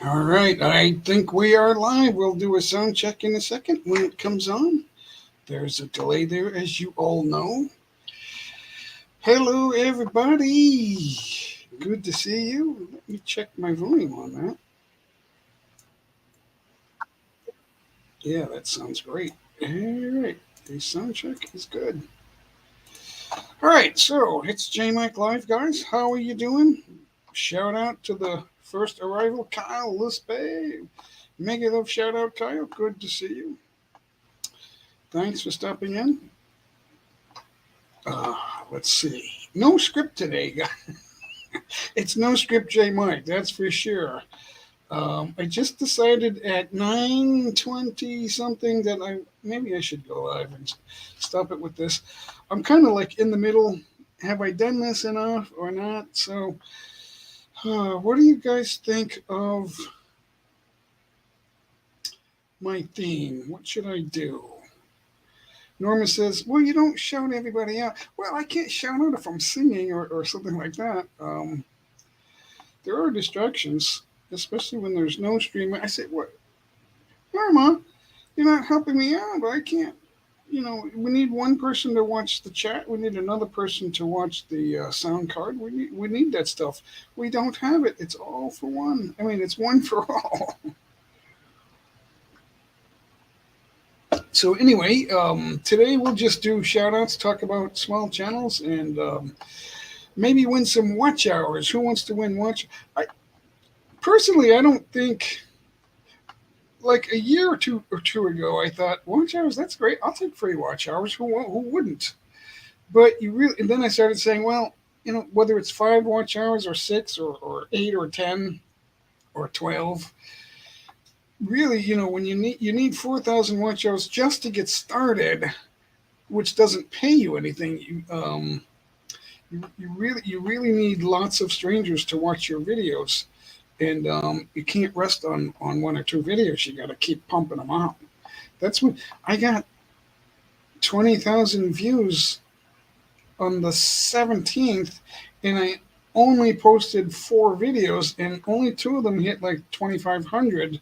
All right, I think we are live. We'll do a sound check in a second when it comes on. There's a delay there, as you all know. Hello, everybody. Good to see you. Let me check my volume on that. Yeah, that sounds great. All right, the sound check is good. All right, so it's J Mike Live, guys. How are you doing? Shout out to the first arrival, Kyle Lisbay. Mega love shout out, Kyle. Good to see you. Thanks for stopping in. Let's see. No script today, guys. It's no script, J Mike. That's for sure. I just decided at 9:20 something that I should go live and stop it with this. I'm kind of like in the middle. Have I done this enough or not? So, what do you guys think of my theme? What should I do? Norma says, well, you don't shout everybody out. Well, I can't shout out if I'm singing or something like that. There are distractions, especially when there's no stream. I said, what? Norma, you're not helping me out. I can't. We need one person to watch the chat. We need another person to watch the sound card. We need that stuff. We don't have it. It's all for one. I mean, it's one for all. So anyway, today we'll just do shout outs, talk about small channels, and maybe win some watch hours. Who wants to win watch? Personally, I don't think, like a year or two ago, I thought watch hours, that's great. I'll take free watch hours. Who wouldn't? But and then I started saying, well, whether it's 5 watch hours or 6 or 8 or 10 or 12, really, when you need 4,000 watch hours just to get started, which doesn't pay you anything. You really need lots of strangers to watch your videos, and you can't rest on 1 or 2 videos. You got to keep pumping them out. That's what I got. 20,000 views on the 17th, and I only posted 4 videos, and only 2 of them hit like 2,500,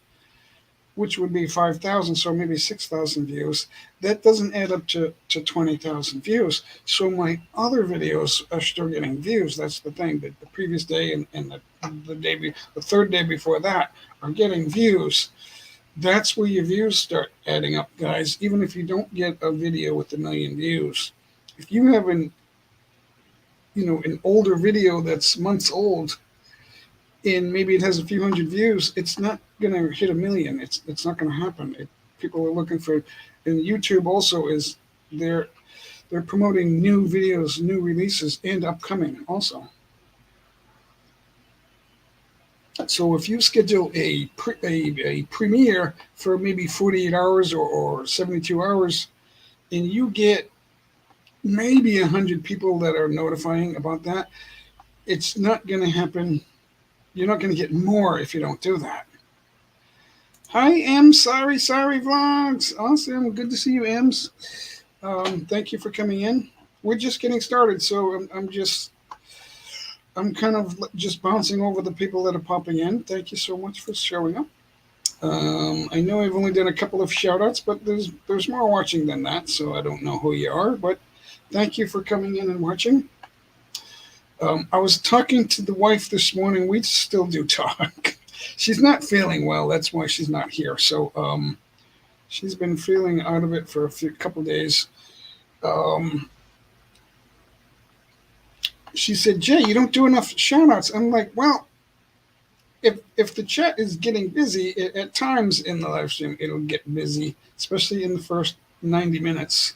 which would be 5,000, so maybe 6,000 views. That doesn't add up to 20,000 views. So my other videos are still getting views. That's the thing. That the previous day and the third day before that are getting views. That's where your views start adding up, guys. Even if you don't get a video with 1 million views, if you have an older video that's months old, and maybe it has a few hundred views, it's not going to hit 1 million. It's not going to happen. People are looking for, and YouTube also is they're promoting new videos, new releases, and upcoming also. So if you schedule a premiere for maybe 48 hours or 72 hours, and you get maybe 100 people that are notifying about that, it's not going to happen. You're not going to get more if you don't do that. Hi, M. Sorry Vlogs. Awesome. Good to see you, Ems. Thank you for coming in. We're just getting started, so I'm kind of just bouncing over the people that are popping in. Thank you so much for showing up. I know I've only done a couple of shout outs, but there's more watching than that, so I don't know who you are, but thank you for coming in and watching. I was talking to the wife this morning. We still do talk. She's not feeling well. That's why she's not here. So she's been feeling out of it for a couple days. She said, Jay, you don't do enough shout-outs. I'm like, well, if the chat is getting busy, at times in the live stream, it'll get busy, especially in the first 90 minutes.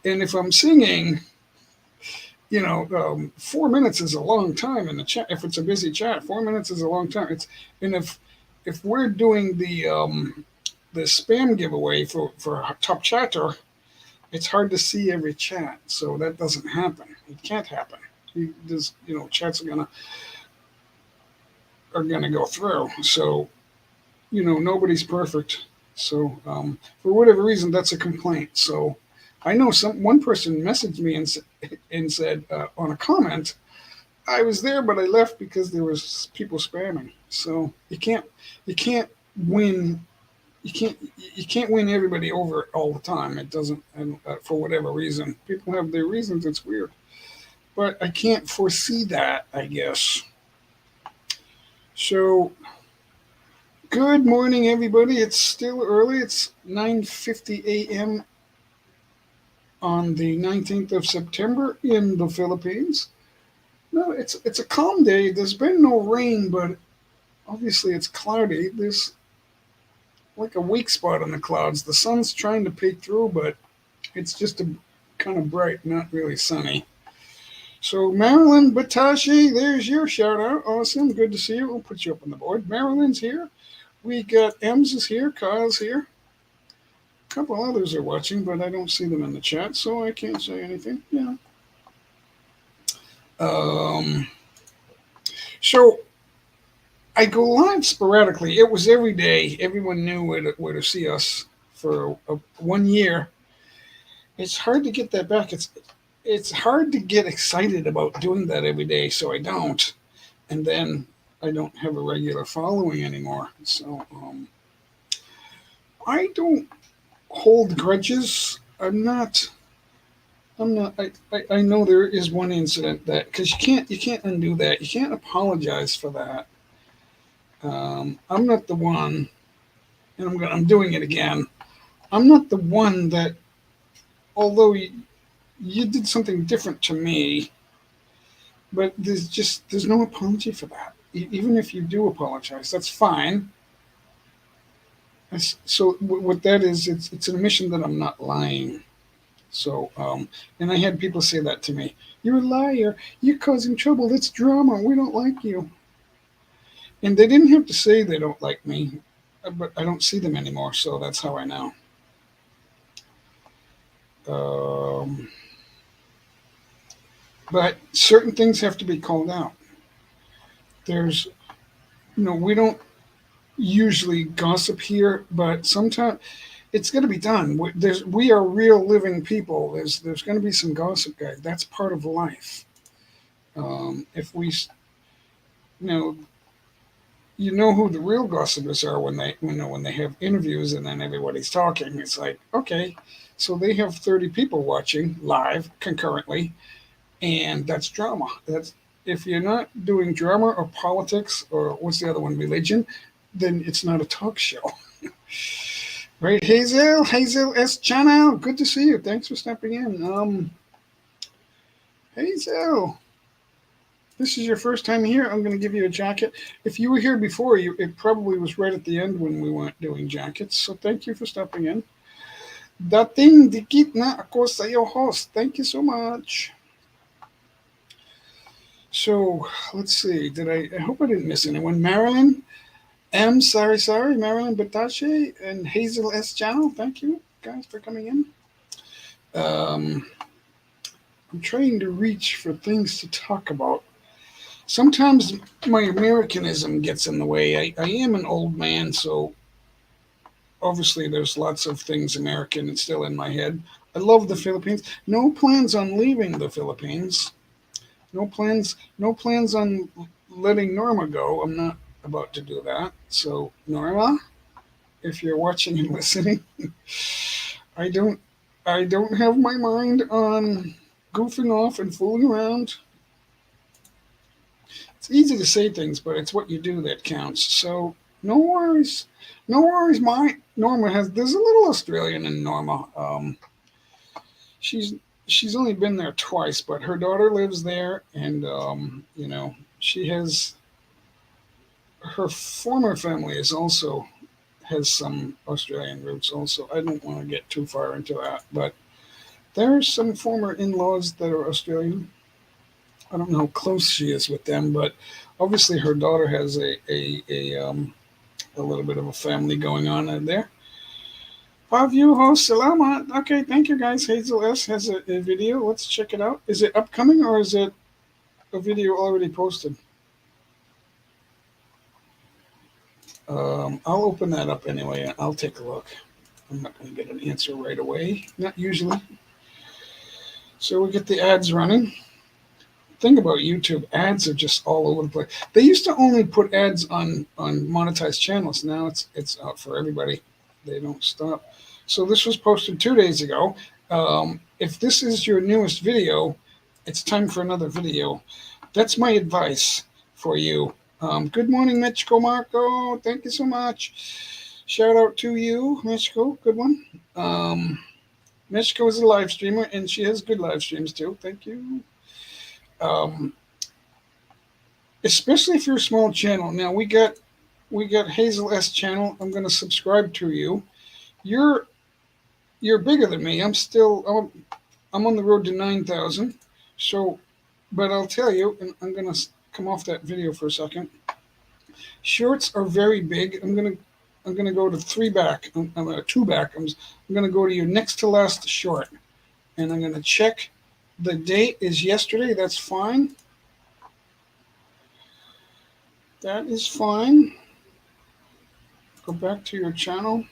And if I'm singing, 4 minutes is a long time in the chat. If it's a busy chat, 4 minutes is a long time. And if we're doing the spam giveaway for a top chatter, it's hard to see every chat. So that doesn't happen. It can't happen. Chats are gonna go through. So nobody's perfect. So for whatever reason, that's a complaint. So I know one person messaged me and said on a comment, I was there, but I left because there was people spamming. So you can't win you can't win everybody over all the time. It doesn't, for whatever reason. People have their reasons. It's weird, but I can't foresee that, I guess. So good morning, everybody. It's still early. It's 9:50 a.m. on the 19th of September in the Philippines. No, it's a calm day. There's been no rain, but obviously it's cloudy. There's like a weak spot on the clouds. The sun's trying to peek through, but it's just a kind of bright, not really sunny. So Marilyn Batashi, there's your shout out. Awesome, good to see you. We'll put you up on the board. Marilyn's here. We got Ems is here. Kyle's here. A couple others are watching, but I don't see them in the chat, so I can't say anything. Yeah. Um, so I go live sporadically. It was every day. Everyone knew where to see us for 1 year. It's hard to get that back. It's hard to get excited about doing that every day, so I don't. And then I don't have a regular following anymore. So I don't hold grudges. I'm not. I know there is one incident that, because you can't undo that. You can't apologize for that. I'm not the one, and I'm doing it again. I'm not the one that, although you did something different to me, but there's no apology for that. Even if you do apologize, that's fine. So what that is, it's an admission that I'm not lying. So and I had people say that to me. You're a liar. You're causing trouble. That's drama. We don't like you. And they didn't have to say they don't like me, but I don't see them anymore. So that's how I know. Um, but certain things have to be called out. There's, we don't usually gossip here, but sometimes it's going to be done. We are real living people. There's going to be some gossip, guys. That's part of life. If we, know, who the real gossipers are when they have interviews and then everybody's talking. It's like, okay, so they have 30 people watching live concurrently, and that's drama. That's If you're not doing drama or politics or what's the other one, religion, then it's not a talk show. Right, Hazel S. Channel, good to see you. Thanks for stepping in. Hazel, this is your first time here. I'm going to give you a jacket. If you were here before, it probably was right at the end when we weren't doing jackets. So thank you for stepping in. Dating dikit na ako sa iyo, host. Thank you so much. So let's see. I hope I didn't miss anyone. Marilyn sorry, Marilyn Batache and Hazel S. Channel. Thank you guys for coming in. I'm trying to reach for things to talk about. Sometimes my Americanism gets in the way. I am an old man, so obviously there's lots of things American and still in my head. I love the Philippines. No plans on leaving the Philippines. No plans on letting Norma go. I'm not about to do that. So Norma, if you're watching and listening, I don't have my mind on goofing off and fooling around. It's easy to say things, but it's what you do that counts. So no worries. My Norma there's a little Australian in Norma. She's only been there twice, but her daughter lives there, and she has her former family has some Australian roots also. I don't want to get too far into that, but there are some former in-laws that are Australian. I don't know how close she is with them, but obviously her daughter has a little bit of a family going on in there. Five you host, salamat. Okay, thank you guys. Hazel S has a video. Let's check it out. Is it upcoming or is it a video already posted? I'll open that up anyway, and I'll take a look. I'm not going to get an answer right away. Not usually. So we get the ads running. thing about YouTube, ads are just all over the place. They used to only put ads on monetized channels. Now it's out for everybody. They don't stop. So this was posted 2 days ago. If this is your newest video, it's time for another video. That's my advice for you. Good morning, Michiko Marco. Thank you so much. Shout out to you, Michiko. Good one. Michiko is a live streamer, and she has good live streams too. Thank you. Um, Especially if you're a small channel. Now we got Hazel S channel. I'm going to subscribe to you. You're bigger than me. I'm on the road to 9,000. So, but I'll tell you, and I'm going to come off that video for a second. Shorts are very big. I'm gonna go to three back. I'm two back. I'm gonna go to your next to last short, and I'm gonna check. The date is yesterday. That's fine. That is fine. Go back to your channel,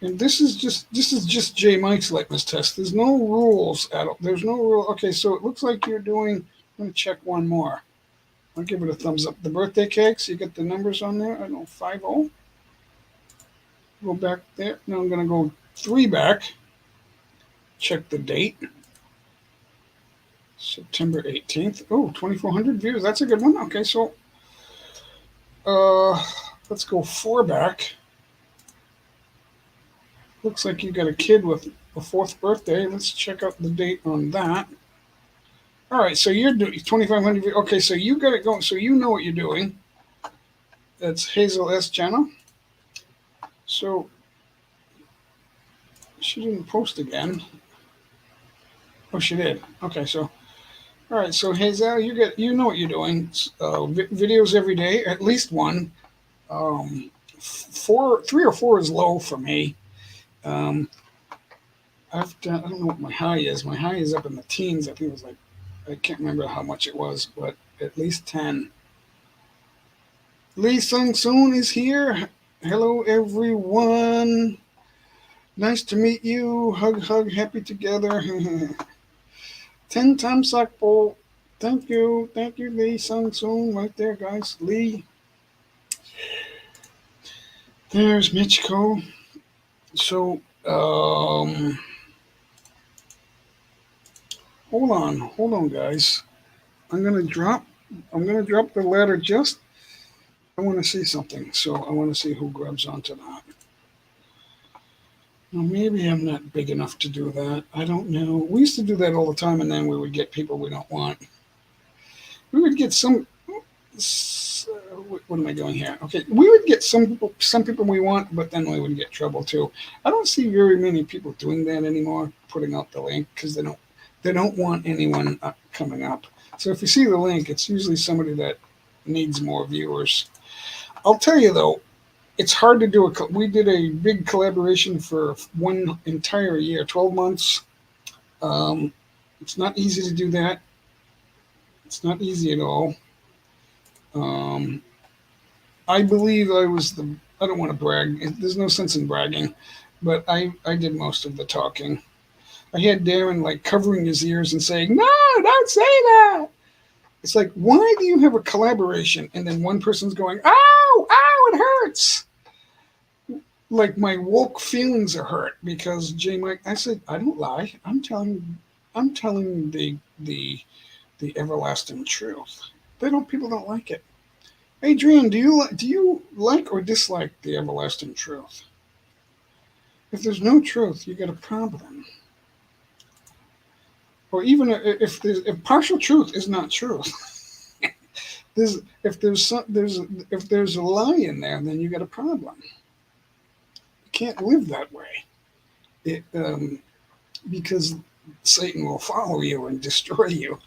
and this is just J Mike's litmus test. There's no rules at all. There's no rule. Okay, so it looks like you're doing. I'm gonna check one more. I'll give it a thumbs up. The birthday cakes, you get the numbers on there. I don't know, 50. Go back there. Now I'm going to go three back. Check the date. September 18th. Oh, 2,400 views. That's a good one. Okay, so let's go four back. Looks like you got a kid with a fourth birthday. Let's check out the date on that. All right, so you're doing 2,500. Okay, so you got it going. So you know what you're doing. That's Hazel S channel. So she didn't post again. Oh, she did. Okay, so all right. So Hazel, you know what you're doing. Videos every day, at least one. 3 or 4 is low for me. I've done. I don't know what my high is. My high is up in the teens. I think it was like. I can't remember how much it was, but at least 10. Lee Sung Soon is here. Hello, everyone. Nice to meet you. Hug, hug, happy together. 10 times Sakpo. Thank you. Thank you, Lee Sung Soon. Right there, guys. Lee. There's Michiko. So, hold on, guys. I'm gonna drop the ladder just. I want to see something, so I want to see who grabs onto that. Now, maybe I'm not big enough to do that. I don't know. We used to do that all the time, and then we would get people we don't want. We would get some. What am I doing here? Okay, we would get some people we want, but then we would get trouble too. I don't see very many people doing that anymore, putting out the link because they don't want anyone coming up. So if you see the link, it's usually somebody that needs more viewers. I'll tell you though, it's hard to do. We did a big collaboration for one entire year, 12 months. It's not easy to do that. It's not easy at all. I believe I was I don't want to brag. There's no sense in bragging, but I did most of the talking. I had Darren like covering his ears and saying, "No, don't say that." It's like, why do you have a collaboration and then one person's going, "Ow, ow, it hurts." Like my woke feelings are hurt because J Mike. I said, I don't lie. I'm telling the everlasting truth. People don't like it. Adrian, do you like or dislike the everlasting truth? If there's no truth, you got a problem. Or even if partial truth is not truth, if there's a lie in there, then you got a problem. You can't live that way, because Satan will follow you and destroy you.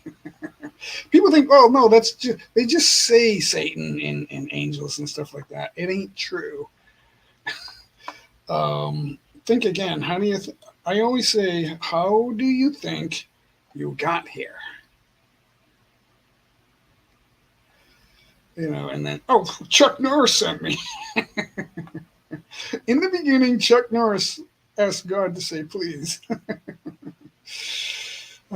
People think, oh no, they just say Satan and angels and stuff like that. It ain't true. Think again. How do you? I always say, how do you think you got here? And then Chuck Norris sent me. In the beginning, Chuck Norris asked God to say, please.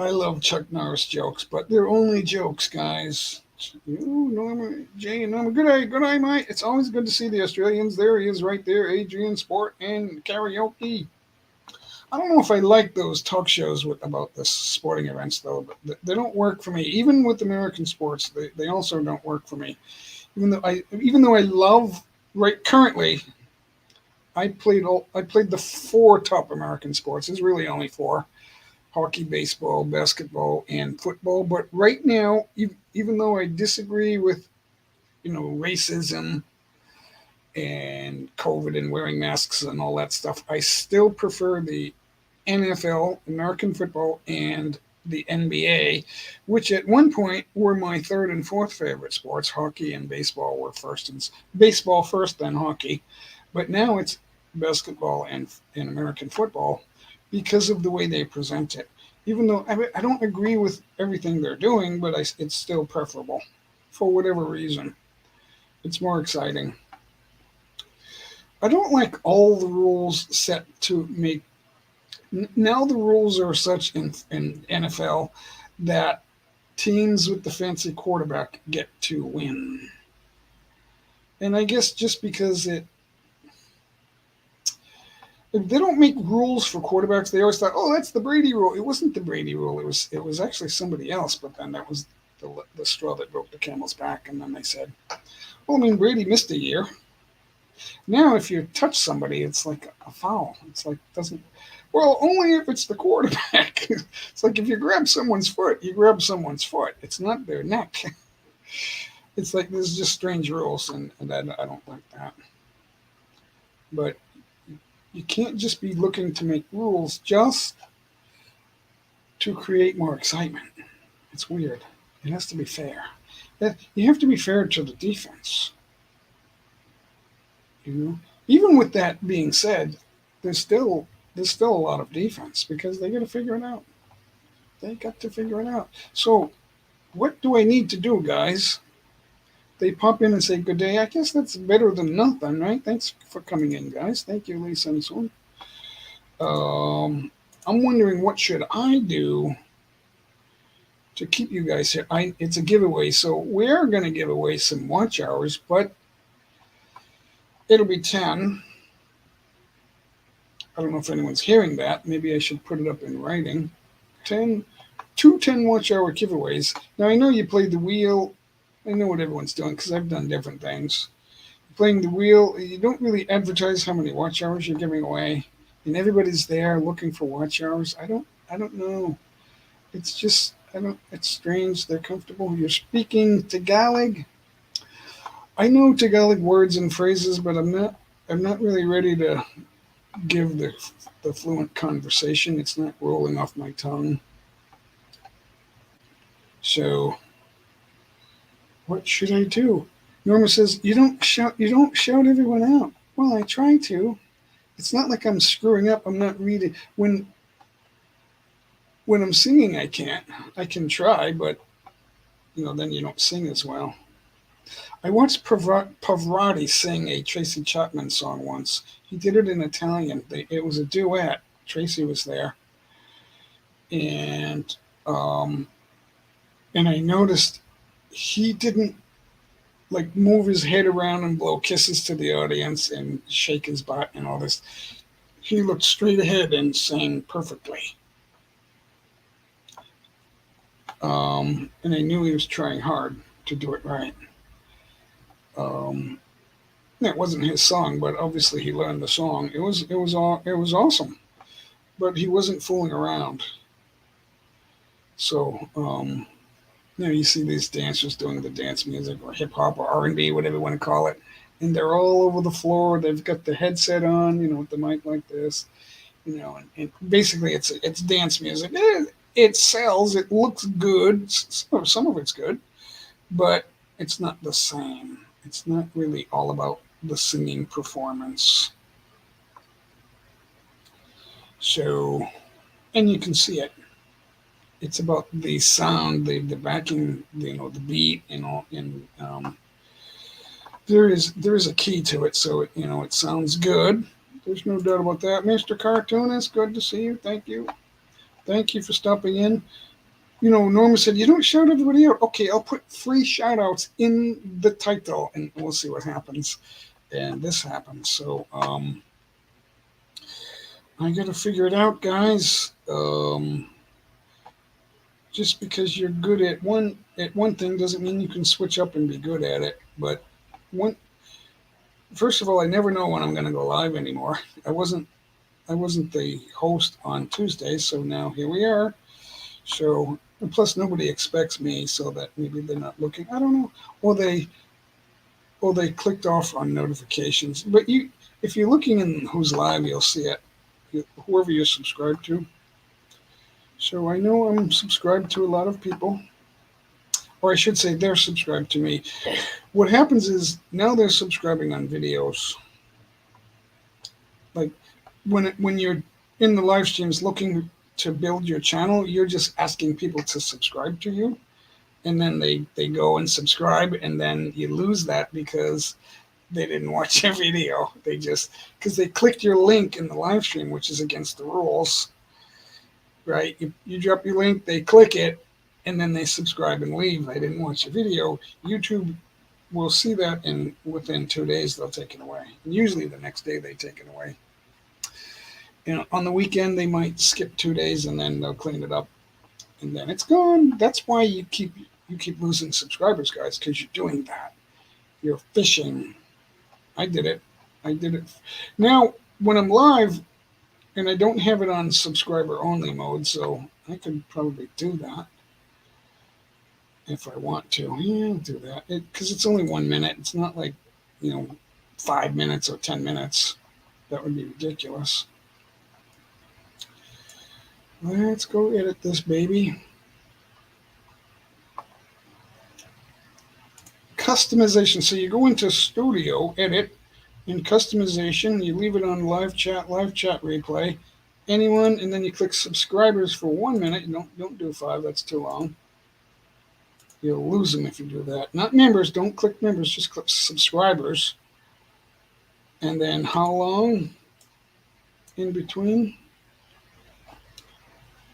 I love Chuck Norris jokes, but they're only jokes, guys. You, Norma, Jay, and Norma. Good eye, mate. It's always good to see the Australians. There he is, right there. Adrian, Sport, and Karaoke. I don't know if I like those talk shows about the sporting events, though. But they don't work for me. Even with American sports, they also don't work for me. Even though I love right currently, I played the four top American sports. There's really only four: hockey, baseball, basketball, and football. But right now, even though I disagree with racism and COVID and wearing masks and all that stuff, I still prefer the NFL, American football, and the NBA, which at one point were my third and fourth favorite sports. Hockey and baseball were first, and baseball first, then hockey. But now it's basketball and American football because of the way they present it. Even though I don't agree with everything they're doing, but it's still preferable for whatever reason. It's more exciting. I don't like all the rules set to make. Now the rules are such in NFL that teams with the fancy quarterback get to win. And I guess just because if they don't make rules for quarterbacks, they always thought, "Oh, that's the Brady rule." It wasn't the Brady rule. It was actually somebody else. But then that was the straw that broke the camel's back. And then they said, "Well, I mean, Brady missed a year. Now, if you touch somebody, it's like a foul. It's like doesn't. Well, only if it's the quarterback. It's like if you grab someone's foot, you grab someone's foot. It's not their neck. It's like there's just strange rules, and I don't like that. But you can't just be looking to make rules just to create more excitement. It's weird. It has to be fair. You have to be fair to the defense. You know, even with that being said, there's still a lot of defense because they got to figure it out. They got to figure it out. So, what do I need to do, guys? They pop in and say good day. I guess that's better than nothing, right? Thanks for coming in, guys. Thank you, Lisa and so I'm wondering what should I do to keep you guys here. It's a giveaway, so we're going to give away some watch hours, but it'll be 10. I don't know if anyone's hearing that. Maybe I should put it up in writing. 10, 10 watch hour giveaways. Now, I know you played the wheel. I know what everyone's doing because I've done different things. Playing the wheel, you don't really advertise how many watch hours you're giving away, and everybody's there looking for watch hours. I don't know. It's just I don't. It's strange. They're comfortable. You're speaking Tagalog. I know Tagalog words and phrases, but I'm not really ready to give the fluent conversation. It's not rolling off my tongue. So what should I do? Norma says you don't shout everyone out. Well, I try to. It's not like I'm screwing up. I'm not reading when I'm singing. I can't. I can try, but then you don't sing as well. I watched Pavarotti sing a Tracy Chapman song once. He did it in Italian. It was a duet. Tracy was there, and um, and I noticed he didn't like move his head around and blow kisses to the audience and shake his butt and all this. He looked straight ahead and sang perfectly. And I knew he was trying hard to do it right. Um, that wasn't his song, but obviously he learned the song. It was awesome, but he wasn't fooling around. So you see these dancers doing the dance music or hip hop or R&B, whatever you want to call it, and they're all over the floor. They've got the headset on, with the mic like this, and basically it's dance music. It sells. It looks good. Some of it's good, but it's not the same. It's not really all about the singing performance. So, and you can see it. It's about the sound, the backing, the beat, and there is a key to it, so it sounds good. There's no doubt about that, Mr. Cartoonist. Good to see you. Thank you for stopping in. Norma said, you don't shout everybody out. Okay, I'll put free shout outs in the title and we'll see what happens. And this happens. So I got to figure it out, guys. Just because you're good at one thing doesn't mean you can switch up and be good at it. But one, first of all, I never know when I'm going to go live anymore. I wasn't the host on Tuesday, so now here we are. So, and plus nobody expects me, so that maybe they're not looking. I don't know, or they clicked off on notifications. But if you're looking in who's live, you'll see it. Whoever you're subscribed to. So I know I'm subscribed to a lot of people, or I should say they're subscribed to me. What happens is now they're subscribing on videos. Like when you're in the live streams looking to build your channel, you're just asking people to subscribe to you, and then they go and subscribe, and then you lose that because they didn't watch your video. They just because they clicked your link in the live stream, which is against the rules, right? You drop your link, they click it, and then they subscribe and leave. They didn't watch your video. YouTube will see that, and within 2 days they'll take it away. And usually the next day they take it away. On the weekend they might skip 2 days and then they'll clean it up, and then it's gone. That's why you keep losing subscribers, guys, because you're doing that. You're fishing. I did it. Now, when I'm live, and I don't have it on subscriber only mode, so I could probably do that if I want to. Yeah, I'll do that. Because it's only 1 minute. It's not like, 5 minutes or 10 minutes. That would be ridiculous. Let's go edit this baby. Customization. So you go into Studio, Edit, in Customization, you leave it on live chat replay. Anyone, and then you click subscribers for 1 minute. You don't do 5. That's too long. You'll lose them if you do that. Not members. Don't click members. Just click subscribers. And then how long in between?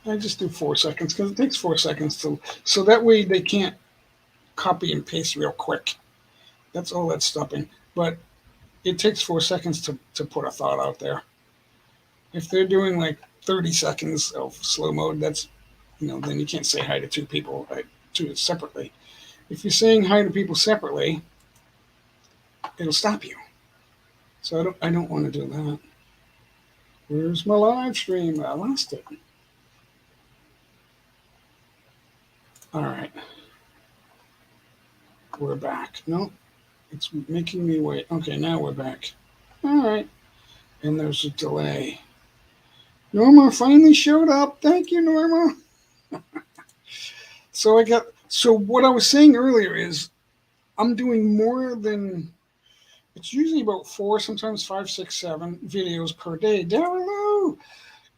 I just do 4 seconds because it takes 4 seconds so that way they can't copy and paste real quick. That's all that's stopping. But it takes 4 seconds to put a thought out there. If they're doing like 30 seconds of slow mode, that's, then you can't say hi to two people separately. If you're saying hi to people separately, it'll stop you. So I don't want to do that. Where's my live stream? I lost it. All right. We're back. No, it's making me wait. Okay, now we're back. All right. And there's a delay. Norma finally showed up. Thank you, Norma. So what I was saying earlier is I'm doing more than, it's usually about 4, sometimes 5, 6, 7 videos per day. Daryloo,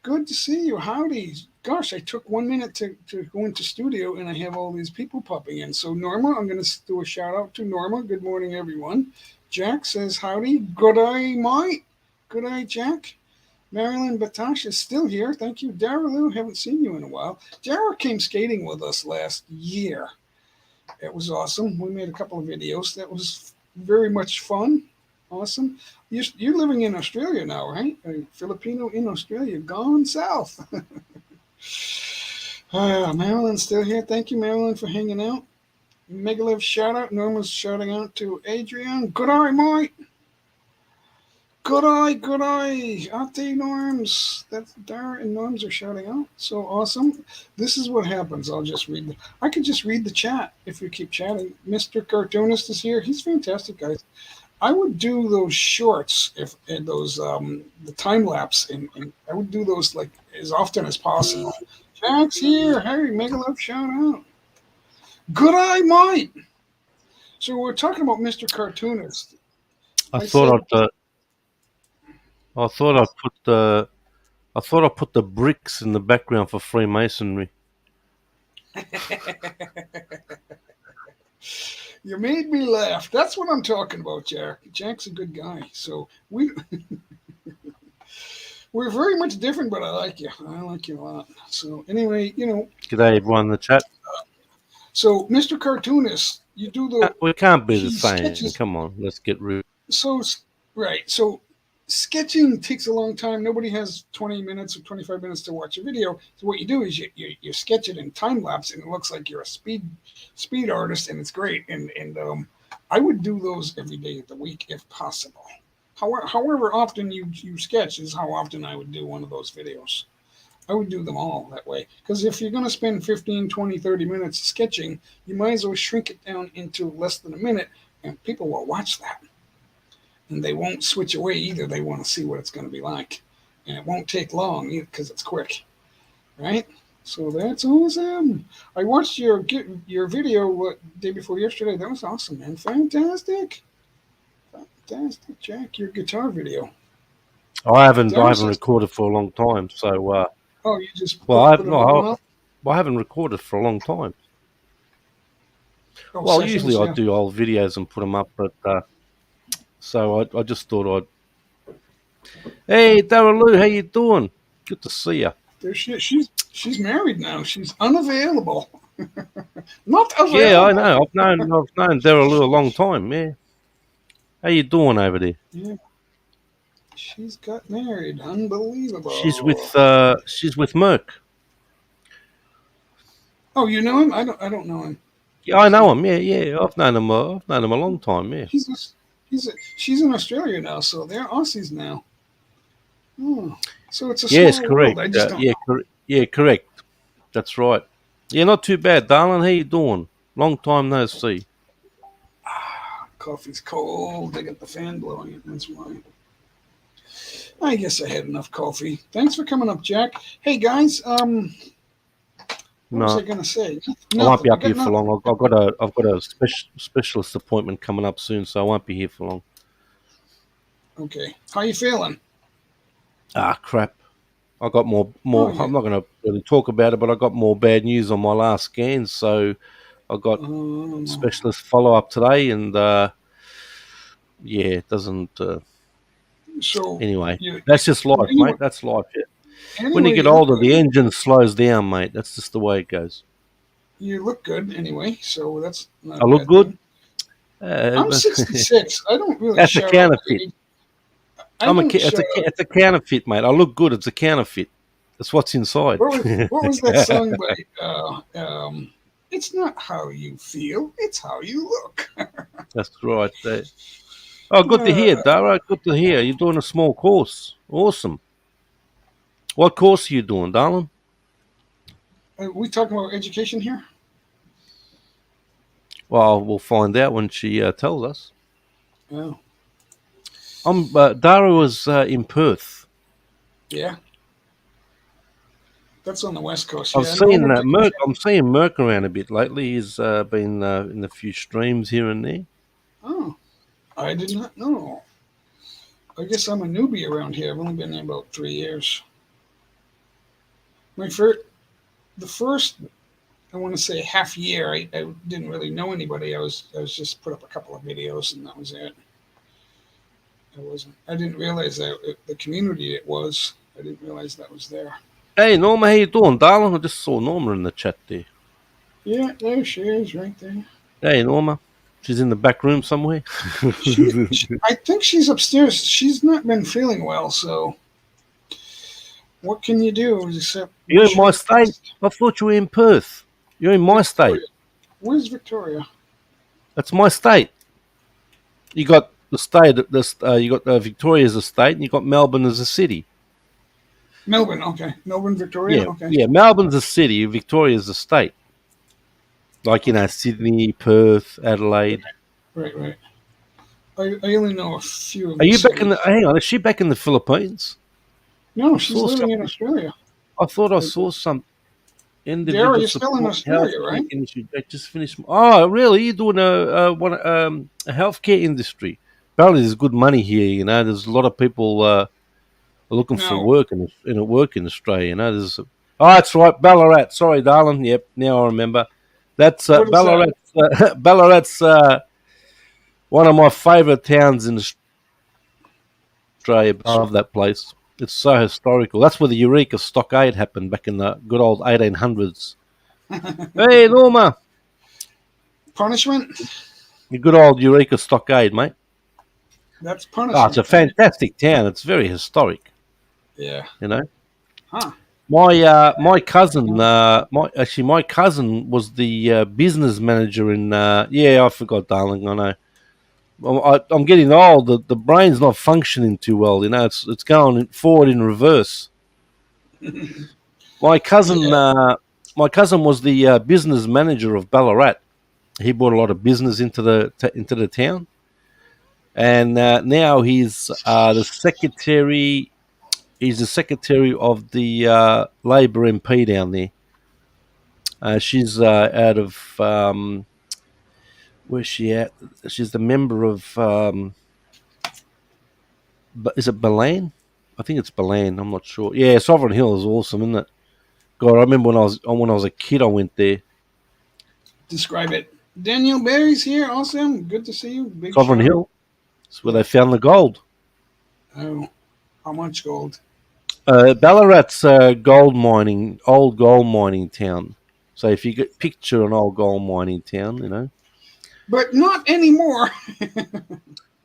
good to see you. Howdy. Gosh, I took 1 minute to go into studio and I have all these people popping in. So Norma, I'm going to do a shout out to Norma. Good morning, everyone. Jack says howdy. Good eye, Mike. Good eye, Jack. Marilyn Batash is still here. Thank you. Daryloo, haven't seen you in a while. Dara came skating with us last year. It was awesome. We made a couple of videos. That was very much fun. Awesome. You're living in Australia now, right? A Filipino in Australia, gone south. Marilyn's still here. Thank you, Marilyn, for hanging out. Megalev shout out. Norma's shouting out to Adrian. Good eye, Mike. Good eye. Ate Norms. That's Dara and Norms are shouting out. So awesome. This is what happens. I could just read the chat if you keep chatting. Mr. Cartoonist is here. He's fantastic, guys. I would do those shorts the time lapse, and I would do those like as often as possible. Jack's here. Hey, Megalove shout out. Good eye, Mike. So we're talking about Mr. Cartoonist. I thought I'd put the bricks in the background for Freemasonry. You made me laugh. That's what I'm talking about, Jack. Jack's a good guy. So we're we're very much different, but I like you. I like you a lot. So anyway, G'day everyone in the chat. so Mr. Cartoonist, you do We can't be the he same. sketches. Come on, let's get real. So right, so sketching takes a long time. Nobody has 20 minutes or 25 minutes to watch a video. So what you do is you sketch it in time lapse, and it looks like you're a speed artist, and it's great. And I would do those every day of the week if possible. However often you sketch is how often I would do one of those videos. I would do them all that way. Because if you're going to spend 15, 20, 30 minutes sketching, you might as well shrink it down into less than a minute, and people will watch that. And they won't switch away either. They want to see what it's going to be like. And it won't take long either because it's quick. Right? So that's awesome. I watched your video day before yesterday. That was awesome, man. Fantastic. Fantastic, Jack. Your guitar video. I haven't recorded for a long time, so. Oh, you just I haven't recorded for a long time. Oh, well, sessions, usually yeah. I do old videos and put them up, but so I just thought Hey, Darylou, how you doing? Good to see you. There she's married now. She's unavailable. Not available. Yeah, I know. I've known Darylou a long time. Yeah. How you doing over there? Yeah. She's got married. Unbelievable. She's with Merc. Oh, you know him? I don't know him. Yeah, I know him. Yeah. I've known him a long time. Yeah. She's in Australia now, so they're Aussies now. Oh, so it's a yes, small correct. world. I just don't Correct. That's right. Yeah, not too bad, darling. How you doing? Long time no see. Coffee's cold. I got the fan blowing it. That's why. I guess I had enough coffee. Thanks for coming up, Jack. Hey guys, what was I going to say? I won't be up here for long. I've got a specialist appointment coming up soon, so I won't be here for long. Okay, how you feeling? Crap. I got more. Oh, yeah. I'm not going to really talk about it, but I got more bad news on my last scan. So I got specialist follow up today, and it doesn't. So anyway, that's just life, mate. That's life. Yeah. Anyway, when you get older, the engine slows down, mate. That's just the way it goes. You look good, anyway. So that's not. I look good. I'm 66. I don't really. That's a counterfeit. It's a counterfeit, mate. I look good. It's a counterfeit. That's what's inside. What was that song by? It's not how you feel; it's how you look. That's right. Oh, good to hear, Dara. Good to hear. You're doing a small course. Awesome. What course are you doing, darling? Are we talking about education here? Well, we'll find out when she tells us. Oh. Dara was in Perth. Yeah. That's on the west coast. I'm seeing Merc around a bit lately. He's been in a few streams here and there. Oh, I did not know. I guess I'm a newbie around here. I've only been there about 3 years. The first, I want to say half year, I didn't really know anybody. I was just put up a couple of videos and that was it. I didn't realize that the community it was. I didn't realize that was there. Hey Norma, how you doing, darling? I just saw Norma in the chat there. Yeah, there she is, right there. Hey Norma, she's in the back room somewhere. I think she's upstairs. She's not been feeling well, so what can you do except? You're in my state. I thought you were in Perth. You're in my state. Where's Victoria? That's my state. You got the state. You got Victoria as a state, and you got Melbourne as a city. Melbourne, okay. Melbourne, Victoria, yeah, okay. Yeah, Melbourne's a city. Victoria's a state. Like Sydney, Perth, Adelaide. Right. I only know a few of Are you cities. back in the? Hang on, is she back in the Philippines? No, she's living in Australia. I thought I saw some. Dara, you're still in Australia, right? I just finished. Oh, really? You're doing a healthcare industry? Apparently, there's good money here. You know, there's a lot of people looking for work in Australia. You know, there's. That's right, Ballarat. Sorry, darling. Yep, now I remember. That's Ballarat. Ballarat's one of my favourite towns in Australia. I love that place. It's so historical. That's where the Eureka Stockade happened back in the good old 1800s. Hey, Norma, Punishment? the good old Eureka Stockade, mate. That's Oh, it's punishment, a right? fantastic town. It's very historic. Yeah. You know, Huh. my cousin, Um, my cousin was the business manager in. Yeah, I forgot, darling. I know. I'm getting old. The brain's not functioning too well. You know, it's going forward in reverse. My cousin, yeah. my cousin was the business manager of Ballarat. He brought a lot of business into the town, and now he's the secretary. He's the secretary of the Labor MP down there. She's out of where's she at? She's the member of is it Balan? I think it's Balan. I'm not sure. Yeah, Sovereign Hill is awesome, isn't it? God, I remember when I was a kid, I went there. Describe it. Daniel Barry's here. Awesome. Good to see you. Big Sovereign shout out. Hill. It's where Yeah. they found the gold. Oh, how much gold? Ballarat's old gold mining town. So if you get picture an old gold mining town, you know. But not anymore.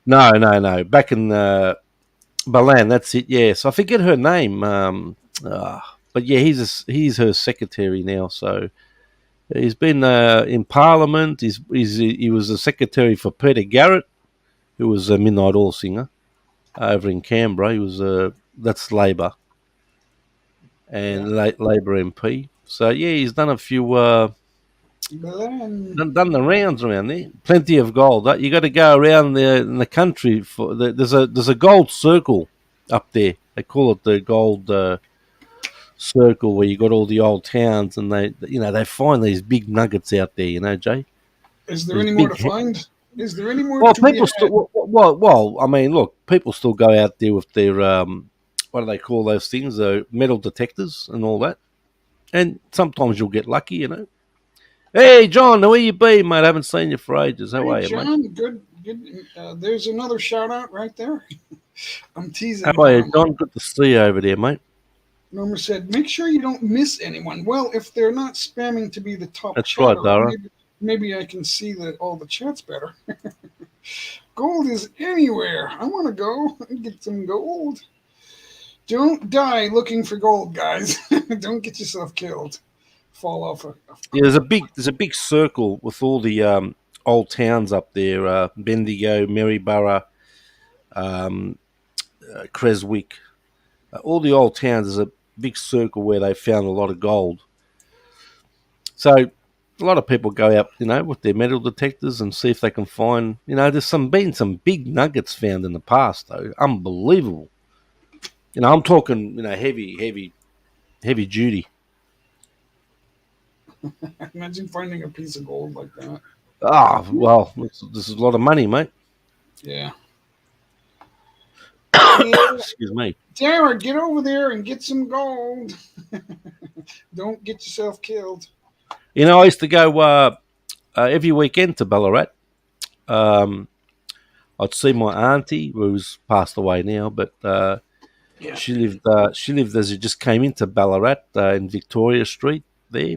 No, no, no. Back in Balan, that's it. Yes, I forget her name. But yeah, he's her secretary now. So he's been in Parliament. He was a secretary for Peter Garrett, who was a Midnight Oil singer over in Canberra. He was that's Labor Yeah. and Labor MP. So yeah, he's done a few. Glenn. Done the rounds around there. Plenty of gold. You got to go around in the country for there's a gold circle up there. They call it the gold circle where you got all the old towns and they find these big nuggets out there. You know, Jay. Is there There's any more to big. find? Is there any more Well, to be people had? still. Well. I mean, look, people still go out there with their what do they call those things? Metal detectors and all that. And sometimes you'll get lucky. You know. Hey, John, where you been, mate? I haven't seen you for ages. How Hey, are you, mate? John. Good. Good. There's another shout out right there. I'm How teasing are you, Norma. John? Good to see you over there, mate. Norma said, "Make sure you don't miss anyone." Well, if they're not spamming to be the top That's right, chatter, Dara. maybe I can see all the chats better. Gold is anywhere. I want to go and get some gold. Don't die looking for gold, guys. Don't get yourself killed. Fall off a Yeah, cliff. there's a big circle with all the old towns up there: Bendigo, Maryborough, um, Creswick. All the old towns. There's a big circle where they found a lot of gold. So a lot of people go out, with their metal detectors and see if they can find. There's been some big nuggets found in the past, though. Unbelievable. I'm talking, heavy, heavy, heavy duty. Imagine finding a piece of gold like that. Ah, well, this is a lot of money, mate. Yeah. Yeah. Excuse me. Tara, get over there and get some gold. Don't get yourself killed. I used to go every weekend to Ballarat. Um, I'd see my auntie, who's passed away now, but Yeah. she lived as you just came into Ballarat in Victoria Street there.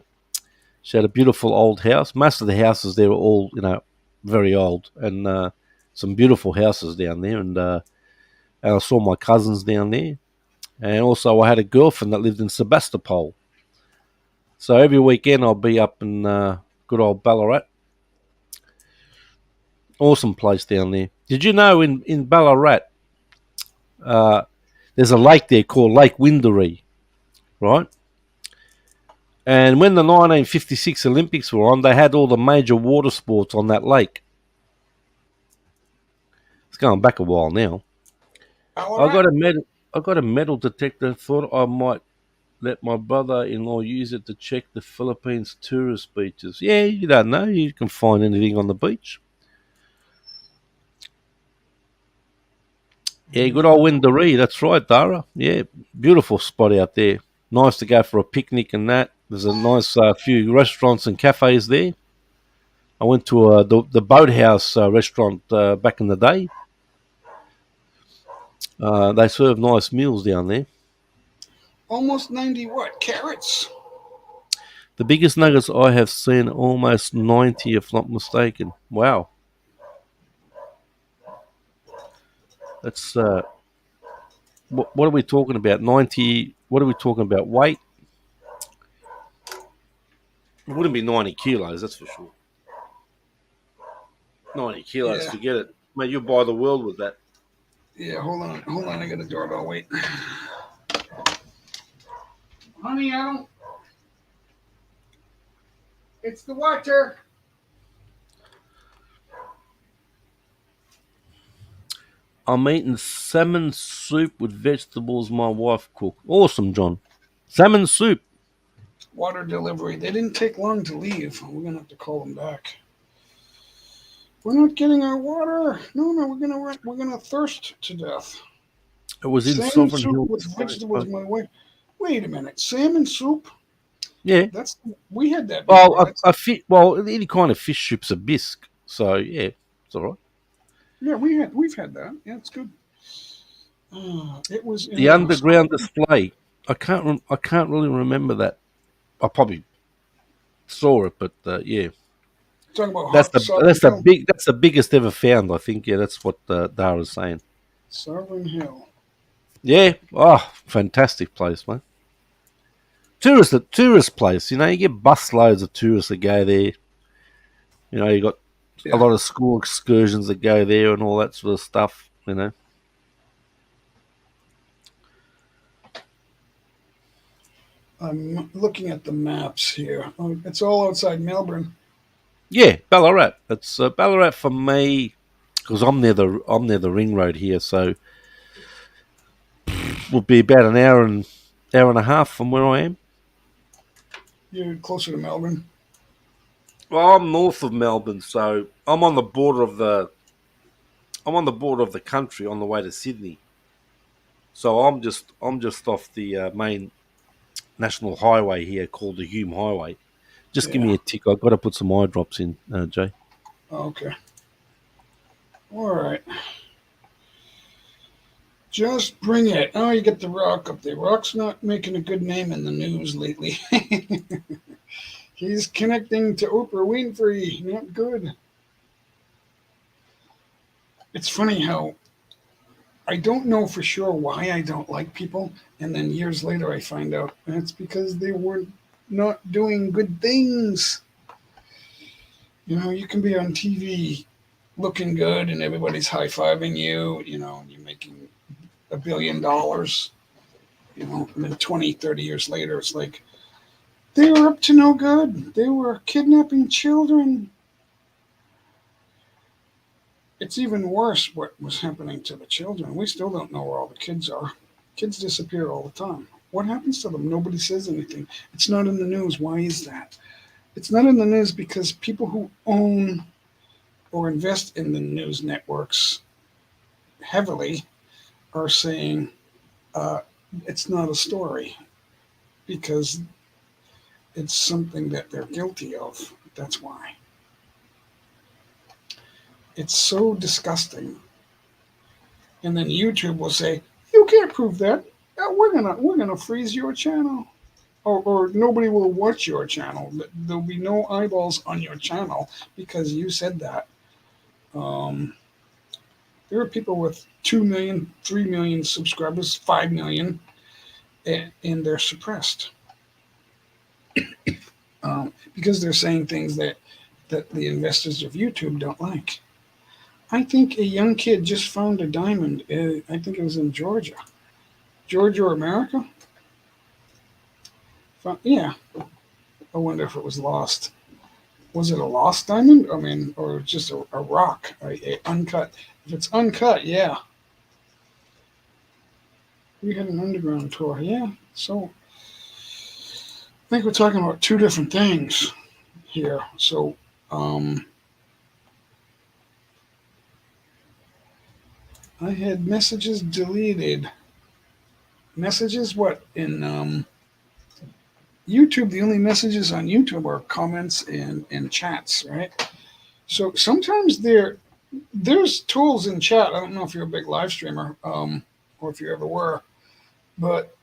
She had a beautiful old house. Most of the houses there were all, very old, and some beautiful houses down there. And I saw my cousins down there, and also I had a girlfriend that lived in Sebastopol. So every weekend I'll be up in good old Ballarat. Awesome place down there. Did you know in Ballarat uh, there's a lake there called Lake Windaree, right? And when the 1956 Olympics were on, they had all the major water sports on that lake. It's going back a while now. I Ballarat? got a metal. I got a metal detector. Thought I might let my brother-in-law use it to check the Philippines tourist beaches. Yeah, you don't know. You can find anything on the beach. Yeah, good old Windaree. That's right, Dara. Yeah, beautiful spot out there. Nice to go for a picnic and that. There's a nice few restaurants and cafes there. I went to the Boathouse restaurant back in the day. They serve nice meals down there. Almost 90 what? Carats? The biggest nuggets I have seen almost 90, if not mistaken. Wow, that's what are we talking about? 90. What are we talking about? Weight? It wouldn't be 90 kilos, that's for sure. 90 kilos, Yeah. forget it, mate. You buy the world with that. Yeah, hold on. Hold on. I got a doorbell. Wait. Honey, I don't. It's the water. I'm eating salmon soup with vegetables my wife cooked. Awesome, John. Salmon soup. Water delivery. They didn't take long to leave. We're going to have to call them back. We're not getting our water. No, no, we're gonna thirst to death. It was in Salmon Sovereign soup Hills. with vegetables, my wife. Wait a minute. Salmon soup? Yeah. That's we had that Well, before. That's well, any kind of fish soup's a bisque. So yeah, it's all right. yeah, we've had that. Yeah, it's good. It was The in underground display. I can't really remember that. I probably saw it, but yeah, talking about hot Sovereign Hill. that's the biggest ever found. I think. Yeah, that's what Dara's saying. Sovereign Hill. Yeah. Oh, fantastic place, mate. Tourist place. You know, you get busloads of tourists that go there. You know, you got a Yeah, lot of school excursions that go there and all that sort of stuff. You know. I'm looking at the maps here. Oh, it's all outside Melbourne. Yeah, Ballarat. It's Ballarat for me because I'm near the ring road here, so would be about an hour and a half from where I am. You're closer to Melbourne. Well, I'm north of Melbourne, so I'm on the border of the country on the way to Sydney. So I'm just off the main national highway here called the Hume Highway. Just give Yeah. me a tick. I've got to put some eye drops in, Jay. Okay. All right. Just bring it. Oh, you get the Rock up there. Rock's not making a good name in the news lately. He's connecting to Oprah Winfrey. Not good. It's funny how I don't know for sure why I don't like people, and then years later I find out it's because they were not doing good things. You know, you can be on TV looking good and everybody's high fiving you, you know, and you're making $1 billion, you know, and then 20, 30 years later, it's like they were up to no good. They were kidnapping children. It's even worse what was happening to the children. We still don't know where all the kids are. Kids disappear all the time. What happens to them? Nobody says anything. It's not in the news. Why is that? It's not in the news because people who own or invest in the news networks heavily are saying uh, it's not a story because it's something that they're guilty of. That's why. It's so disgusting. And then YouTube will say, "You can't prove that. We're gonna freeze your channel, or nobody will watch your channel. There'll be no eyeballs on your channel because you said that." Um, there are people with 2 million, 3 million subscribers, 5 million, and they're suppressed because they're saying things that the investors of YouTube don't like. I think a young kid just found a diamond. I think it was in Georgia, Georgia or America. Yeah, I wonder if it was lost. Was it a lost diamond? I mean, or just a rock, a uncut? If it's uncut, yeah. We had an underground tour, yeah. So I think we're talking about two different things here. So I had messages deleted. Messages what in YouTube? The only messages on YouTube are comments and chats, right? So sometimes there's tools in chat. I don't know if you're a big live streamer or if you ever were, but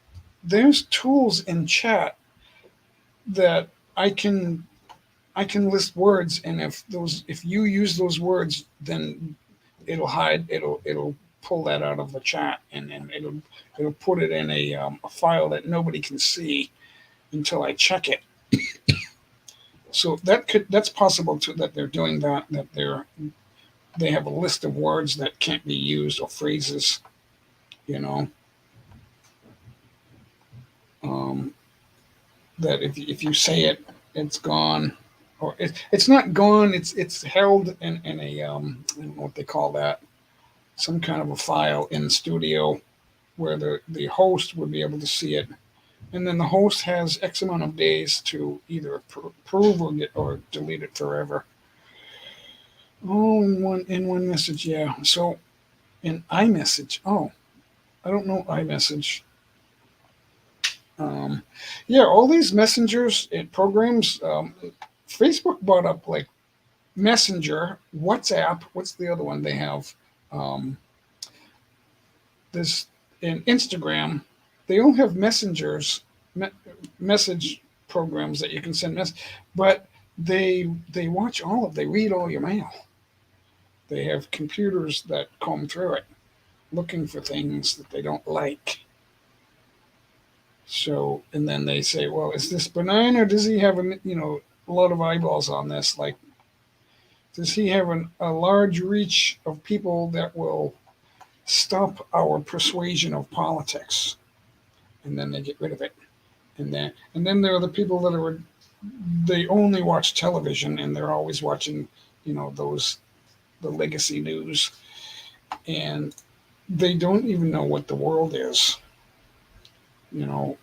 there's tools in chat that I can I can list words, and if you use those words, then it'll pull that out of the chat, and then it'll put it in a file that nobody can see until I check it. So that's possible too, that they're doing that, they have a list of words that can't be used, or phrases, you know, um, that if you say it, it's gone, or it's not gone. It's held in a I don't know what they call that, some kind of a file in the studio where the host would be able to see it, and then the host has X amount of days to either approve or get or delete it forever. Oh, in one message, yeah. So in iMessage, oh, I don't know iMessage. Um, yeah, all these messengers and programs. Facebook brought up like Messenger, WhatsApp. What's the other one they have? Um, this in Instagram. They all have messengers, me- message programs that you can send but they watch all of. They read all your mail. They have computers that comb through it, looking for things that they don't like. So, and then they say, well, is this benign, or does he have a lot of eyeballs on this? Like, does he have a large reach of people that will stop our persuasion of politics? And then they get rid of it. And then there are the people that are they only watch television, and they're always watching, those the legacy news, and they don't even know what the world is. You know,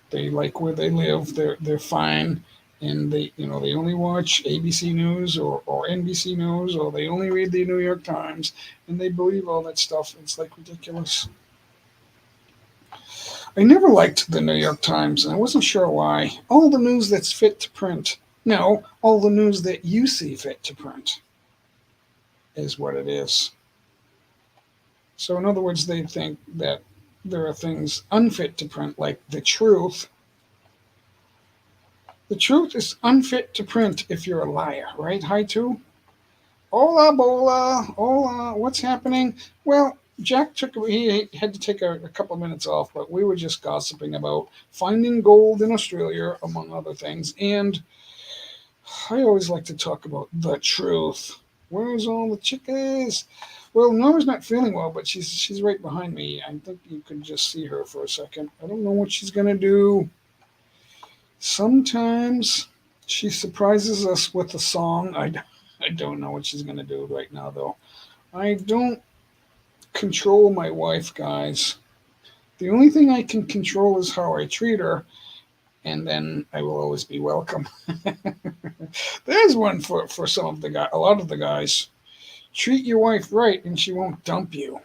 they like where they live. They're fine, and they only watch ABC News or NBC News, or they only read the New York Times, and they believe all that stuff. It's like ridiculous. I never liked the New York Times, and I wasn't sure why. All the news that's fit to print. No, all the news that you see fit to print is what it is. So, in other words, they think that there are things unfit to print, like the truth. The truth is unfit to print if you're a liar, right? Hi, too. Hola, bola, hola. What's happening? Well, Jack he had to take a couple of minutes off, but we were just gossiping about finding gold in Australia, among other things. And I always like to talk about the truth. Where's all the chickas? Well, Norma's not feeling well, but she's right behind me. I think you could just see her for a second. I don't know what she's gonna do. Sometimes she surprises us with a song. I don't know what she's gonna do right now, though. I don't control my wife, guys. The only thing I can control is how I treat her, and then I will always be welcome. There's one for some of the guy, a lot of the guys. Treat your wife right, and she won't dump you.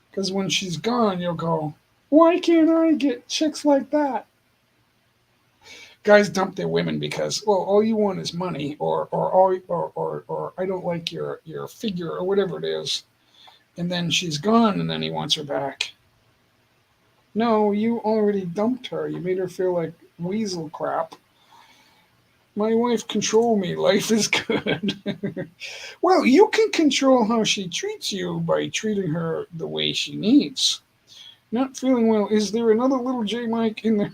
Because when she's gone, you'll go, "Why can't I get chicks like that?" Guys dump their women because, well, all you want is money, or I don't like your figure, or whatever it is, and then she's gone, and then he wants her back. No, you already dumped her. You made her feel like weasel crap. My wife control me. Life is good. Well, you can control how she treats you by treating her the way she needs. Not feeling well. Is there another little J Mike in there?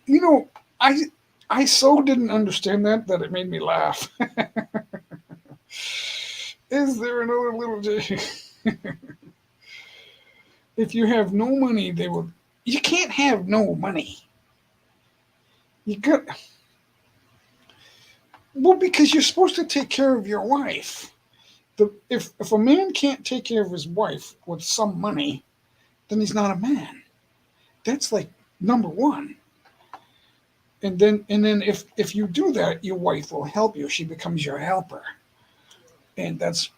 You know, I I so didn't understand that it made me laugh. Is there another little J? If you have no money, they will. You can't have no money. You got well because you're supposed to take care of your wife. If a man can't take care of his wife with some money, then he's not a man. That's like number one. And then if you do that, your wife will help you. She becomes your helper, and that's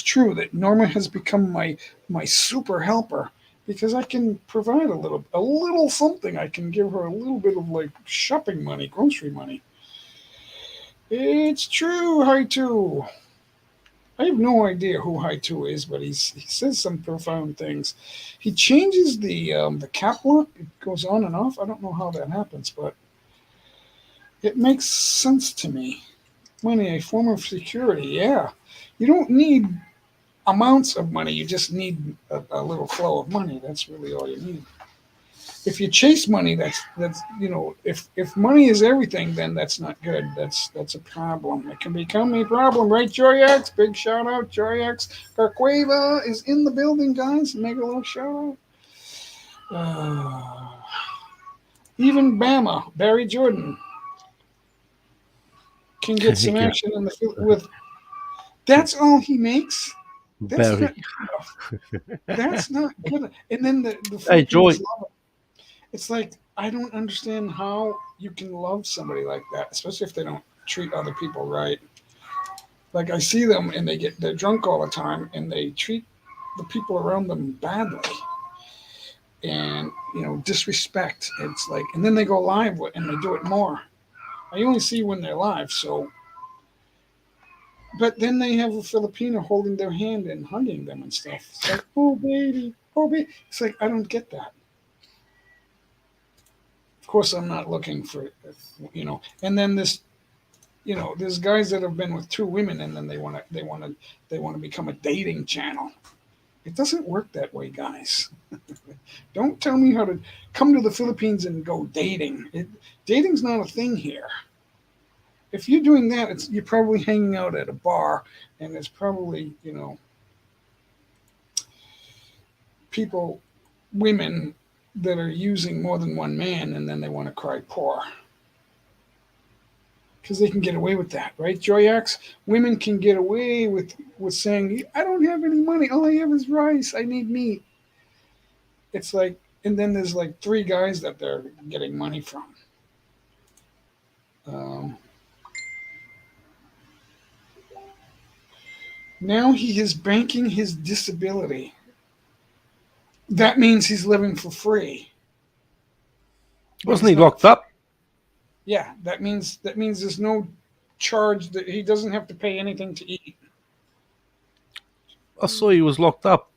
true. That Norma has become my super helper because I can provide a little something. I can give her a little bit of like shopping money, grocery money. It's true, hi too. I have no idea who High Two is, but he says some profound things. He changes the cap lock. It goes on and off. I don't know how that happens, but it makes sense to me. Money, a form of security. Yeah, you don't need amounts of money. You just need a little flow of money. That's really all you need. If you chase money, that's if money is everything, then that's not good. That's a problem. It can become a problem, right, Joy X? Big shout out, Joy X. Carqueva is in the building, guys. Make a little shout out. Even Bama, Barry Jordan, can get some Yeah, action in the field with. That's all he makes. That's not Barry. good enough. That's not good. And then the Hey, Joy. Philippines love it. It's like I don't understand how you can love somebody like that, especially if they don't treat other people right. Like I see them and they're drunk all the time and they treat the people around them badly and disrespect. It's like and then they go live and they do it more. I only see when they're live, so but then they have a Filipino holding their hand and hugging them and stuff. It's like, oh baby, oh baby. It's like I don't get that. Of course, I'm not looking for, And then there's guys that have been with two women, and then they want to become a dating channel. It doesn't work that way, guys. Don't tell me how to come to the Philippines and go dating. Dating's not a thing here. If you're doing that, you're probably hanging out at a bar, and it's probably people, women that are using more than one man, and then they want to cry poor because they can get away with that, right? Joyax, women can get away with saying, "I don't have any money. All I have is rice. I need meat." It's like, and then there's like three guys that they're getting money from. Um, Now he is banking his disability. That means he's living for free, but Wasn't he's he not locked free. up? Yeah, that means there's no charge that he doesn't have to pay anything to eat. I saw he was locked up.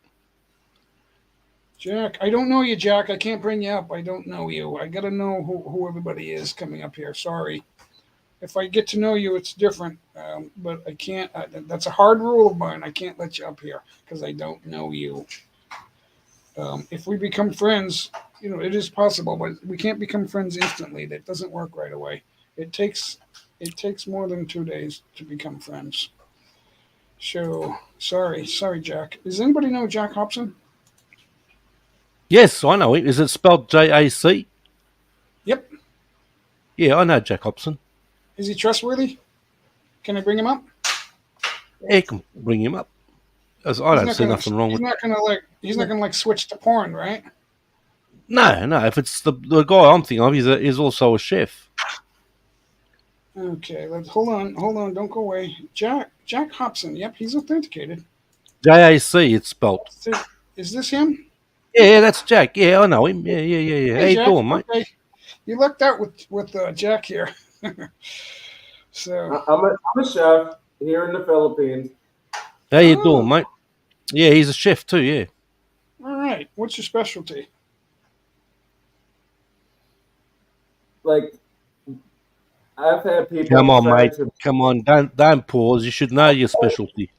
Jack, I don't know you, Jack. I can't bring you up. I don't know you. I got to know who everybody is coming up here. Sorry. If I get to know you, it's different. But I can't. That's a hard rule of mine. I can't let you up here because I don't know you. If we become friends, it is possible, but we can't become friends instantly. That doesn't work right away. It takes it takes more than 2 days to become friends. So sorry, Jack. Does anybody know Jack Hobson? Yes, I know him. Is it spelled JAC? Yep. Yeah, I know Jack Hobson. Is he trustworthy? Can I bring him up? Yeah, you can bring him up. As I He's don't not see gonna. nothing wrong He's with. not gonna like. He's not gonna like switch to porn, right? No, no. If it's the guy I'm thinking of, he's also a chef. Okay. Let's hold on. Don't go away. Jack Hobson. Yep, he's authenticated. JAC, it's spelled. Is this him? Yeah, that's Jack. Yeah, I know him. Yeah, yeah, yeah, yeah. How Hey, you Jack. doing, mate? Okay, you lucked out with Jack here. So, I'm a chef here in the Philippines. How you doing, oh, mate? Yeah, he's a chef too. Yeah. all right. What's your specialty? Like I've had Come people on, try mate. to Come on. Don't pause. You should know your specialty.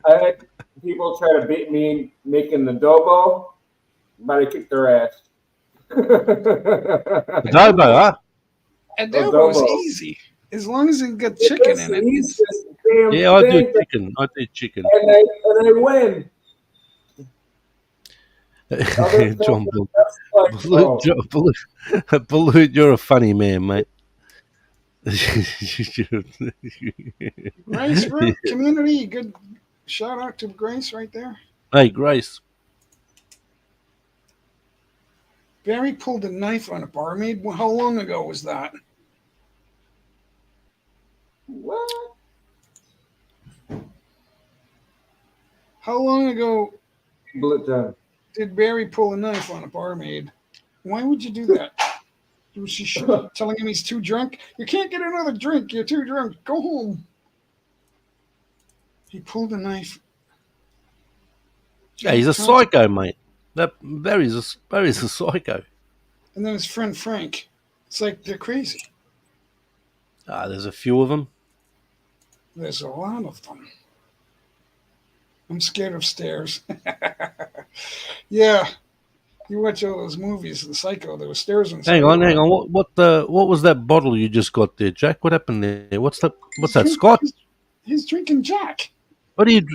I had people try to beat me making adobo, but I kicked their ass. Adobo, Adobo. huh? Adobo is Adobo. easy as long as it's got chicken It's in the it. easiest damn Yeah, I do thing, chicken. I do chicken. and I win. Other stuff John is Bull. just like, Balut, oh, John, Balut, you're a funny man, mate. Grace Root Community. Good shout out to Grace right there. Hey, Grace. Barry pulled a knife on a barmaid. How long ago was that? what? How long ago Bullet time. did Barry pull a knife on a barmaid? Why would you do that? Was she telling him he's too drunk? You can't get another drink. You're too drunk. Go home. He pulled a knife. Yeah, he's a psycho, mate. That Barry's a psycho. And then his friend Frank. It's like they're crazy. There's a few of them. There's a lot of them. I'm scared of stairs. Yeah, you watch all those movies, the Psycho. There were stairs inside. Hang on. What was that bottle you just got there, Jack? What happened there? What's that? What's that? Scott? He's drinking Jack. What are you?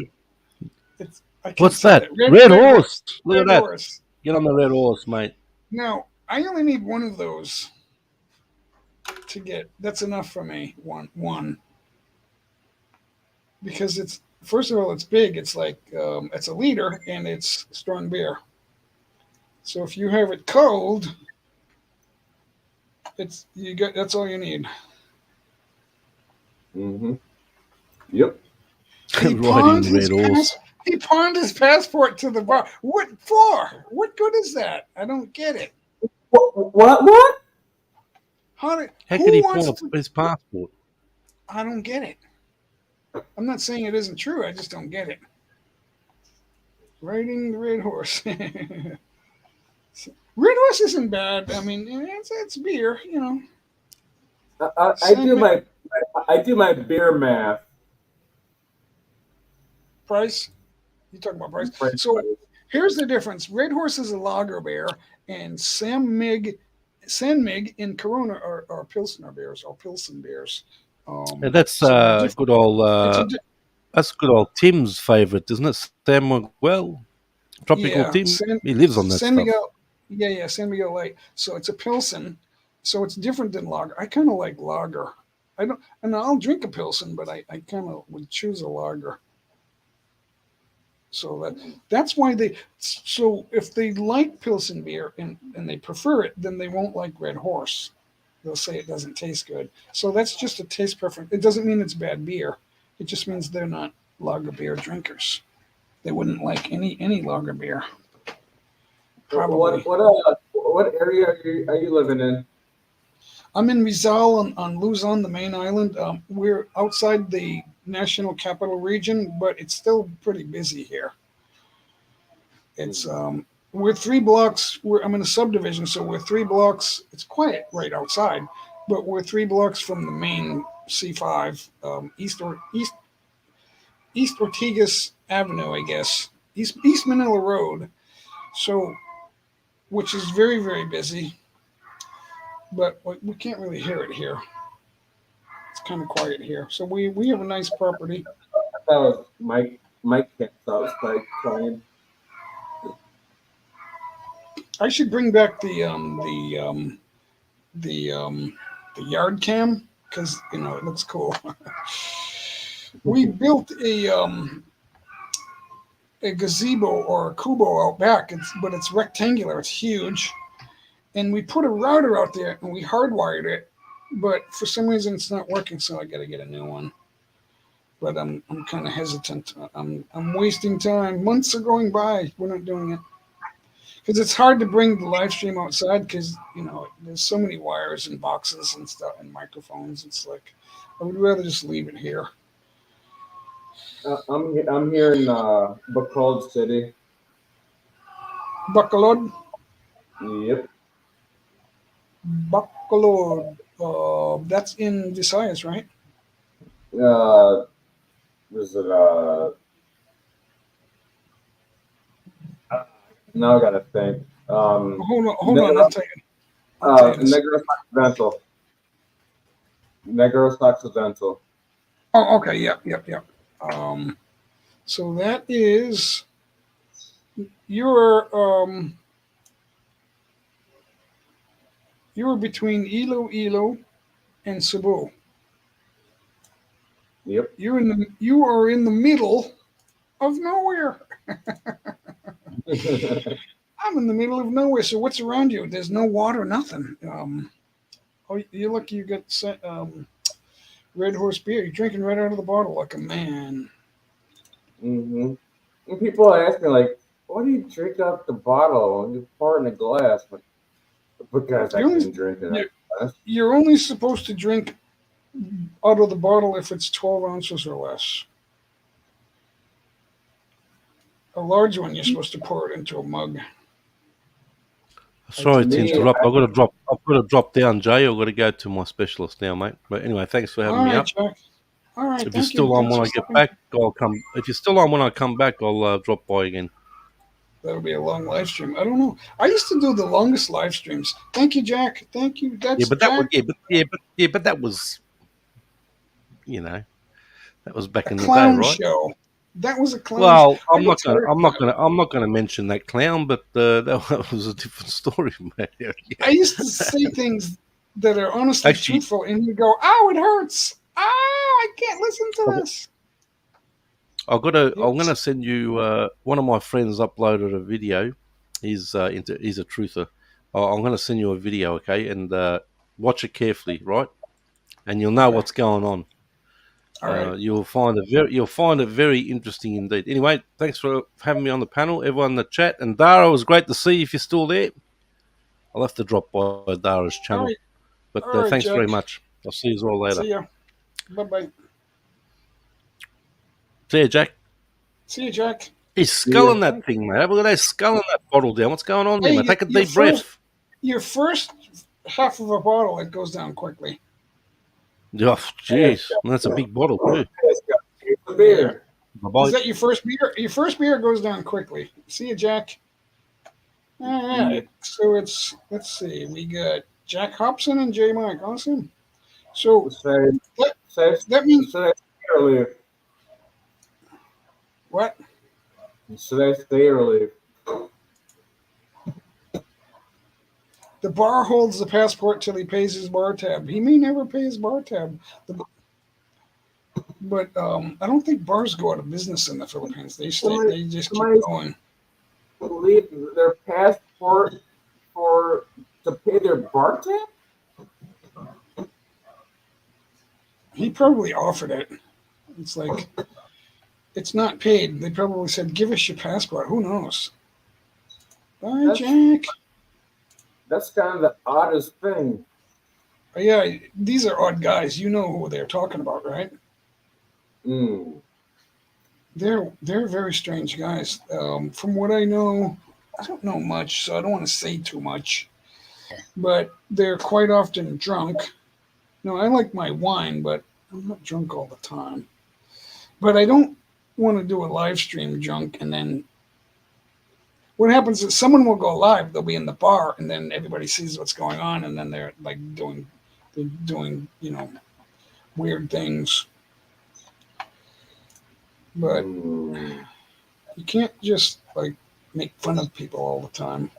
I can't What's say that? that. Red horse. Look Red at that. horse. Get on the red horse, mate. Now I only need one of those to get. That's enough for me. One. Because it's first of all it's big. It's like it's a liter and it's strong beer. So if you have it cold, it's you got. That's all you need. Mm-hmm. Yep. He pawned his passport to the bar. What for? What good is that? I don't get it. What? How could he pawn his passport? I don't get it. I'm not saying it isn't true. I just don't get it. Riding the red horse. Red horse isn't bad. I mean, it's beer, you know. I do my beer math. Price? You talking about price? So here's the difference. Red Horse is a lager beer, and San Mig and Corona are Pilsner beers or Pilsen beers. That's good old. That's good old Tim's favorite, isn't it? Sam Miguel, Tropical Tim. He lives on that San stuff. Miguel, yeah, San Miguel Light. So it's a Pilsen. So it's different than lager. I kind of like lager. I don't, and I'll drink a Pilsen, but I kind of would choose a lager. So that's why they. So if they like Pilsen beer and they prefer it, then they won't like Red Horse. They'll say it doesn't taste good. So that's just a taste preference. It doesn't mean it's bad beer. It just means they're not lager beer drinkers. They wouldn't like any lager beer. Probably. What area are you living in? I'm in Rizal on Luzon, the main island. We're outside the national capital region, but it's still pretty busy here. It's we're 3 blocks. I'm in a subdivision, so we're 3 blocks. It's quiet right outside, but we're 3 blocks from the main C5, East Ortigas Avenue, I guess, East Manila Road. So, which is very, very busy, but we can't really hear it here. It's kind of quiet here. So we have a nice property. That was Mike Kent's outside crying. I should bring back the yard cam because it looks cool. We built a gazebo or a kubo out back. But it's rectangular. It's huge, and we put a router out there and we hardwired it. But for some reason it's not working, so I got to get a new one. But I'm kind of hesitant. I'm wasting time. Months are going by. We're not doing it because it's hard to bring the live stream outside because there's so many wires and boxes and stuff and microphones. It's like I would rather just leave it here. I'm here in Bacolod City. Bacolod? Yep. Bacolod. That's in Visayas, right? Was it now I gotta think. Hold on, I'll tell you. Negros Occidental. Oh, okay, yep. So that is you're between Iloilo and Cebu. Yep. You are in the middle of nowhere. I'm in the middle of nowhere. So what's around you? There's no water, nothing. You're lucky you got Red Horse beer. You're drinking right out of the bottle like a man. Mm-hmm. And people ask me like, "Why do you drink out the bottle and you pour it in a glass?" Because I can drink it out of the glass. You're only supposed to drink out of the bottle if it's 12 ounces or less. A large one, you're supposed to pour it into a mug. And to Sorry to me, interrupt. I've got to drop down, Jay. I've got to go to my specialist now, mate. But anyway, thanks for having All me right, up. Jack. All right, If you're thank you. still on Thanks when for I get stopping. back, I'll come. If you're still on when I come back, I'll drop by again. That'll be a long live stream. I don't know. I used to do the longest live streams. Thank you, Jack. Thank you. Yeah, That's but that was Jack. but that was that was back A in the day, clown right? show. That was a clown show. Well, I get tired of that. I'm not gonna mention that clown, but that was a different story, mate. I used to say things that are honestly Actually, truthful, and you go, "Oh, it hurts. Ah, I can't listen to this." I'm Yes. gonna send you. One of my friends uploaded a video. He's a truther. I'm gonna send you a video, okay, and watch it carefully, right? And you'll know Okay. what's going on. All right. You'll find it very interesting indeed. Anyway, thanks for having me on the panel, everyone in the chat, and Dara. It was great to see you if you're still there. I'll have to drop by Dara's All channel, right. but All right, thanks Jack. very much. I'll see you all later. See ya. Bye bye. See you, Jack. See you, Jack. He's sculling that thing, mate. Have a look at that sculling that bottle down. What's going on there, Hey, mate? Take a your deep breath. first half of a bottle, it goes down quickly. Oh, jeez, that's a big bottle too. beer. Bye-bye. Is that your first beer? Your first beer goes down quickly. See you, Jack. All right. So let's see. We got Jack Hobson and J Mike. Awesome. So that means what? Should I stay or leave? The bar holds the passport till he pays his bar tab. He may never pay his bar tab. But I don't think bars go out of business in the Philippines. They just keep going. Leave their passport to pay their bar tab? He probably offered it. It's like it's not paid. They probably said, "Give us your passport." Who knows? Bye, Jack. That's kind of the oddest thing. Yeah, these are odd guys. You know who they're talking about, right? They're very strange guys. From what I know, I don't know much, so I don't want to say too much. But they're quite often drunk. No, I like my wine, but I'm not drunk all the time. But I don't want to do a live stream drunk, and then what happens is someone will go live. They'll be in the bar, and then everybody sees what's going on, and then they're like doing weird things. But you can't just like make fun of people all the time.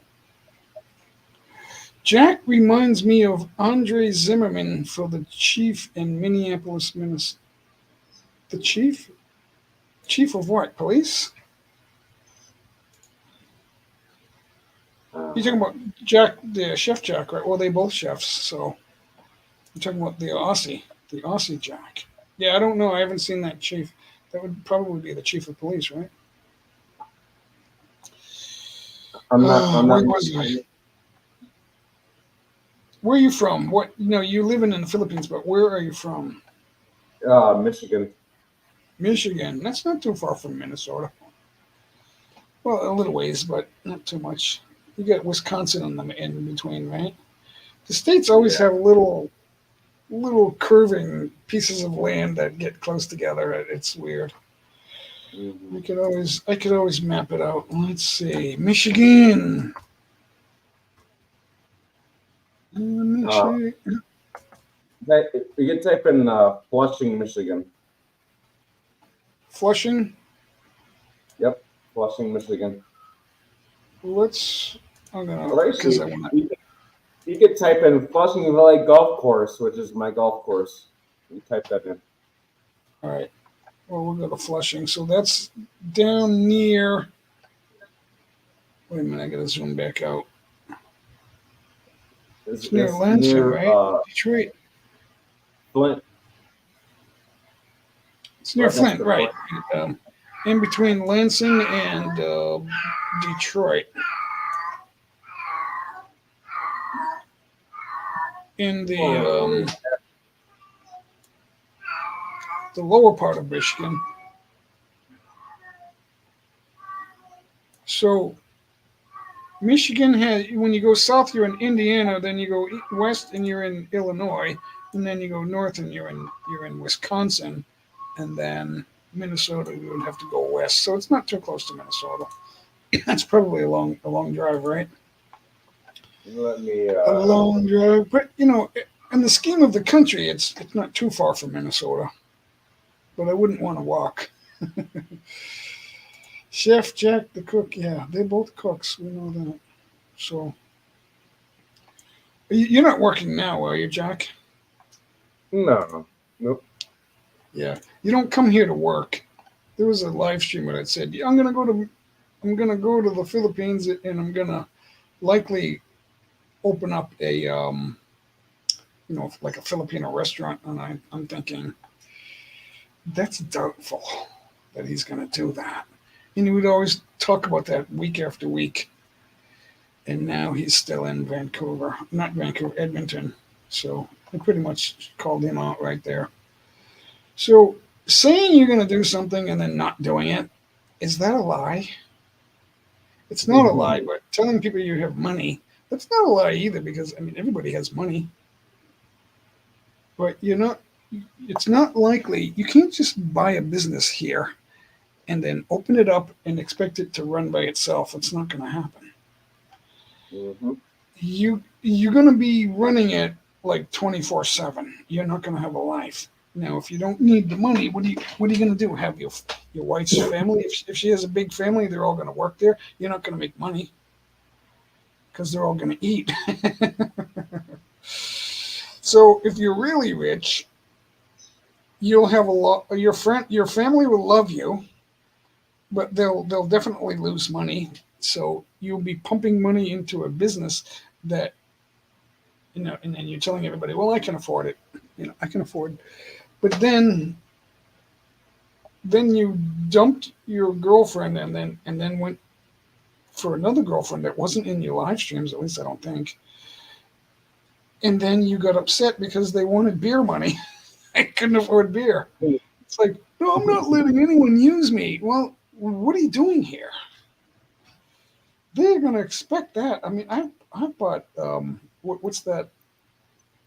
Jack reminds me of Andre Zimmerman for the chief in Minneapolis, Minnesota. The chief? Chief of what? Police? You're talking about Jack, the Chef Jack, right? Well, they both chefs, so you're talking about the Aussie Jack. Yeah, I don't know. I haven't seen that chief. That would probably be the chief of police, right? I'm not. Where was he? Where are you from? What? You're living in the Philippines, but where are you from? Michigan. Michigan. That's not too far from Minnesota. Well, a little ways, but not too much. You got Wisconsin in between, right? The states always have little curving pieces of land that get close together. It's weird. I could always map it out. Let's see, Michigan. You can type in Flushing, Michigan. Flushing. Yep, Flushing, Michigan. I'm gonna. You could type in Flushing Valley Golf Course, which is my golf course. You type that in. All right. Well, we'll go to Flushing. So that's down near. Wait a minute, I gotta zoom back out. It's near Lansing, right? Detroit. Flint. It's near Flint, right? In between Lansing and Detroit. In the lower part of Michigan. So Michigan has, when you go south, you're in Indiana. Then you go west, and you're in Illinois. And then you go north, and you're in Wisconsin. And then Minnesota, you would have to go west. So it's not too close to Minnesota. That's probably a long drive, right? Let me. A long drive, but in the scheme of the country, it's not too far from Minnesota. But I wouldn't want to walk. Chef Jack, the cook, yeah, they're both cooks. We know that. So you're not working now, are you, Jack? No. Nope. Yeah, you don't come here to work. There was a live stream that said, yeah, I'm gonna go to the Philippines, and I'm gonna likely open up a like a Filipino restaurant, and I'm thinking that's doubtful that he's gonna do that. And he would always talk about that week after week. And now he's still in Vancouver, not Vancouver, Edmonton. So I pretty much called him out right there. So saying you're going to do something and then not doing it, is that a lie? It's not a lie, but telling people you have money, that's not a lie either, because I mean everybody has money. But it's not likely. You can't just buy a business here and then open it up and expect it to run by itself. It's not going to happen. Mm-hmm. You're going to be running it like 24/7. You're not going to have a life. Now, if you don't need the money, what are you going to do? Have your wife's family? If she has a big family, they're all going to work there. You're not going to make money because they're all going to eat. So if you're really rich, you'll have a lot. Your family will love you, but they'll definitely lose money. So you'll be pumping money into a business that and then you're telling everybody, well, I can afford it. I can afford. But then you dumped your girlfriend and then went for another girlfriend that wasn't in your live streams, at least I don't think. And then you got upset because they wanted beer money. I couldn't afford beer. It's like, no, I'm not letting anyone use me. Well, what are you doing here? They're going to expect that. I mean, I bought, what's that?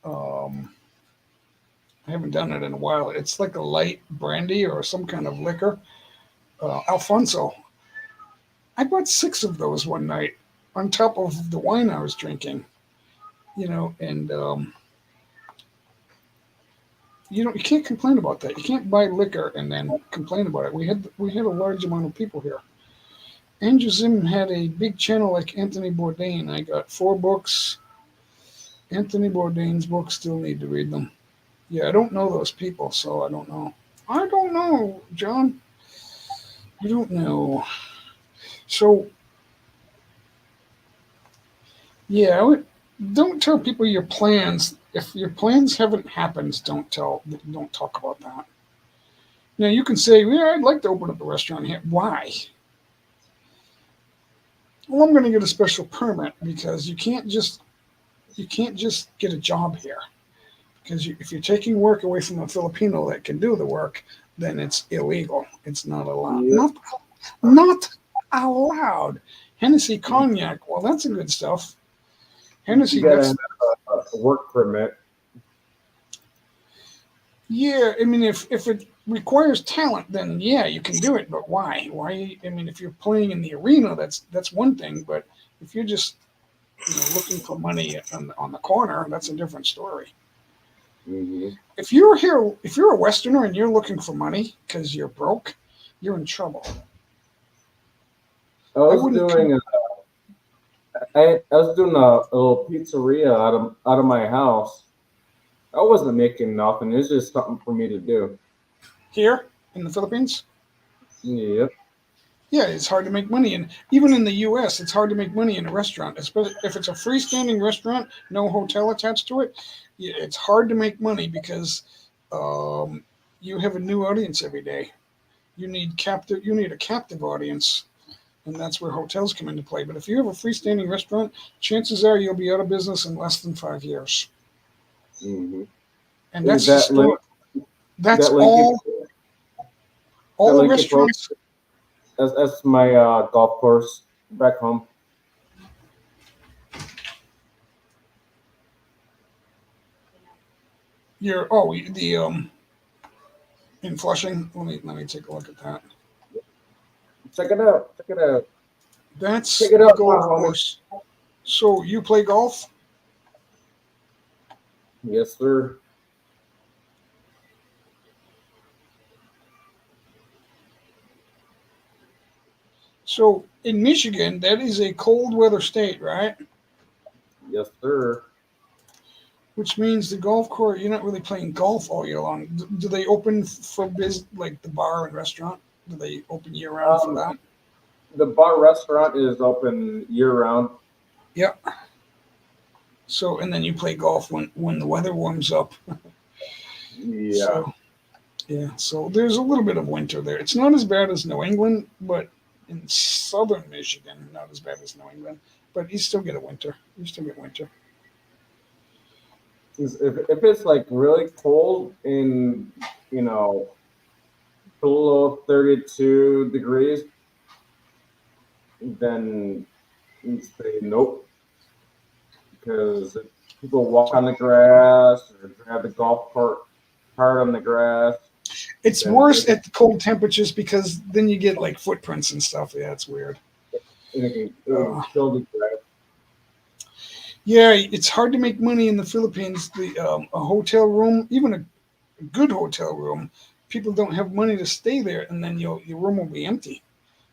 I haven't done it in a while. It's like a light brandy or some kind of liquor. Alfonso. I bought 6 of those one night on top of the wine I was drinking. And you can't complain about that. You can't buy liquor and then complain about it. We had a large amount of people here. Andrew Zim had a big channel like Anthony Bourdain. I got 4 books. Anthony Bourdain's books, still need to read them. Yeah, I don't know those people, so I don't know. I don't know, John. I don't know. So, yeah, don't tell people your plans. If your plans haven't happened, don't talk about that. Now, you can say, yeah, I'd like to open up a restaurant here. Why? Well, I'm going to get a special permit because you can't just get a job here. Because if you're taking work away from a Filipino that can do the work, then it's illegal. It's not allowed. Yep. Not allowed. Hennessy cognac. Well, that's a good stuff. Hennessy. You gotta have a work permit. Yeah, I mean, if it requires talent, then yeah, you can do it. But why? Why? I mean, if you're playing in the arena, that's one thing. But if you're just looking for money on the corner, that's a different story. Mm-hmm. If you're a Westerner and you're looking for money because you're broke, you're in trouble. I was doing a little pizzeria out of my house. I wasn't making nothing. It's just something for me to do. Here in the Philippines? Yep. Yeah, it's hard to make money, and even in the U.S., it's hard to make money in a restaurant, especially if it's a freestanding restaurant, no hotel attached to it. It's hard to make money because you have a new audience every day. You need a captive audience, and that's where hotels come into play. But if you have a freestanding restaurant, chances are you'll be out of business in less than 5 years. Mm-hmm. And that's that's all the restaurants. That's my golf course. back home. You're the in Flushing. Let me take a look at that. Check it out. Check it out. That's Check it the out, golf homie. course. So you play golf? Yes, sir. So in Michigan, that is a cold weather state, right? Yes, sir. Which means the golf course, you're not really playing golf all year long. Do they open for business, like the bar and restaurant? Do they open year round for that? The bar restaurant is open year round. Yeah. So, and then you play golf when the weather warms up. Yeah. So, yeah. So there's a little bit of winter there. It's not as bad as New England, but in southern Michigan, not as bad as New England. But you still get a winter. You still get winter. If it's like really cold in, below 32 degrees, then you say nope, because people walk on the grass or drive the golf cart hard on the grass. It's worse at the cold temperatures because then you get like footprints and stuff. Yeah, it's weird. And it can kill the grass. Yeah, it's hard to make money in the Philippines. A hotel room, even a good hotel room, people don't have money to stay there, and then your room will be empty.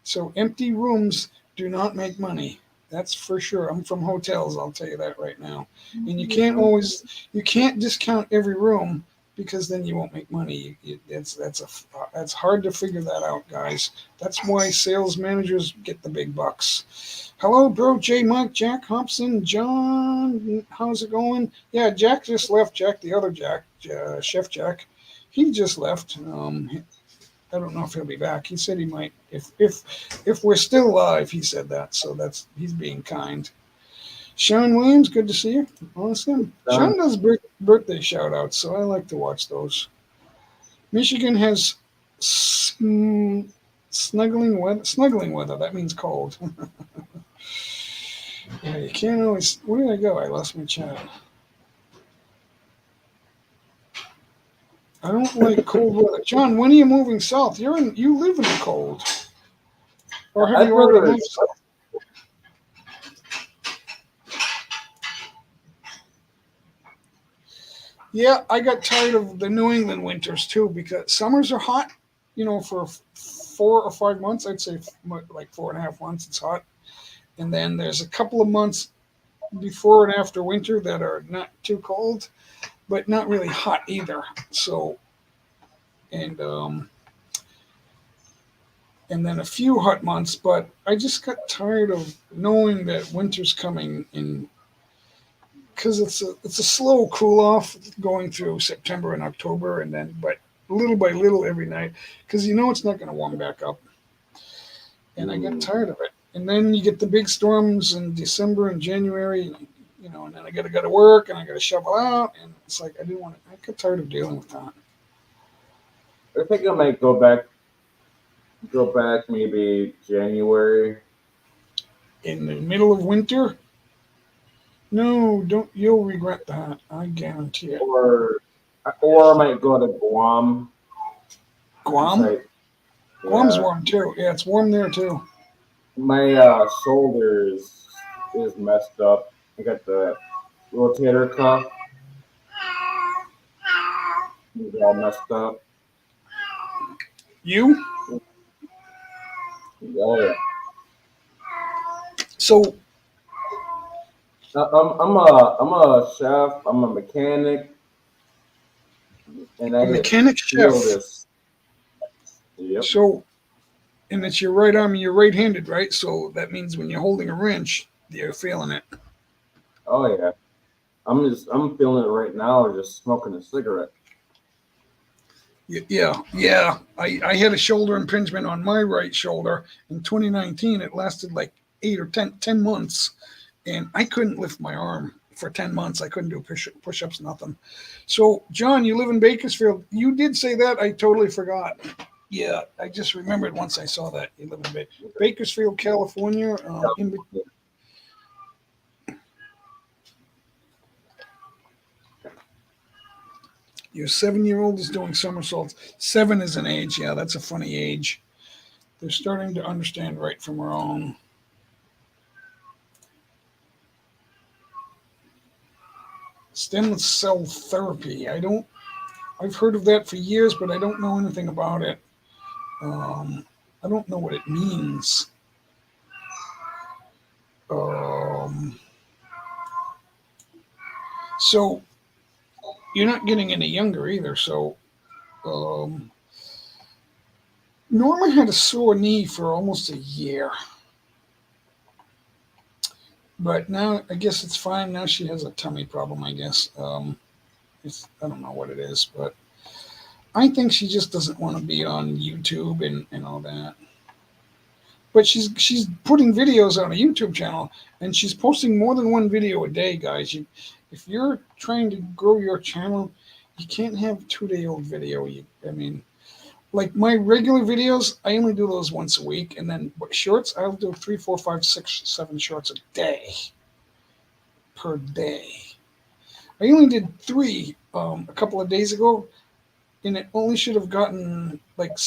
So empty rooms do not make money. That's for sure. I'm from hotels. I'll tell you that right now. And you can't discount every room because then you won't make money. That's hard to figure that out, guys. That's why sales managers get the big bucks. Hello, bro, J. Mike, Jack Hobson, John. How's it going? Yeah, Jack just left. Jack, the other Jack, Chef Jack, he just left. I don't know if he'll be back. He said he might if we're still live. He said that, so he's being kind. Sean Williams, good to see you. Awesome. Sean does birthday shout outs, so I like to watch those. Michigan has snuggling weather. Snuggling weather. That means cold. Yeah, you can't always. Where did I go? I lost my chat. I don't like cold weather. John, when are you moving south? You live in the cold. Or have you already moved south? Yeah, I got tired of the New England winters too because summers are hot, for 4 or 5 months. I'd say like 4.5 months it's hot. And then there's a couple of months before and after winter that are not too cold, but not really hot either. So, and then a few hot months, but I just got tired of knowing that winter's coming in because it's a slow cool off going through September and October, and then but little by little every night because it's not going to warm back up, and I got tired of it. And then you get the big storms in December and January, and then I got to go to work and I got to shovel out, and it's like I didn't want to. I got tired of dealing with that. I think I might go back maybe January. In the middle of winter? No, don't. You'll regret that. I guarantee it. Or I might go to Guam. Guam? Like, Guam's warm too. Yeah, it's warm there too. My shoulder is messed up. I got the rotator cuff. It's all messed up. You? Oh yeah. So I'm a chef. I'm a mechanic, and a mechanic chef. This. Yep. So, and it's your right arm and you're right-handed, right? So that means when you're holding a wrench, you're feeling it. Oh yeah. I'm feeling it right now. Just smoking a cigarette. Yeah. I had a shoulder impingement on my right shoulder in 2019. It lasted like 8 or 10 months, and I couldn't lift my arm for 10 months. I couldn't do push-ups, nothing. So, John, you live in Bakersfield. You did say that. I totally forgot. Yeah, I just remembered once I saw that. You live in Bakersfield, California. Your 7-year-old is doing somersaults. 7 is an age. Yeah, that's a funny age. They're starting to understand right from wrong. Stem cell therapy. I've heard of that for years, but I don't know anything about it. Um, I don't know what it means. Um, so you're not getting any younger either. So um, Norma had a sore knee for almost a year, but now I guess it's fine. Now she has a tummy problem. I guess I don't know what it is, but I think she just doesn't want to be on YouTube and all that. But she's putting videos on a YouTube channel, and she's posting more than one video a day, guys. If you're trying to grow your channel, you can't have 2-day-old video. I mean, like my regular videos, I only do those once a week, and then shorts, I'll do 3, 4, 5, 6, 7 shorts a day per day. I only did 3 a couple of days ago, and it only should have gotten like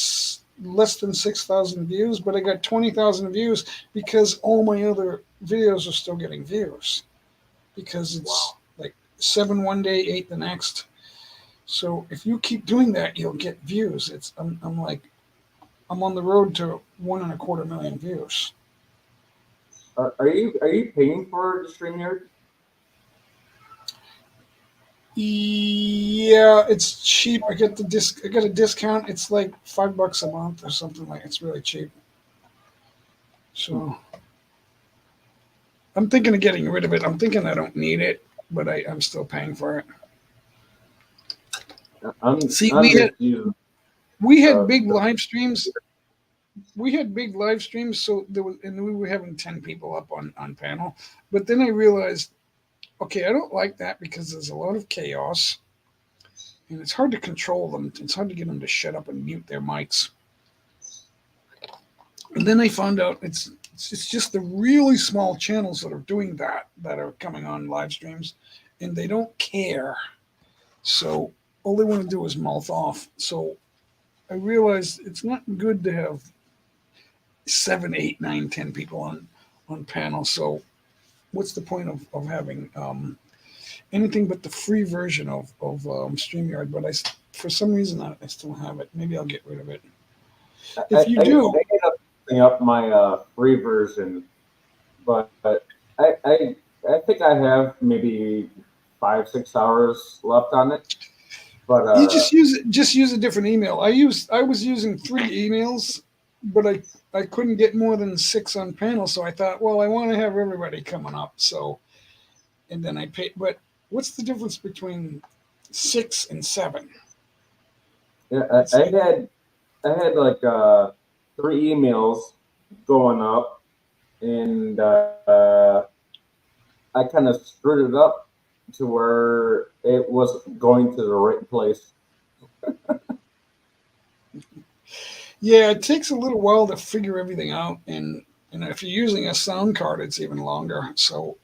less than 6,000 views, but I got 20,000 views because all my other videos are still getting views because it's like 7 one day, 8 the next. So if you keep doing that, you'll get views. I'm on the road to 1.25 million views. Are you paying for the StreamYard? Yeah, it's cheap. I get I got a discount. It's like $5 a month or something like. It's really cheap. So I'm thinking of getting rid of it. I'm thinking I don't need it, but I'm still paying for it. See, we had big live streams. We had big live streams, so and we were having 10 people up on panel. But then I realized, okay, I don't like that because there's a lot of chaos, and it's hard to control them. It's hard to get them to shut up and mute their mics. And then I found out it's just the really small channels that are doing that are coming on live streams, and they don't care. So all they want to do is mouth off. So I realized it's not good to have 7, 8, 9, 10 people on panel. So what's the point of having anything but the free version of StreamYard? But for some reason I still have it. Maybe I'll get rid of it. If you do, I ended up picking up my free version, but I think I have maybe 5, 6 hours left on it. But you just use a different email. I was using 3 emails, but I couldn't get more than 6 on panel, so I thought, well, I want to have everybody coming up. So, and then I paid. But what's the difference between 6 and 7? Yeah, I had like 3 emails going up, and I kind of screwed it up to where it was going to the right place. Yeah, it takes a little while to figure everything out, and if you're using a sound card, it's even longer. So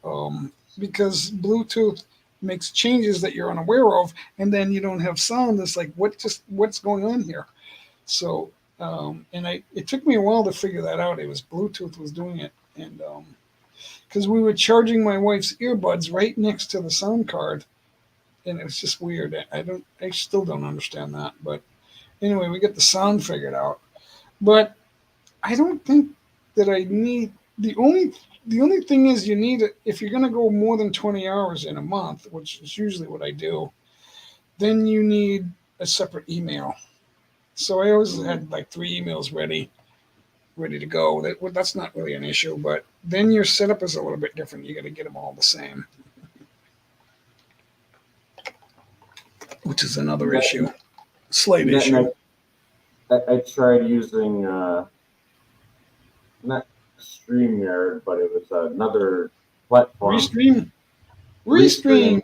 because Bluetooth makes changes that you're unaware of, and then you don't have sound. It's like what's going on here? So it took me a while to figure that out. It was Bluetooth was doing it, and because we were charging my wife's earbuds right next to the sound card, and it was just weird. I still don't understand that, but anyway, we got the sound figured out. But I don't think that I need the only thing is you need if you're going to go more than 20 hours in a month, which is usually what I do, then you need a separate email. So I always had like 3 emails ready to go. That's not really an issue, but then your setup is a little bit different. You got to get them all the same, which is another issue, slight issue. I tried using not StreamYard, but it was another platform. Restream.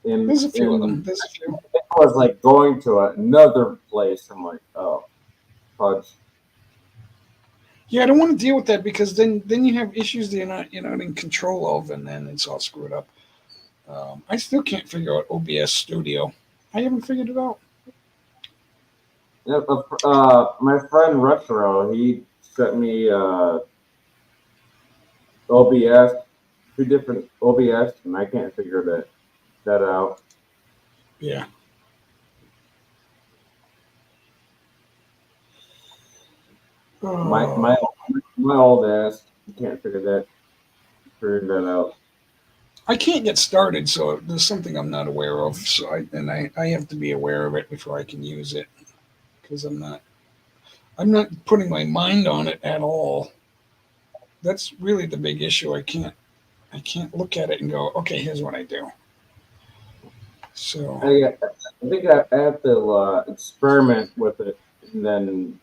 And There's a few of them. There's a few. was like going to another place. I'm like, oh, fudge. Yeah, I don't want to deal with that because then you have issues that you're not in control of, and then it's all screwed up. I still can't figure out OBS Studio. I haven't figured it out. Yeah, my friend Retro, he sent me OBS, two different OBS, and I can't figure that out. Yeah. My Oh, my my old ass can't figure that out. I can't get started, so there's something I'm not aware of. So I have to be aware of it before I can use it because I'm not putting my mind on it at all. That's really the big issue. I can't look at it and go, okay, here's what I do. So I think I have to experiment with it and then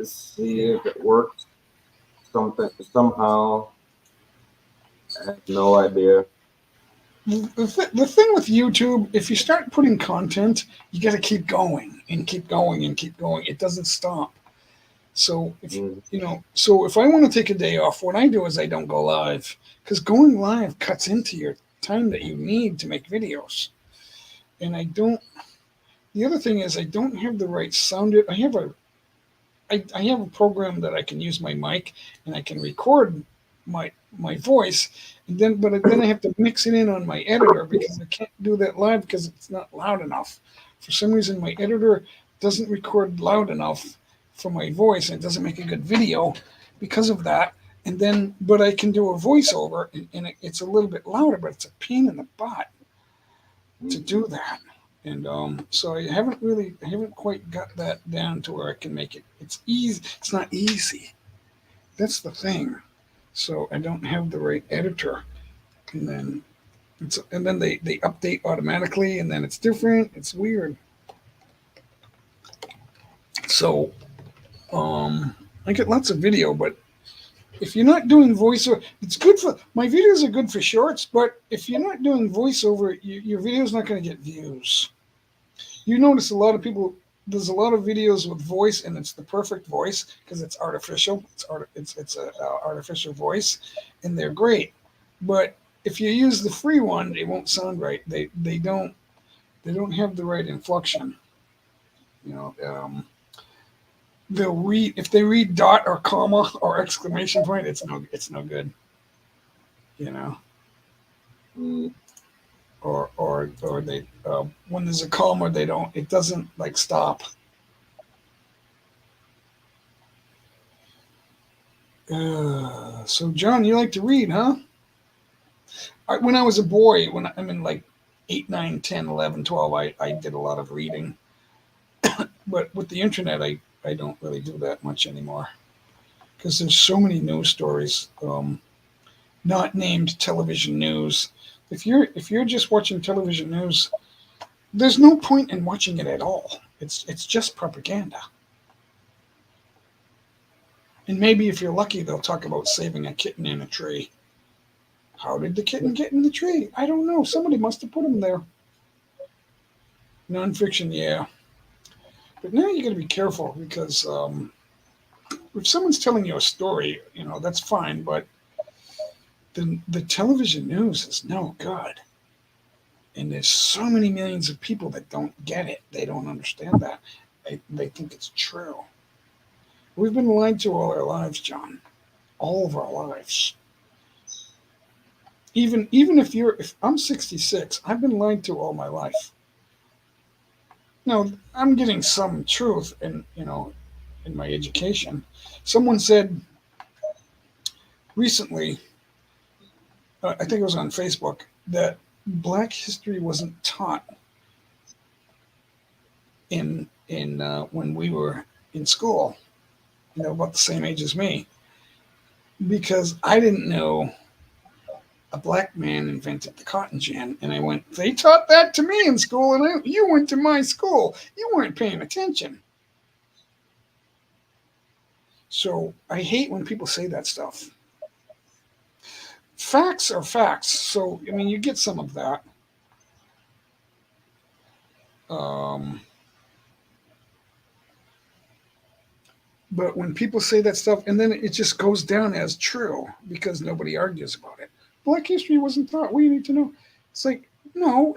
see yeah. if it works something somehow. I have no idea. The thing with YouTube, if you start putting content, you got to keep going and keep going and keep going. It doesn't stop. So Mm. if I want to take a day off, what I do is I don't go live because going live cuts into your time that you need to make videos. And I don't. The other thing is I don't have the right sound. I have a program that I can use my mic and I can record my voice, and then I have to mix it in on my editor because I can't do that live because it's not loud enough. For some reason, my editor doesn't record loud enough for my voice, and it doesn't make a good video because of that. But I can do a voiceover, and it's a little bit louder, but it's a pain in the butt to do that. And so I haven't quite got that down to where I can make it. It's easy. It's not easy. That's the thing. So I don't have the right editor, and then they update automatically, and then it's different. It's weird. So I get lots of video, but if you're not doing voiceover, it's good for my videos are good for shorts. But if you're not doing voiceover, your video's not going to get views. You notice a lot of people. There's a lot of videos with voice, and it's the perfect voice because it's artificial. It's a artificial voice, and they're great. But if you use the free one, it won't sound right. They don't have the right inflection. You know, they'll read if they read dot or comma or exclamation point. It's no good. You know, Mm. or they when there's a comma, they don't. It doesn't like stop. So John, you like to read, huh? When I was a boy, when I'm in like 8, 9, 10, 11, 12, I did a lot of reading. But with the internet, I don't really do that much anymore because there's so many news stories, not named television news. If you're just watching television news, there's no point in watching it at all. It's just propaganda. And maybe if you're lucky, they'll talk about saving a kitten in a tree. How did the kitten get in the tree? I don't know. Somebody must have put him there. Nonfiction, yeah. But now you got to be careful because if someone's telling you a story, that's fine. But the television news is no good. And there's so many millions of people that don't get it. They don't understand that. They think it's true. We've been lied to all our lives, John. All of our lives. Even if I'm 66, I've been lied to all my life. Now I'm getting some truth in my education. Someone said recently, I think it was on Facebook, that Black history wasn't taught in when we were in school. About the same age as me, because I didn't know a black man invented the cotton gin, and I went, they taught that to me in school, and you went to my school. You weren't paying attention. So I hate when people say that stuff. Facts are facts. So, you get some of that. Um, but when people say that stuff, and then it just goes down as true because nobody argues about it. Black history wasn't taught. We need to know. It's like, no,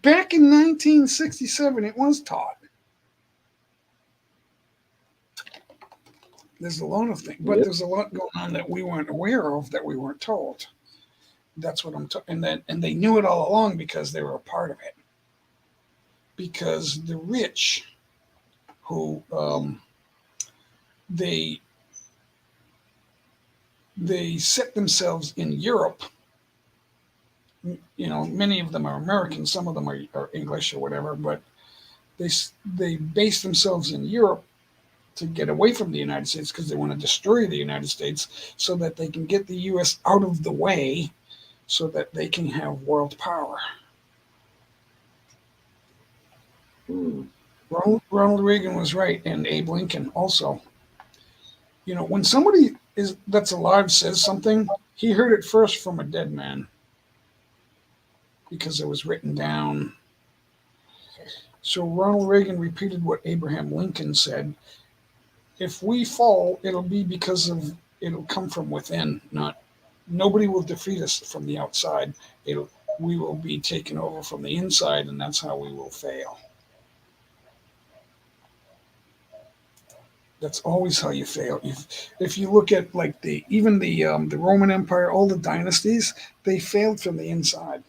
back in 1967, it was taught. There's a lot of things, but Yep. there's a lot going on that we weren't aware of that we weren't told. That's what I'm talking. And they knew it all along because they were a part of it. Because the rich, who they they set themselves in Europe. Many of them are American, some of them are English or whatever, but they base themselves in Europe to get away from the United States because they want to destroy the United States so that they can get the U.S. out of the way so that they can have world power. Mm. Ronald Reagan was right, and Abe Lincoln also. When somebody that's alive says something, he heard it first from a dead man because it was written down. So Ronald Reagan repeated what Abraham Lincoln said. If we fall, it'll come from within, not nobody will defeat us from the outside. We will be taken over from the inside, and that's how we will fail. That's always how you fail. If you look at like the Roman Empire, all the dynasties, they failed from the inside.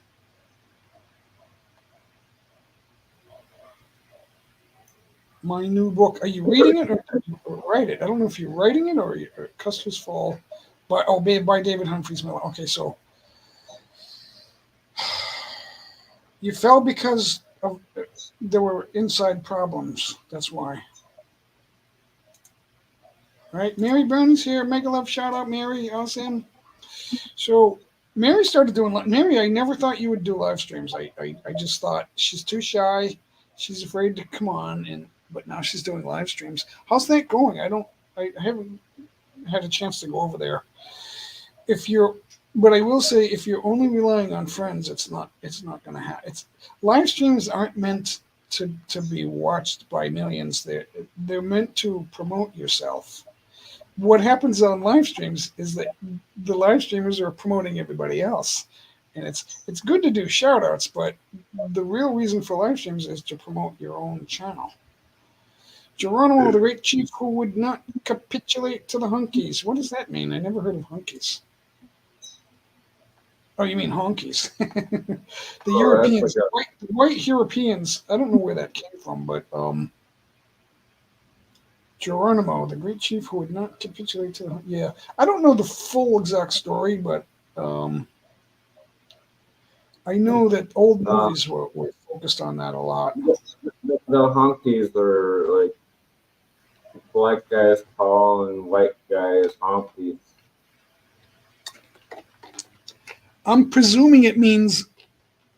My new book. Are you reading it or write it? I don't know if you're writing it or Custer's Fall by David Humphreys Miller. Okay, so you fell because there were inside problems. That's why. Right? Mary Browning's here. Mega love shout out, Mary. Awesome. So Mary started doing Mary. I never thought you would do live streams. I just thought she's too shy. She's afraid to come on, but now she's doing live streams. How's that going? I haven't had a chance to go over there. But I will say, if you're only relying on friends, it's not going to happen. Live streams aren't meant to be watched by millions. They're meant to promote yourself. What happens on live streams is that the live streamers are promoting everybody else. And it's good to do shout outs, but the real reason for live streams is to promote your own channel. Geronimo, the great chief who would not capitulate to the hunkies. What does that mean? I never heard of hunkies. Oh, you mean honkies. The Europeans, the white Europeans, I don't know where that came from, but Geronimo, the great chief who would not capitulate to the... Yeah, I don't know the full exact story, but I know that old movies were focused on that a lot. The honkies are like black guys calling white guys honkies. I'm presuming it means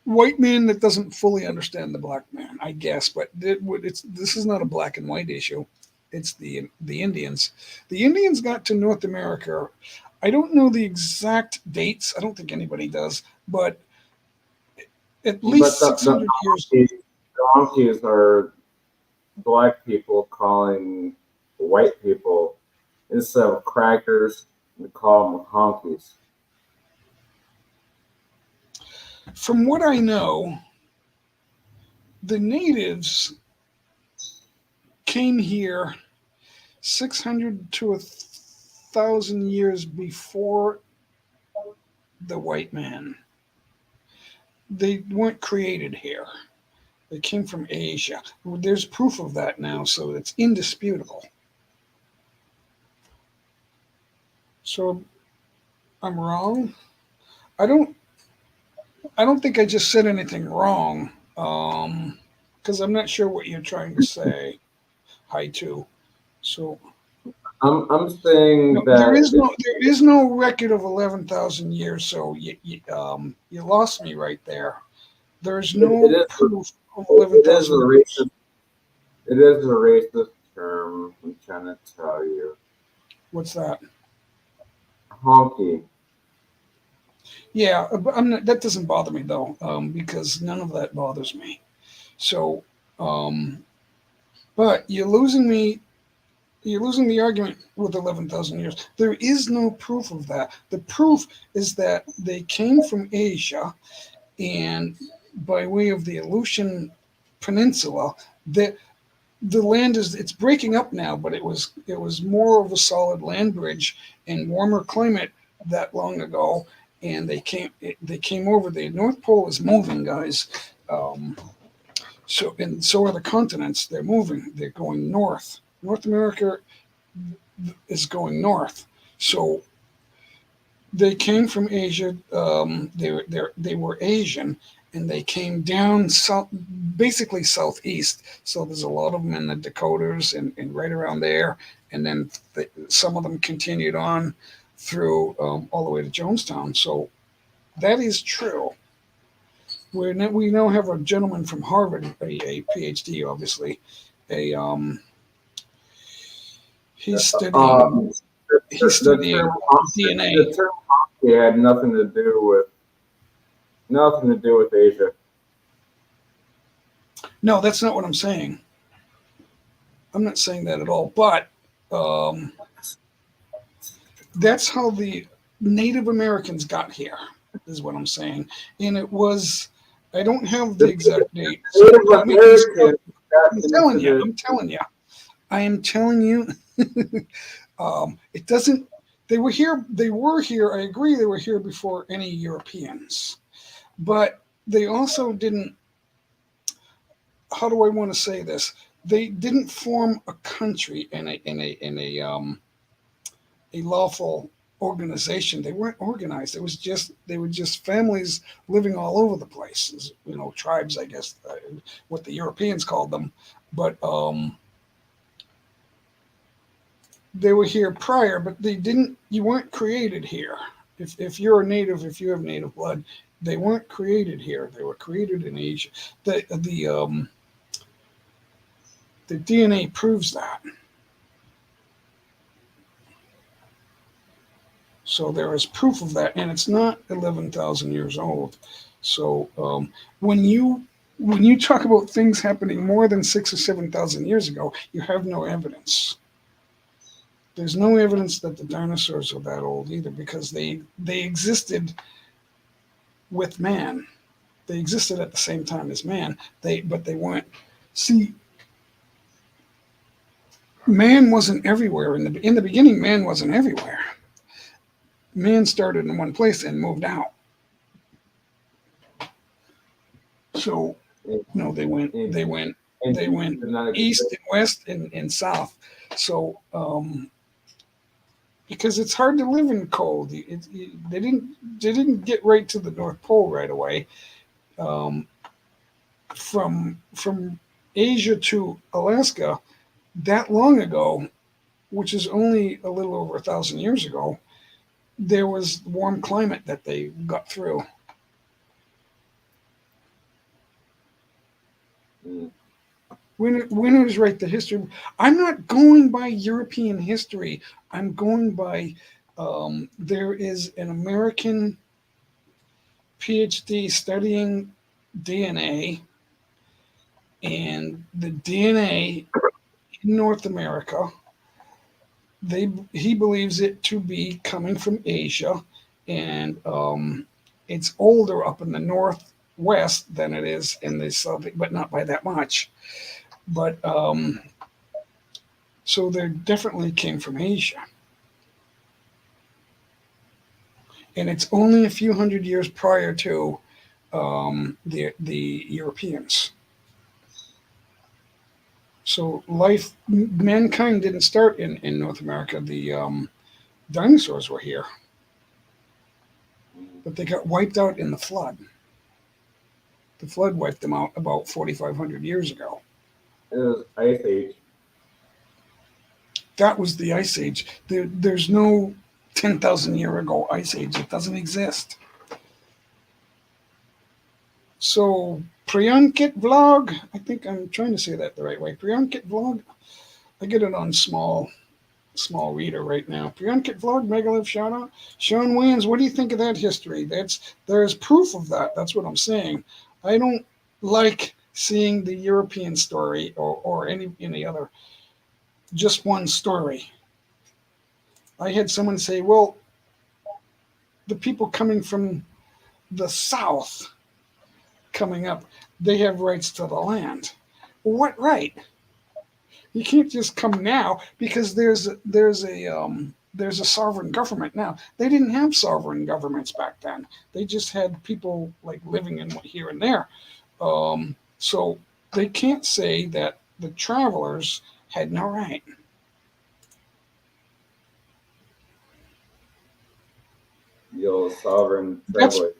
white man that doesn't fully understand the black man, I guess. But this is not a black and white issue. It's the Indians. The Indians got to North America. I don't know the exact dates. I don't think anybody does. But at least 600 years. The honkies are black people calling white people, instead of crackers, we call them honkies. From what I know, the natives came here 600 to 1,000 years before the white man. They weren't created here. They came from Asia. There's proof of that now, so it's indisputable. So I'm wrong. I don't think I just said anything wrong, because I'm not sure what you're trying to say. Hi, too. So I'm saying that there is no record of 11,000 years. So you lost me right there. There's no proof of 11,000 years. It is a racist term. I'm trying to tell you. What's that? Honky. Yeah, but that doesn't bother me though, because none of that bothers me. So, but you're losing me. You're losing the argument with 11,000 years. There is no proof of that. The proof is that they came from Asia, and by way of the Aleutian Peninsula, the land is it's breaking up now, but it was more of a solid land bridge and warmer climate that long ago, and they came over. The North Pole is moving, guys. Um, so are the continents. They're moving. They're going north. North America is going north. So they came from Asia. They were Asian, and they came down south, basically southeast. So there's a lot of them in the Dakotas and right around there, and then some of them continued on through all the way to Jonestown. So that is true. We now have a gentleman from Harvard, a PhD, obviously. A he's studying Um, the term DNA. the term hockey had nothing to do with Asia. No, that's not what I'm saying. I'm not saying that at all. But that's how the Native Americans got here, is what I'm saying. And it was, I don't have the exact date. So Native don't make me stop. Americans got I'm into telling you. the I'm telling you. I am telling you. It doesn't. They were here. They were here. I agree. They were here before any Europeans, but they also didn't. How do I want to say this? They didn't form a country in a lawful organization. They weren't organized. They were just families living all over the place. Tribes, I guess, what the Europeans called them. But they were here prior, but they didn't. You weren't created here. If you're a native, if you have native blood, they weren't created here. They were created in Asia. The DNA proves that. So there is proof of that, and it's not 11,000 years old. So when you talk about things happening more than 6 or 7,000 years ago, you have no evidence. There's no evidence that the dinosaurs are that old either, because they existed with man. They existed at the same time as man. But they weren't. See, man wasn't everywhere in the beginning. Man wasn't everywhere. Man started in one place and moved out. So no, they went east and west and south. So because it's hard to live in cold, they didn't get right to the North Pole right away. From Asia to Alaska, that long ago, which is only a little over 1,000 years ago, there was warm climate that they got through. Winners write the history. I'm not going by European history. I'm going by there is an American PhD studying DNA, and the DNA in North America, he believes it to be coming from Asia, and it's older up in the northwest than it is in the south, but not by that much. But so they definitely came from Asia, and it's only a few hundred years prior to the Europeans. So mankind didn't start in North America. The dinosaurs were here, but they got wiped out in the flood. The flood wiped them out about 4,500 years ago. It was Ice Age. That was the Ice Age. There's no 10,000 year ago Ice Age. It doesn't exist. So Priyankit Vlog, I think I'm trying to say that the right way. Priyankit Vlog, I get it on small reader right now. Priyankit Vlog, Megaliv shout out. Sean Wayans, what do you think of that history? There's proof of that. That's what I'm saying. I don't like seeing the European story or any other, just one story. I had someone say, well, the people coming from the south coming up, they have rights to the land. What right? You can't just come now because there's a sovereign government now. They didn't have sovereign governments back then. They just had people like living in here and there. So they can't say that the travelers had no right. Yo, sovereign That's traveler.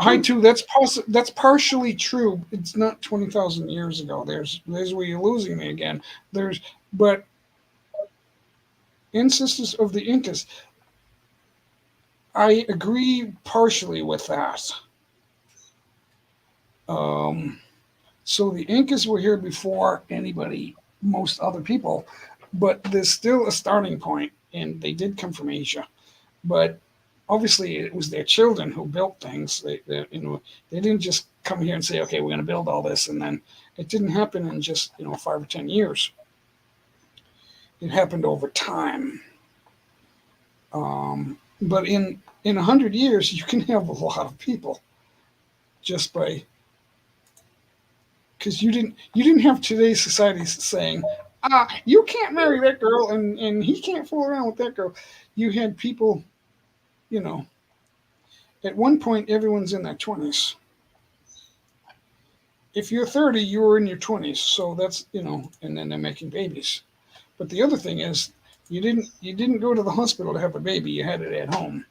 I too. That's partially true. It's not 20,000 years ago. There's where you're losing me again. There's but ancestors of the Incas. I agree partially with that. Um, so the Incas were here before anybody, most other people, but there's still a starting point, and they did come from Asia. But obviously, it was their children who built things. They didn't just come here and say, "Okay, we're going to build all this," and then it didn't happen in just 5 or 10 years. It happened over time. But in 100 years, you can have a lot of people just by because you didn't have today's society saying, you can't marry that girl and he can't fool around with that girl. You had people, you know, at one point everyone's in their 20s. If you're 30, you were in your 20s, so that's and then they're making babies. But the other thing is, you didn't go to the hospital to have a baby. You had it at home.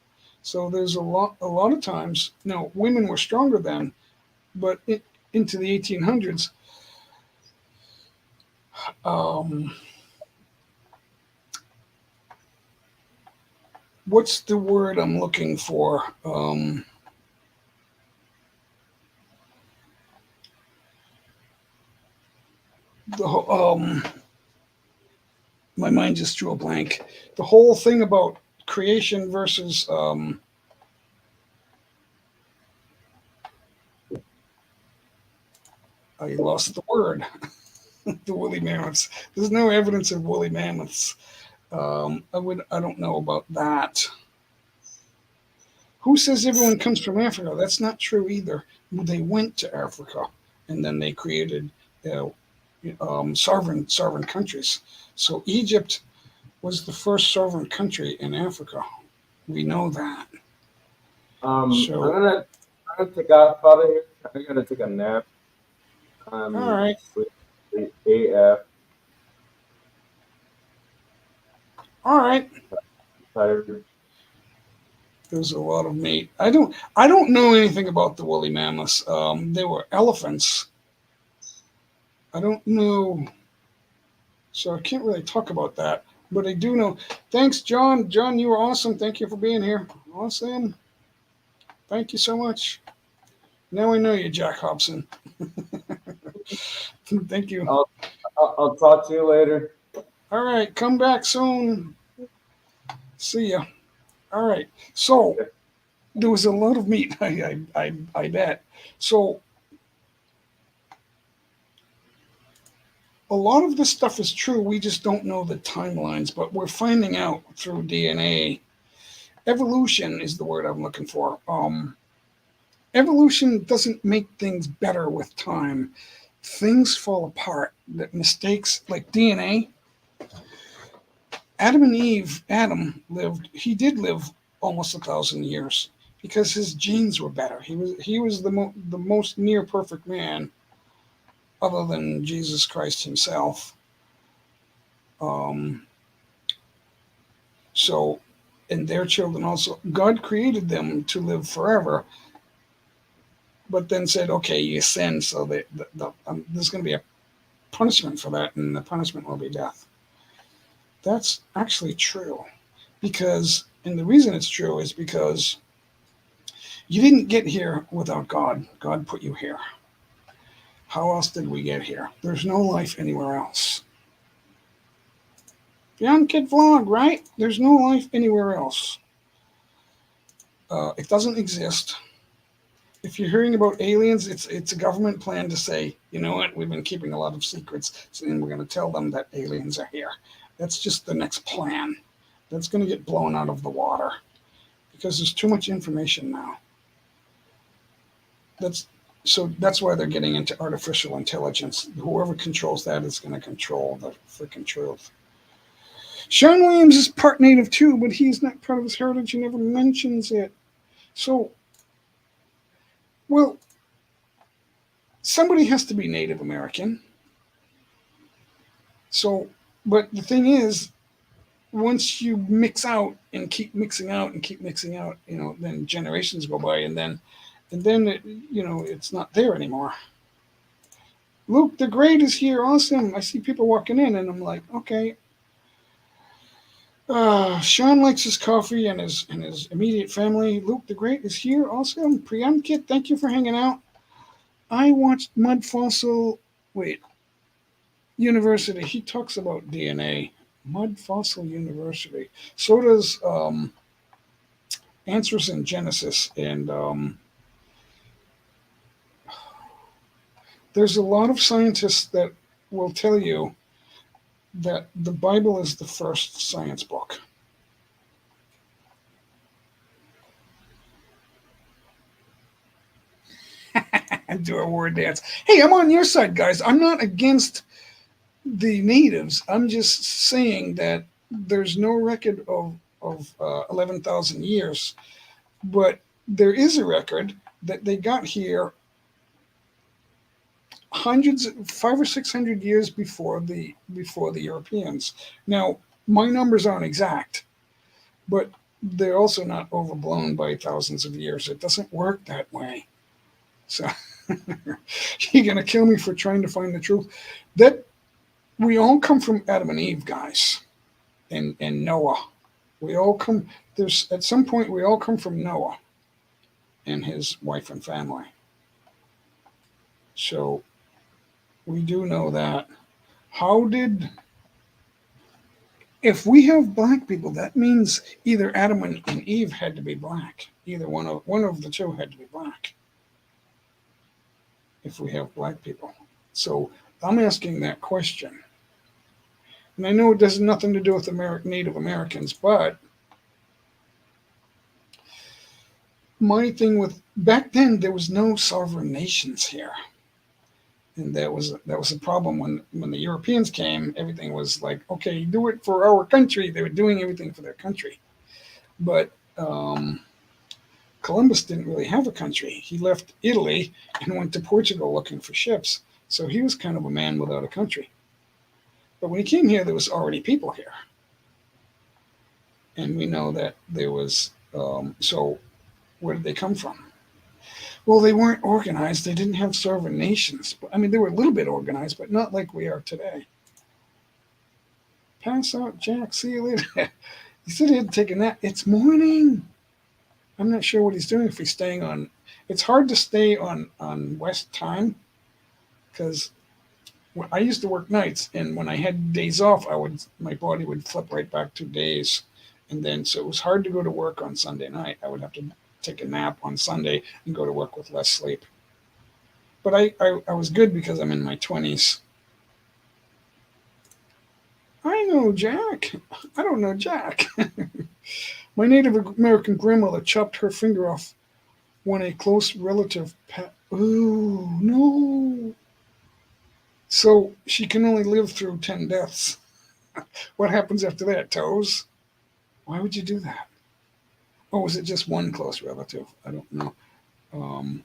So there's a lot of times. No, women were stronger then, but into the 1800s, um, what's the word I'm looking for? The My mind just drew a blank. The whole thing about creation versus I lost the word. The woolly mammoths. There's no evidence of woolly mammoths. I don't know about that. Who says everyone comes from Africa? That's not true either. They went to Africa, and then they created sovereign countries. So Egypt was the first sovereign country in Africa. We know that. I'm So gonna take off out of here. I gotta take a nap. all I'm right, sleepy AF, all right. tired. There's a lot of meat. I don't know anything about the woolly mammoths. They were elephants. I don't know, so I can't really talk about that. But I do know. Thanks, John. John, you were awesome. Thank you for being here. Awesome. Thank you so much. Now I know you, Jack Hobson. Thank you. I'll talk to you later. All right, come back soon. See ya. All right. So there was a lot of meat. I bet. So a lot of this stuff is true. We just don't know the timelines, but we're finding out through DNA. Evolution is the word I'm looking for. Evolution doesn't make things better with time. Things fall apart. That mistakes like DNA. Adam lived. He did live almost 1,000 years because his genes were better. He was the most near perfect man, other than Jesus Christ himself. Um, so, and their children also. God created them to live forever, but then said, "Okay, you sin, so there's going to be a punishment for that, and the punishment will be death." That's actually true, and the reason it's true is because you didn't get here without God. God put you here. How else did we get here? There's no life anywhere else. Beyond Kid Vlog, right? There's no life anywhere else. It doesn't exist. If you're hearing about aliens, it's a government plan to say, you know what, we've been keeping a lot of secrets, so then we're going to tell them that aliens are here. That's just the next plan. That's going to get blown out of the water because there's too much information now. That's that's why they're getting into artificial intelligence. Whoever controls that is going to control the freaking truth. Sean Williams is part native too, but he's not part of his heritage. He never mentions it. So, well, somebody has to be Native American. So, but the thing is, once you mix out and keep mixing out and keep mixing out, then generations go by, and then it's not there anymore. Luke the Great is here. Awesome. I see people walking in, and I'm like, okay. Sean likes his coffee and his immediate family. Luke the Great is here. Awesome. Priyankit, thank you for hanging out. I watched Mud Fossil. Wait. University. He talks about DNA. Mud Fossil University. So does Answers in Genesis. And there's a lot of scientists that will tell you that the Bible is the first science book. And do a word dance. Hey, I'm on your side, guys. I'm not against the natives. I'm just saying that there's no record of 11,000 years, but there is a record that they got here hundreds, 500 or 600 years before the Europeans. Now, my numbers aren't exact, but they're also not overblown by thousands of years. It doesn't work that way. So you're gonna kill me for trying to find the truth. That we all come from Adam and Eve, guys, and Noah. We all come. There's at some point we all come from Noah and his wife and family. So we do know that. How did? If we have black people, that means either Adam and Eve had to be black. Either one of the two had to be black. If we have black people, so I'm asking that question, and I know it has nothing to do with Native Americans, but my thing with back then there was no sovereign nations here. And that was a problem when the Europeans came. Everything was like, okay, do it for our country. They were doing everything for their country, but Columbus didn't really have a country. He left Italy and went to Portugal looking for ships. So he was kind of a man without a country. But when he came here, there was already people here, and we know that there was. So where did they come from? Well, they weren't organized. They didn't have sovereign nations. I mean, they were a little bit organized, but not like we are today. Pass out, Jack. See you later. He said he had to take a nap. It's morning. I'm not sure what he's doing if he's staying on. It's hard to stay on West time because I used to work nights, and when I had days off, my body would flip right back to days, and then so it was hard to go to work on Sunday night. I would have to take a nap on Sunday and go to work with less sleep. But I was good because I'm in my 20s. I know Jack. I don't know Jack. My Native American grandmother chopped her finger off when a close relative Ooh, no. So she can only live through 10 deaths. What happens after that, toes? Why would you do that? Or was it just one close relative? I don't know.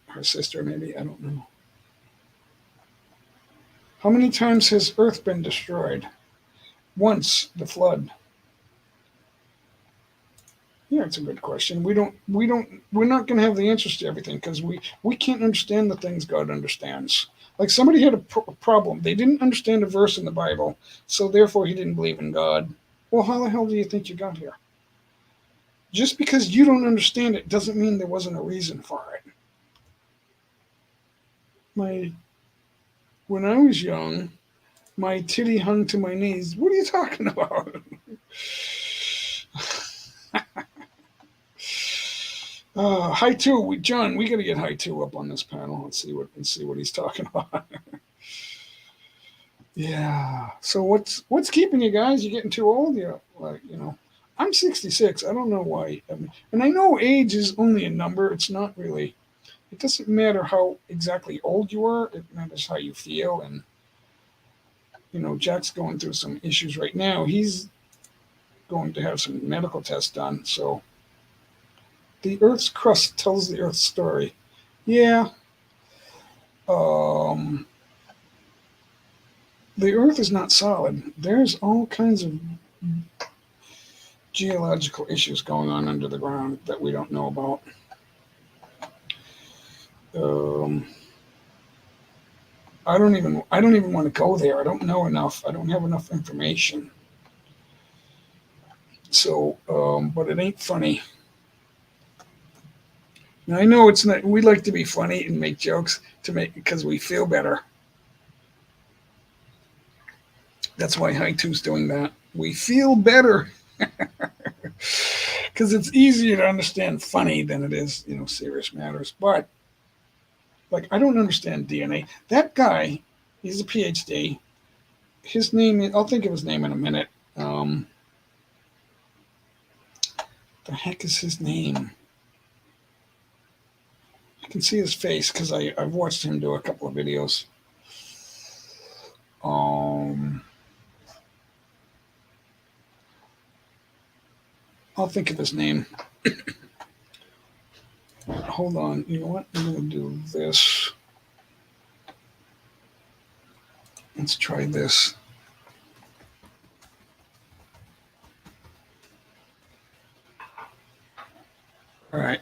Her sister, maybe? I don't know. How many times has Earth been destroyed? Once, the flood. Yeah, it's a good question. We're not going to have the answers to everything because we can't understand the things God understands. Like somebody had a problem. They didn't understand a verse in the Bible, so therefore he didn't believe in God. Well, how the hell do you think you got here? Just because you don't understand it doesn't mean there wasn't a reason for it. When I was young, my titty hung to my knees. What are you talking about? High two, John. We got to get high two up on this panel and see what he's talking about. Yeah. So what's keeping you guys? You're getting too old. You like I'm 66. I don't know why. I mean, and I know age is only a number. It's not really. It doesn't matter how exactly old you are. It matters how you feel. And Jack's going through some issues right now. He's going to have some medical tests done. So the Earth's crust tells the Earth's story. Yeah. Um, the Earth is not solid. There's all kinds of geological issues going on under the ground that we don't know about. Um, I don't even want to go there. I don't know enough. I don't have enough information. So, but it ain't funny. Now, I know it's not. We like to be funny and make jokes because we feel better. That's why High Two's doing that. We feel better because it's easier to understand funny than it is, serious matters. But like, I don't understand DNA. That guy, he's a PhD. His name, I'll think of his name in a minute. The heck is his name? I can see his face because I've watched him do a couple of videos. I'll think of his name. Hold on. You know what? I'm going to do this. Let's try this. All right.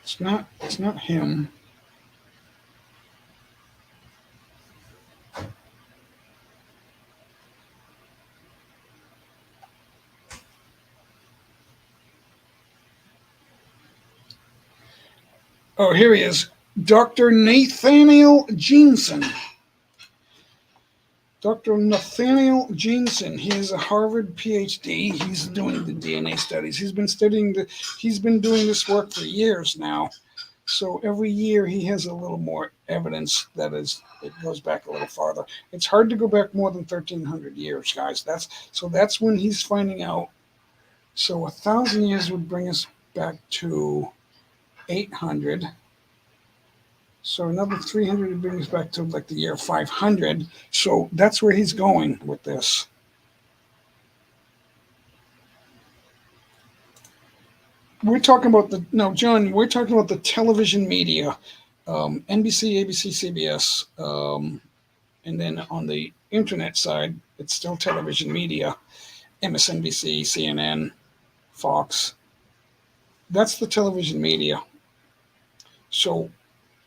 It's not him. Oh, here he is. Dr. Nathaniel Jeanson. Dr. Nathaniel Jeanson. He is a Harvard PhD. He's doing the DNA studies. He's been doing this work for years now. So every year he has a little more evidence it goes back a little farther. It's hard to go back more than 1,300 years, guys. That's when he's finding out. So 1,000 years would bring us back to 800. So another 300 would bring us back to like the year 500. So that's where he's going with this. We're talking about John, we're talking about the television media, NBC, ABC, CBS, and then on the internet side, it's still television media, MSNBC, CNN, Fox. That's the television media. So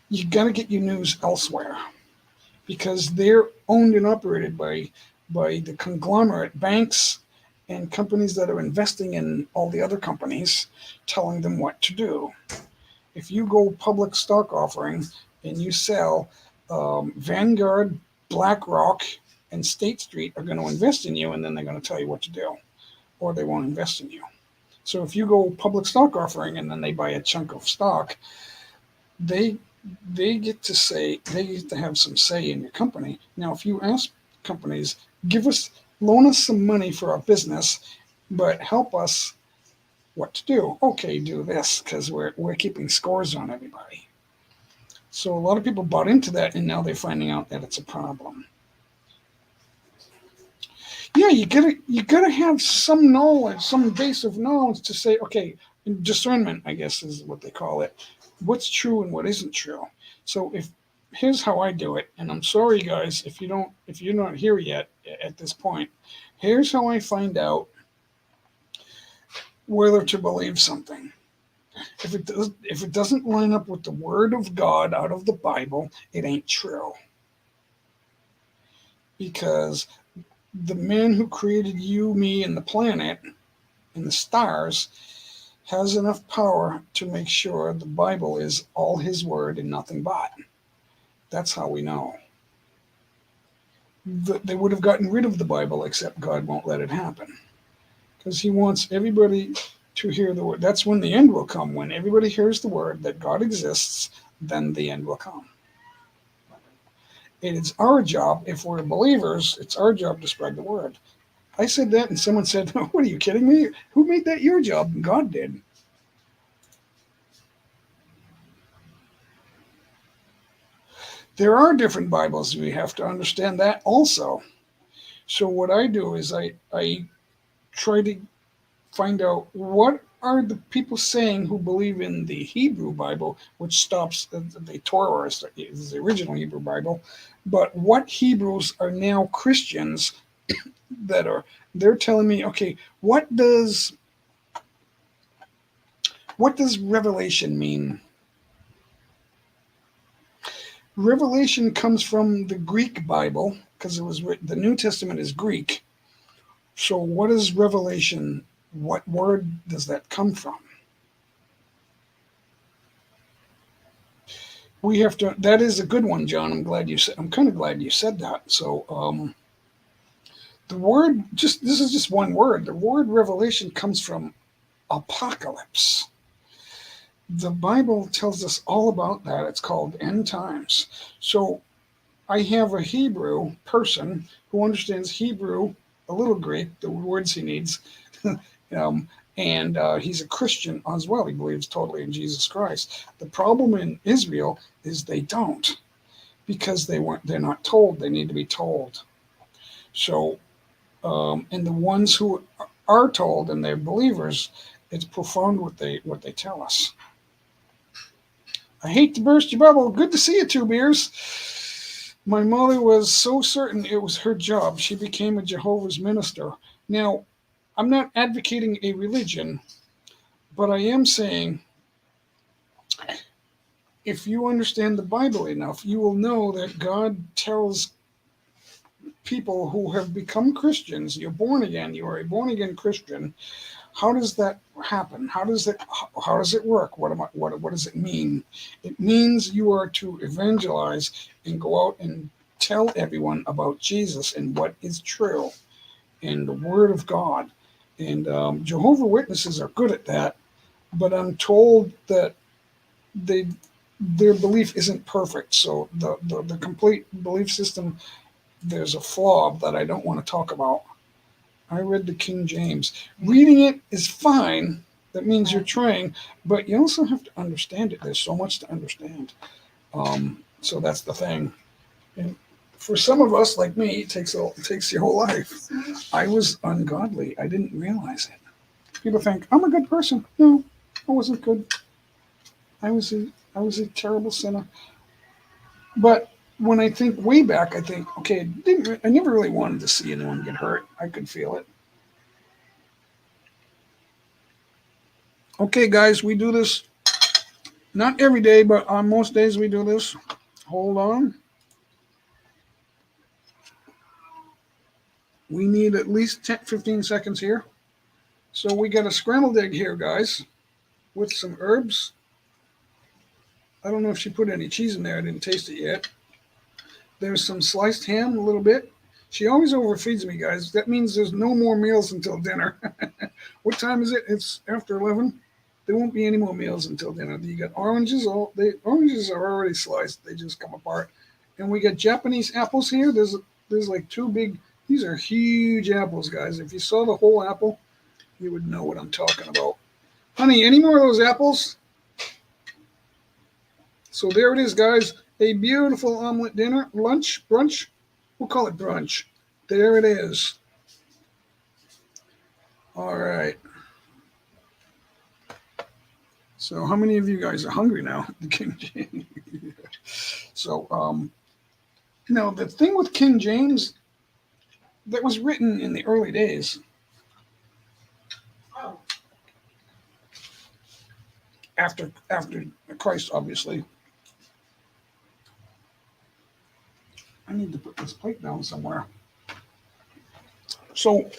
you got to get your news elsewhere because they're owned and operated by the conglomerate banks and companies that are investing in all the other companies, telling them what to do. If you go public stock offering and you sell, Vanguard, BlackRock, and State Street are going to invest in you, and then they're going to tell you what to do, or they won't invest in you. So if you go public stock offering and then they buy a chunk of stock, they get to have some say in your company. Now, if you ask companies, loan us some money for our business, but help us what to do. Okay, do this because we're keeping scores on everybody. So a lot of people bought into that, and now they're finding out that it's a problem. Yeah, you gotta have some knowledge, some base of knowledge to say, okay, discernment, I guess is what they call it. What's true and what isn't true. So here's how I do it, and I'm sorry guys if you're not here yet at this point. Here's how I find out whether to believe something. If it doesn't line up with the word of God out of the Bible, it ain't true. Because the man who created you, me, and the planet and the stars has enough power to make sure the Bible is all his word and nothing but. That's how we know. they would have gotten rid of the Bible, except God won't let it happen because He wants everybody to hear the word. That's when the end will come. When everybody hears the word that God exists, then the end will come. And it's our job, if we're believers, it's our job to spread the word. I said that, and someone said, "What are you kidding me? Who made that your job?" And God did. There are different Bibles. We have to understand that also. So what I do is I try to find out what are the people saying who believe in the Hebrew Bible, which stops the Torah is the original Hebrew Bible, but what Hebrews are now Christians that are they're telling me, okay, what does Revelation mean? Revelation comes from the Greek Bible because it was written, the New Testament is Greek. So what is Revelation? What word does that come from? We have to. That is a good one, John. I'm kind of glad you said that. So the word this is just one word. The word Revelation comes from apocalypse. The Bible tells us all about that. It's called end times. So I have a Hebrew person who understands Hebrew, a little Greek, the words he needs, and he's a Christian as well. He believes totally in Jesus Christ. The problem in Israel is they don't, because they're not told. They need to be told. So, and the ones who are told and they're believers, it's profound what they tell us. I hate to burst your bubble. Good to see you, Two Beers. My mother was so certain it was her job. She became a Jehovah's minister. Now, I'm not advocating a religion, but I am saying if you understand the Bible enough, you will know that God tells people who have become Christians, you're born again, you are a born again Christian. How does that happen? How does it work? What does it mean? It means you are to evangelize and go out and tell everyone about Jesus and what is true and the Word of God. And Jehovah Witnesses are good at that, but I'm told that their belief isn't perfect. So the complete belief system, there's a flaw that I don't want to talk about. I read the King James. Reading it is fine. That means you're trying, but you also have to understand it. There's so much to understand. So that's the thing. And for some of us, like me, it takes your whole life. I was ungodly. I didn't realize it. People think I'm a good person. No, I wasn't good. I was a terrible sinner. But when I think way back, I think, okay, I never really wanted to see anyone get hurt. I could feel it. Okay, guys, we do this not every day, but on most days we do this. Hold on. We need at least 10, 15 seconds here. So we got a scrambled egg here, guys, with some herbs. I don't know if she put any cheese in there. I didn't taste it yet. There's some sliced ham, a little bit. She always overfeeds me, guys. That means there's no more meals until dinner. What time is it? It's after 11. There won't be any more meals until dinner. You got oranges. Oranges are already sliced. They just come apart. And we got Japanese apples here. There's like two big. These are huge apples, guys. If you saw the whole apple, you would know what I'm talking about. Honey, any more of those apples? So there it is, guys. A beautiful omelet dinner, lunch, brunch. We'll call it brunch. There it is. All right. So how many of you guys are hungry now? The King James. So, now the thing with King James that was written in the early days, after Christ, obviously. I need to put this plate down somewhere. So,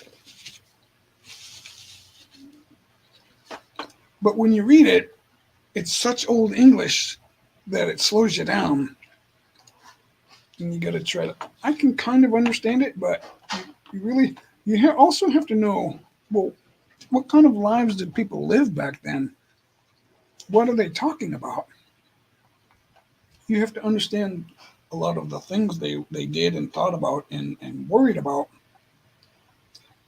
but when you read it, it's such old English that it slows you down. and you got to try to. I can kind of understand it, but you really also have to know, well, what kind of lives did people live back then? What are they talking about? You have to understand a lot of the things they did and thought about and worried about.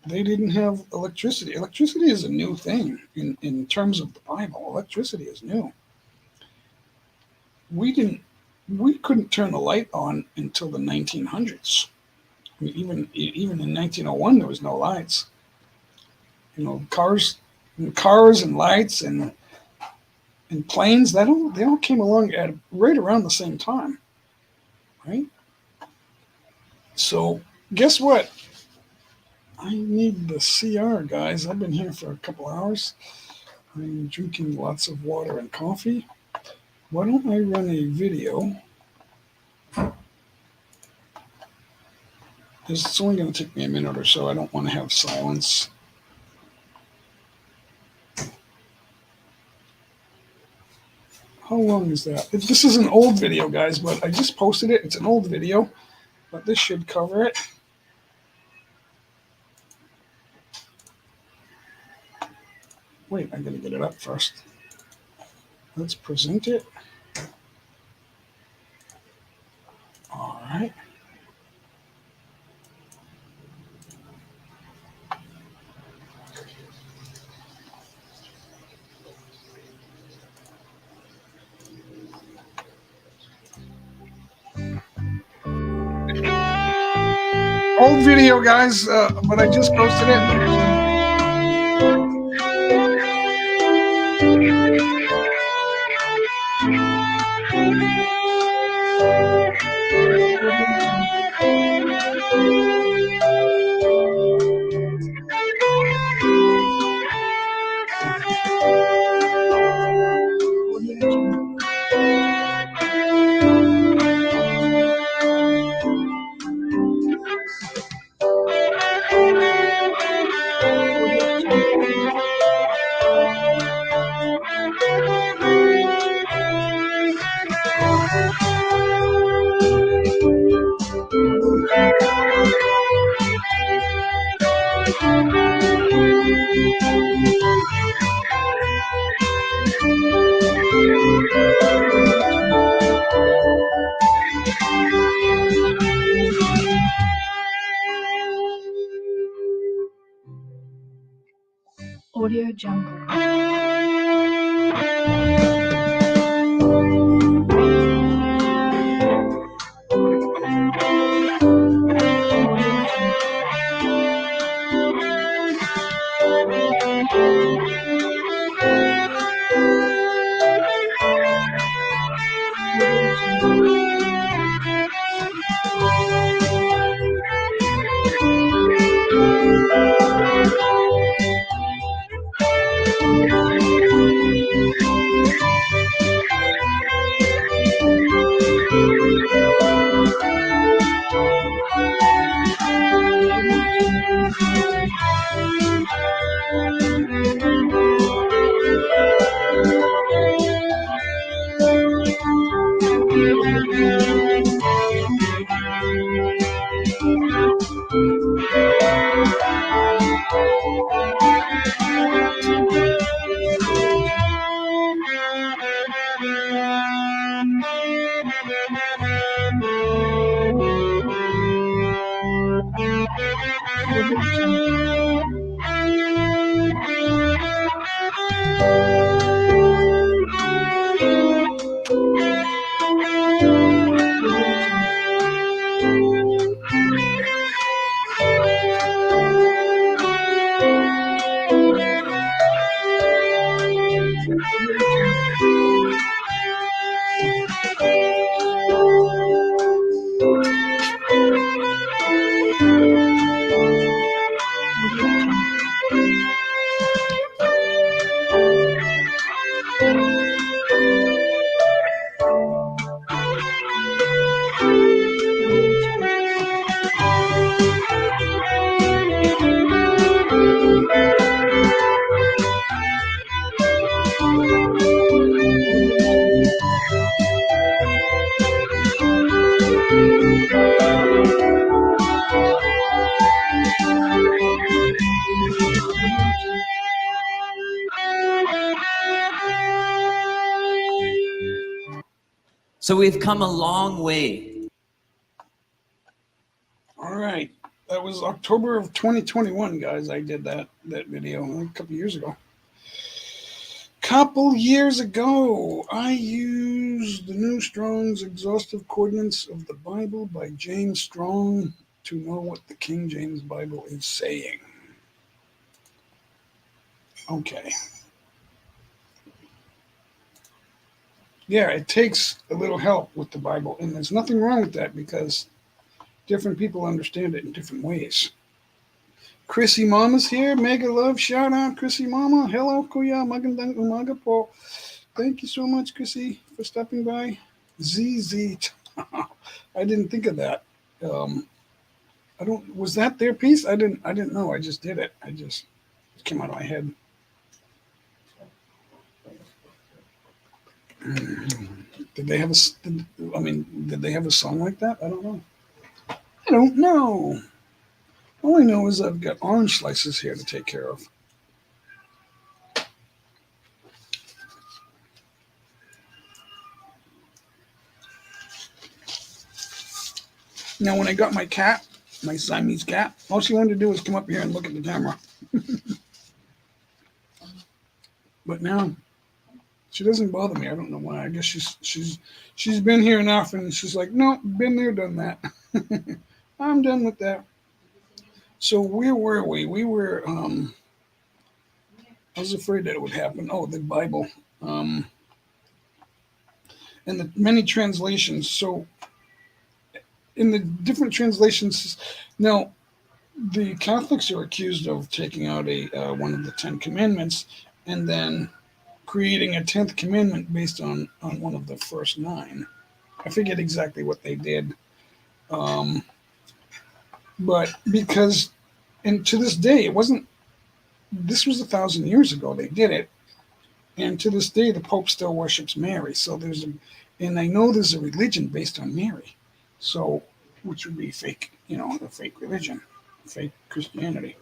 They didn't have electricity. Electricity is a new thing in terms of the Bible. Electricity is new. We didn't we couldn't turn the light on until the 1900s. I mean, even in 1901 there was no lights. You know, cars and lights and planes, they all came along at right around the same time, right? So guess what? I need the CR, guys. I've been here for a couple hours. I'm drinking lots of water and coffee. Why don't I run a video? It's only going to take me a minute or so. I don't want to have silence. How long is that? This is an old video, guys, but I just posted it. It's an old video, but this should cover it. Wait, I gotta get it up first. Let's present it. All right. Old video, guys, but I just posted it. Audio Jungle. So we've come a long way. All right. That was October of 2021, guys. I did that video a couple years ago. Couple years ago, I used the New Strong's Exhaustive Coordinates of the Bible by James Strong to know what the King James Bible is saying. Okay. Yeah, it takes a little help with the Bible, and there's nothing wrong with that because different people understand it in different ways. Chrissy Mama's here. Mega love. Shout out, Chrissy Mama. Hello, Kuya. Magandang umaga po. Thank you so much, Chrissy, for stopping by. ZZ. I didn't think of that. I don't. Was that their piece? I didn't know. I just did it. It came out of my head. Did they have did they have a song like that? I don't know. I don't know. All I know is I've got orange slices here to take care of. Now, when I got my cat, my Siamese cat, all she wanted to do was come up here and look at the camera. But now, she doesn't bother me. I don't know why. I guess she's been here enough, and she's like, no, been there, done that. I'm done with that. So where were we? We were. I was afraid that it would happen. Oh, the Bible, and the many translations. So in the different translations, now the Catholics are accused of taking out one of the 10 Commandments and then creating a 10th commandment based on one of the first 9. I forget exactly what they did. But because, and to this day, this was 1,000 years ago they did it. And to this day, the Pope still worships Mary. So and I know there's a religion based on Mary. So, which would be fake, a fake religion, fake Christianity.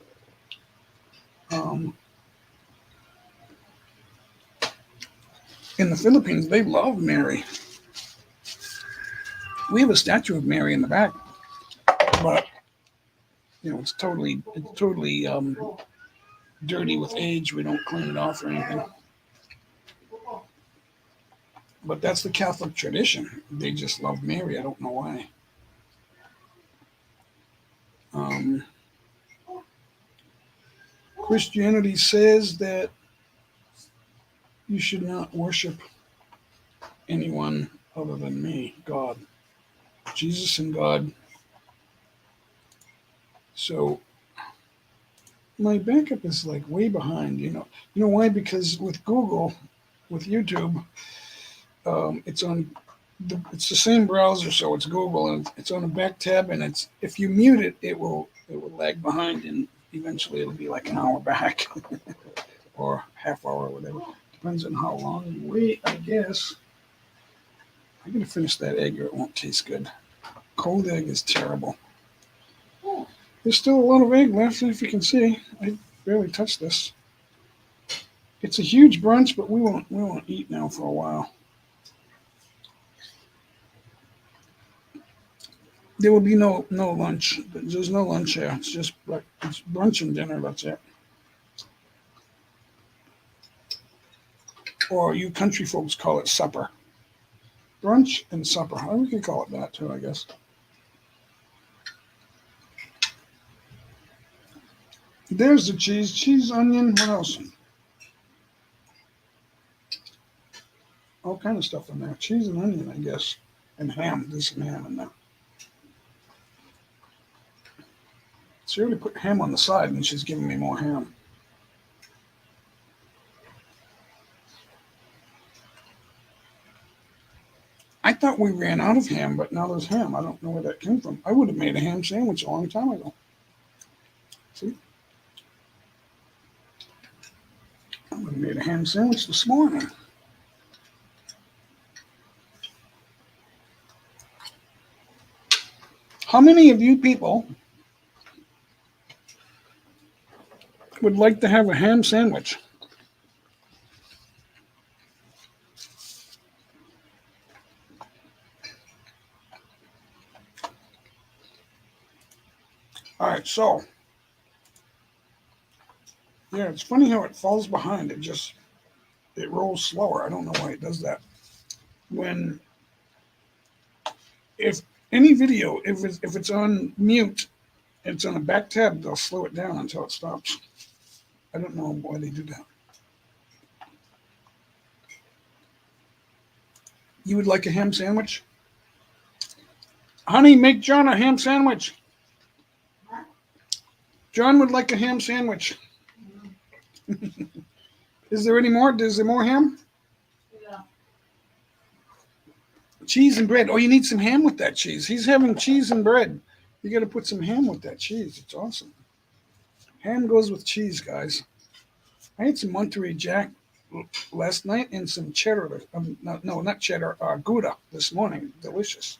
In the Philippines, they love Mary. We have a statue of Mary in the back, but it's totally dirty with age. We don't clean it off or anything. But that's the Catholic tradition. They just love Mary. I don't know why. Christianity says that you should not worship anyone other than me, God, Jesus and God. So my backup is like way behind. You know why? Because with Google, with YouTube, it's the same browser, so it's Google, and it's on a back tab, and if you mute it, it will lag behind, and eventually it'll be like an hour back or half hour or whatever. Depends on how long you wait, I guess. I'm gonna finish that egg or it won't taste good. Cold egg is terrible. There's still a lot of egg left, if you can see. I barely touched this. It's a huge brunch, but we won't eat now for a while. There will be no lunch. There's no lunch here. It's just it's brunch and dinner. That's it. Or you country folks call it supper. Brunch and supper. We can call it that too, I guess. There's the cheese, onion. What else? All kind of stuff in there. Cheese and onion, I guess, and ham. There's some ham in there. She already put ham on the side, and she's giving me more ham. I thought we ran out of ham, but now there's ham. I don't know where that came from. I would have made a ham sandwich a long time ago. See? I would have made a ham sandwich this morning. How many of you people would like to have a ham sandwich? All right, so yeah, it's funny how it falls behind. It rolls slower. I don't know why it does that. When if any video, if it's on mute, and it's on a back tab, they'll slow it down until it stops. I don't know why they do that. You would like a ham sandwich? Honey, make John a ham sandwich. John would like a ham sandwich. Is there any more? Is there more ham? Yeah. Cheese and bread. Oh, you need some ham with that cheese. He's having cheese and bread. You got to put some ham with that cheese. It's awesome. Ham goes with cheese, guys. I had some Monterey Jack last night and some cheddar. Not cheddar. Gouda this morning. Delicious.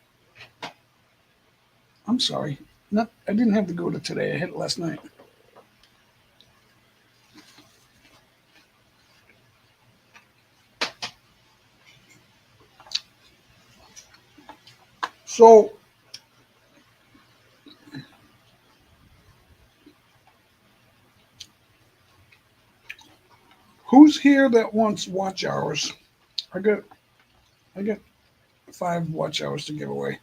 I'm sorry. I didn't have the Gouda today. I had it last night. So, who's here that wants watch hours? I got 5 watch hours to give away.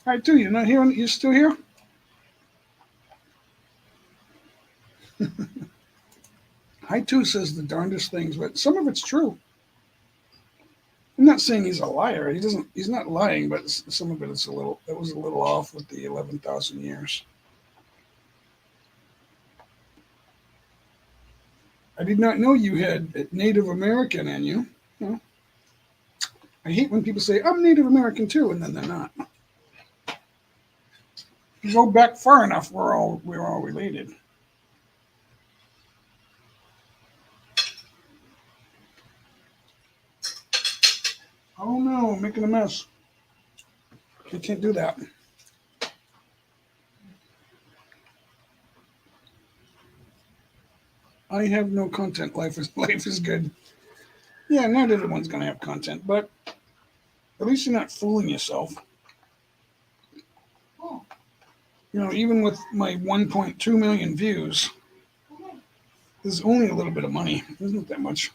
Hi, too. You're not here? You're still here? Hi, too says the darndest things, but some of it's true. I'm not saying he's a liar. He's not lying, but some of it is it was a little off with the 11,000 years. I did not know you had Native American in you. I hate when people say, I'm Native American too, and then they're not. If you go back far enough, we're all related. Oh no, I'm making a mess. You can't do that. I have no content. Life is good. Yeah, not everyone's gonna have content, but at least you're not fooling yourself. Even with my 1.2 million views, there's only a little bit of money. There's not that much.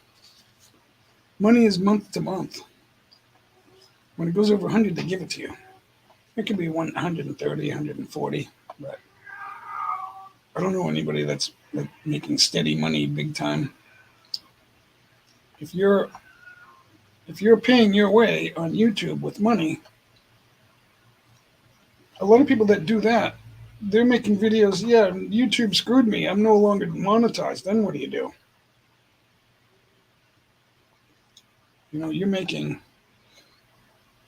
Money is month to month. When it goes over 100, they give it to you. It could be 130, 140, but I don't know anybody that's like making steady money big time. If you're paying your way on YouTube with money, a lot of people that do that, they're making videos. Yeah, YouTube screwed me. I'm no longer monetized. Then what do you do? You're making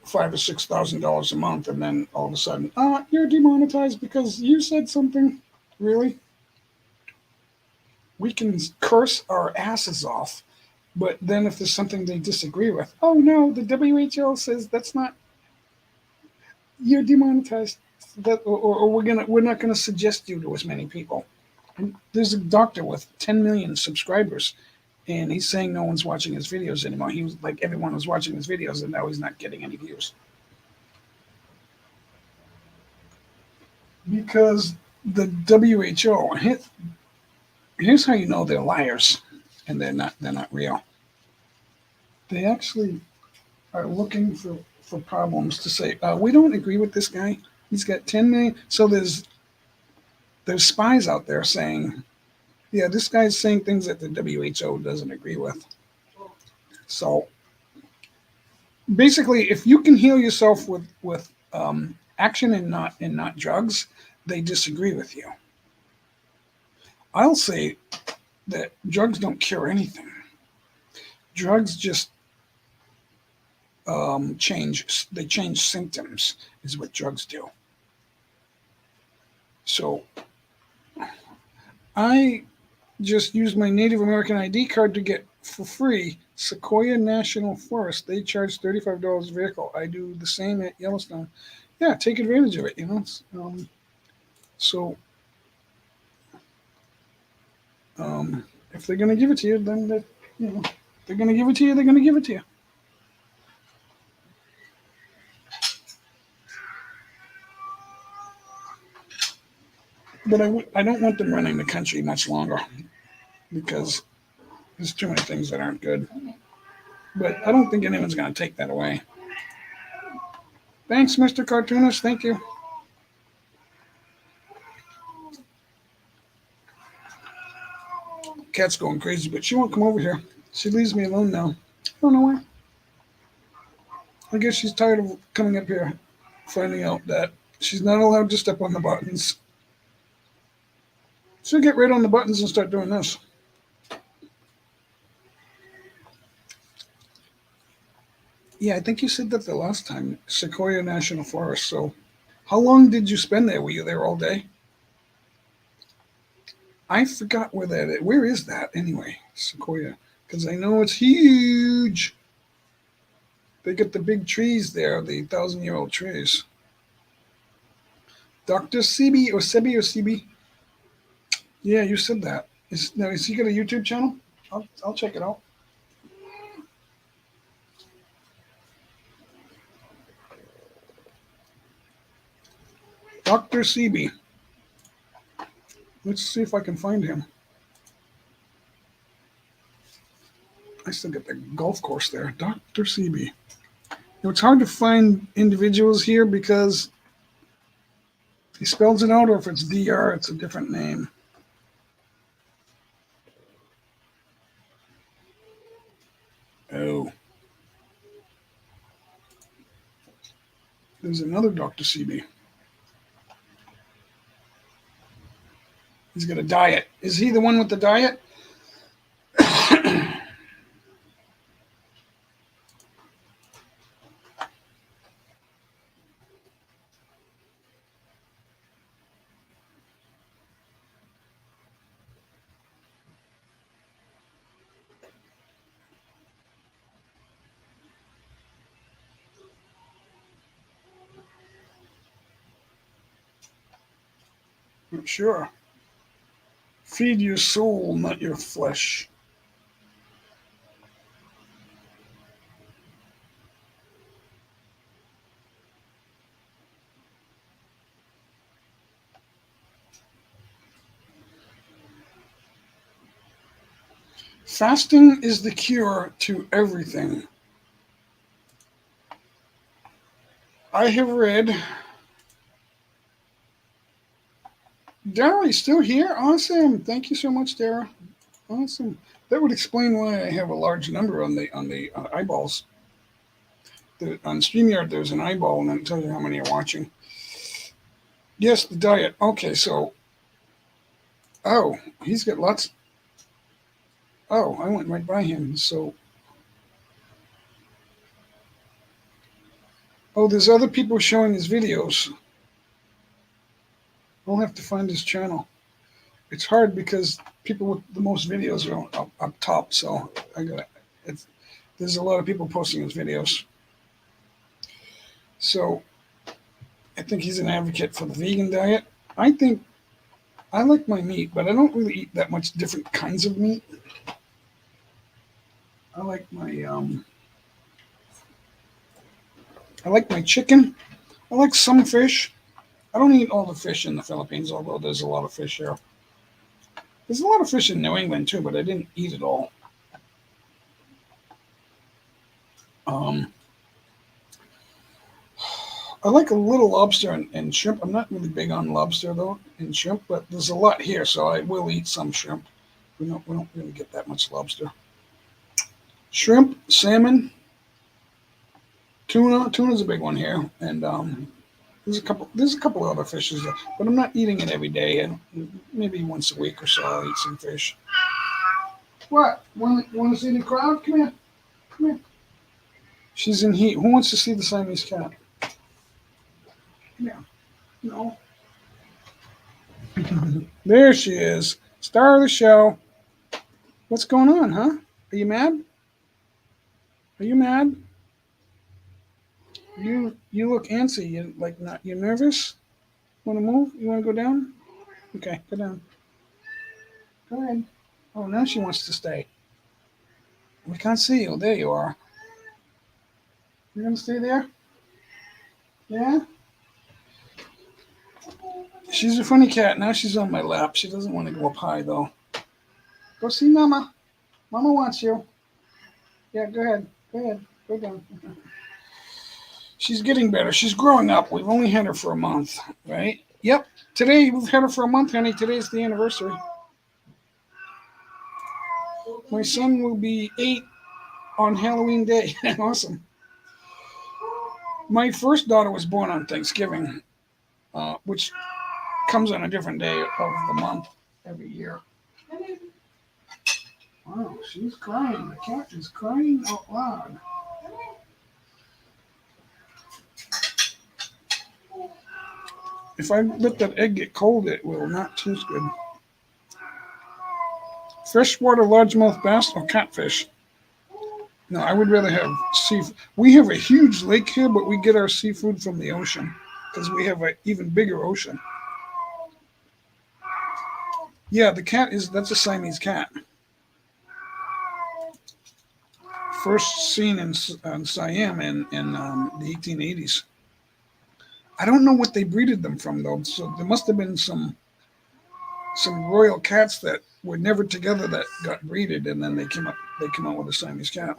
$5,000 or $6,000 a month, and then all of a sudden, you're demonetized because you said something. Really? We can curse our asses off, but then if there's something they disagree with, oh no, the WHO says that's not. You're demonetized. Or we're not gonna suggest you to as many people. And there's a doctor with 10 million subscribers, and he's saying no one's watching his videos anymore. He was like everyone was watching his videos, and now he's not getting any views because the WHO. Here's how you know they're liars, and they're not real. They actually are looking for problems to say, we don't agree with this guy. He's got 10 million. So there's spies out there saying, yeah, this guy's saying things that the WHO doesn't agree with. So basically, if you can heal yourself with action and not drugs, they disagree with you. I'll say that drugs don't cure anything. Drugs just change symptoms is what drugs do. So I just used my Native American ID card to get for free Sequoia National Forest. They charge $35 a vehicle. I do the same at Yellowstone. Yeah, take advantage of it. So if they're gonna give it to you, then they're gonna give it to you. They're gonna give it to you. But I don't want them running the country much longer because there's too many things that aren't good. But I don't think anyone's going to take that away. Thanks, Mr. Cartoonist. Thank you. Cat's going crazy, but she won't come over here. She leaves me alone now. I don't know why. I guess she's tired of coming up here, finding out that she's not allowed to step on the buttons. She'll get right on the buttons and start doing this. Yeah, I think you said that the last time, Sequoia National Forest. So, how long did you spend there? Were you there all day? I forgot where that is. Where is that anyway? Sequoia. Because I know it's huge. They get the big trees there, the 1,000-year-old trees. Dr. Sebi or Sebi or Sebi? Yeah, you said that. Now, is he got a YouTube channel? I'll check it out. Dr. Sebi. Let's see if I can find him. I still get the golf course there. Dr. Sebi. Now, it's hard to find individuals here because he spells it out, or if it's DR, it's a different name. Oh. There's another Dr. Sebi. He's got a diet. Is he the one with the diet? Not sure. Feed your soul, not your flesh. Fasting is the cure to everything. I have read. Dara, you still here? Awesome. Thank you so much, Dara. Awesome. That would explain why I have a large number on the eyeballs. On StreamYard, there's an eyeball, and then it tells you how many are watching. Yes, the diet. Okay, so. Oh, he's got lots. Oh, I went right by him. So. Oh, there's other people showing his videos. I'll have to find his channel. It's hard because people with the most videos are up top, so there's a lot of people posting his videos. So I think he's an advocate for the vegan diet. I think I like my meat, but I don't really eat that much different kinds of meat. I like my chicken. I like some fish. I don't eat all the fish in the Philippines, although there's a lot of fish here. There's a lot of fish in New England too, but I didn't eat it all. I like a little lobster and shrimp. I'm not really big on lobster though and shrimp, but there's a lot here, so I will eat some shrimp. We don't really get that much lobster. Shrimp, salmon, tuna. Tuna's a big one here, and there's a couple other fishes, but I'm not eating it every day. And maybe once a week or so I'll eat some fish. What? Want to see the crowd? Come here. Come here. She's in heat. Who wants to see the Siamese cat? Yeah. No. There she is. Star of the show. What's going on, huh? Are you mad? Are you mad? You look antsy. You nervous? Want to move? You want to go down? Okay, go down. Go ahead. Oh, now she wants to stay. We can't see you. There you are. You're gonna stay there? Yeah? She's a funny cat. Now she's on my lap. She doesn't want to go up high, though. Go see Mama. Mama wants you. Yeah, go ahead. Go ahead. Go down. She's getting better. She's growing up. We've only had her for a month, right? Yep. Today, we've had her for a month, honey. Today's the anniversary. My son will be 8 on Halloween Day. Awesome. My first daughter was born on Thanksgiving, which comes on a different day of the month every year. Wow, she's crying. The cat is crying out loud. If I let that egg get cold, it will not taste good. Freshwater largemouth bass or catfish? No, I would rather have seafood. We have a huge lake here, but we get our seafood from the ocean because we have an even bigger ocean. Yeah, that's a Siamese cat. First seen in Siam in the 1880s. I don't know what they breeded them from though. So there must have been some royal cats that were never together that got breeded, and then they came out with a Siamese cat.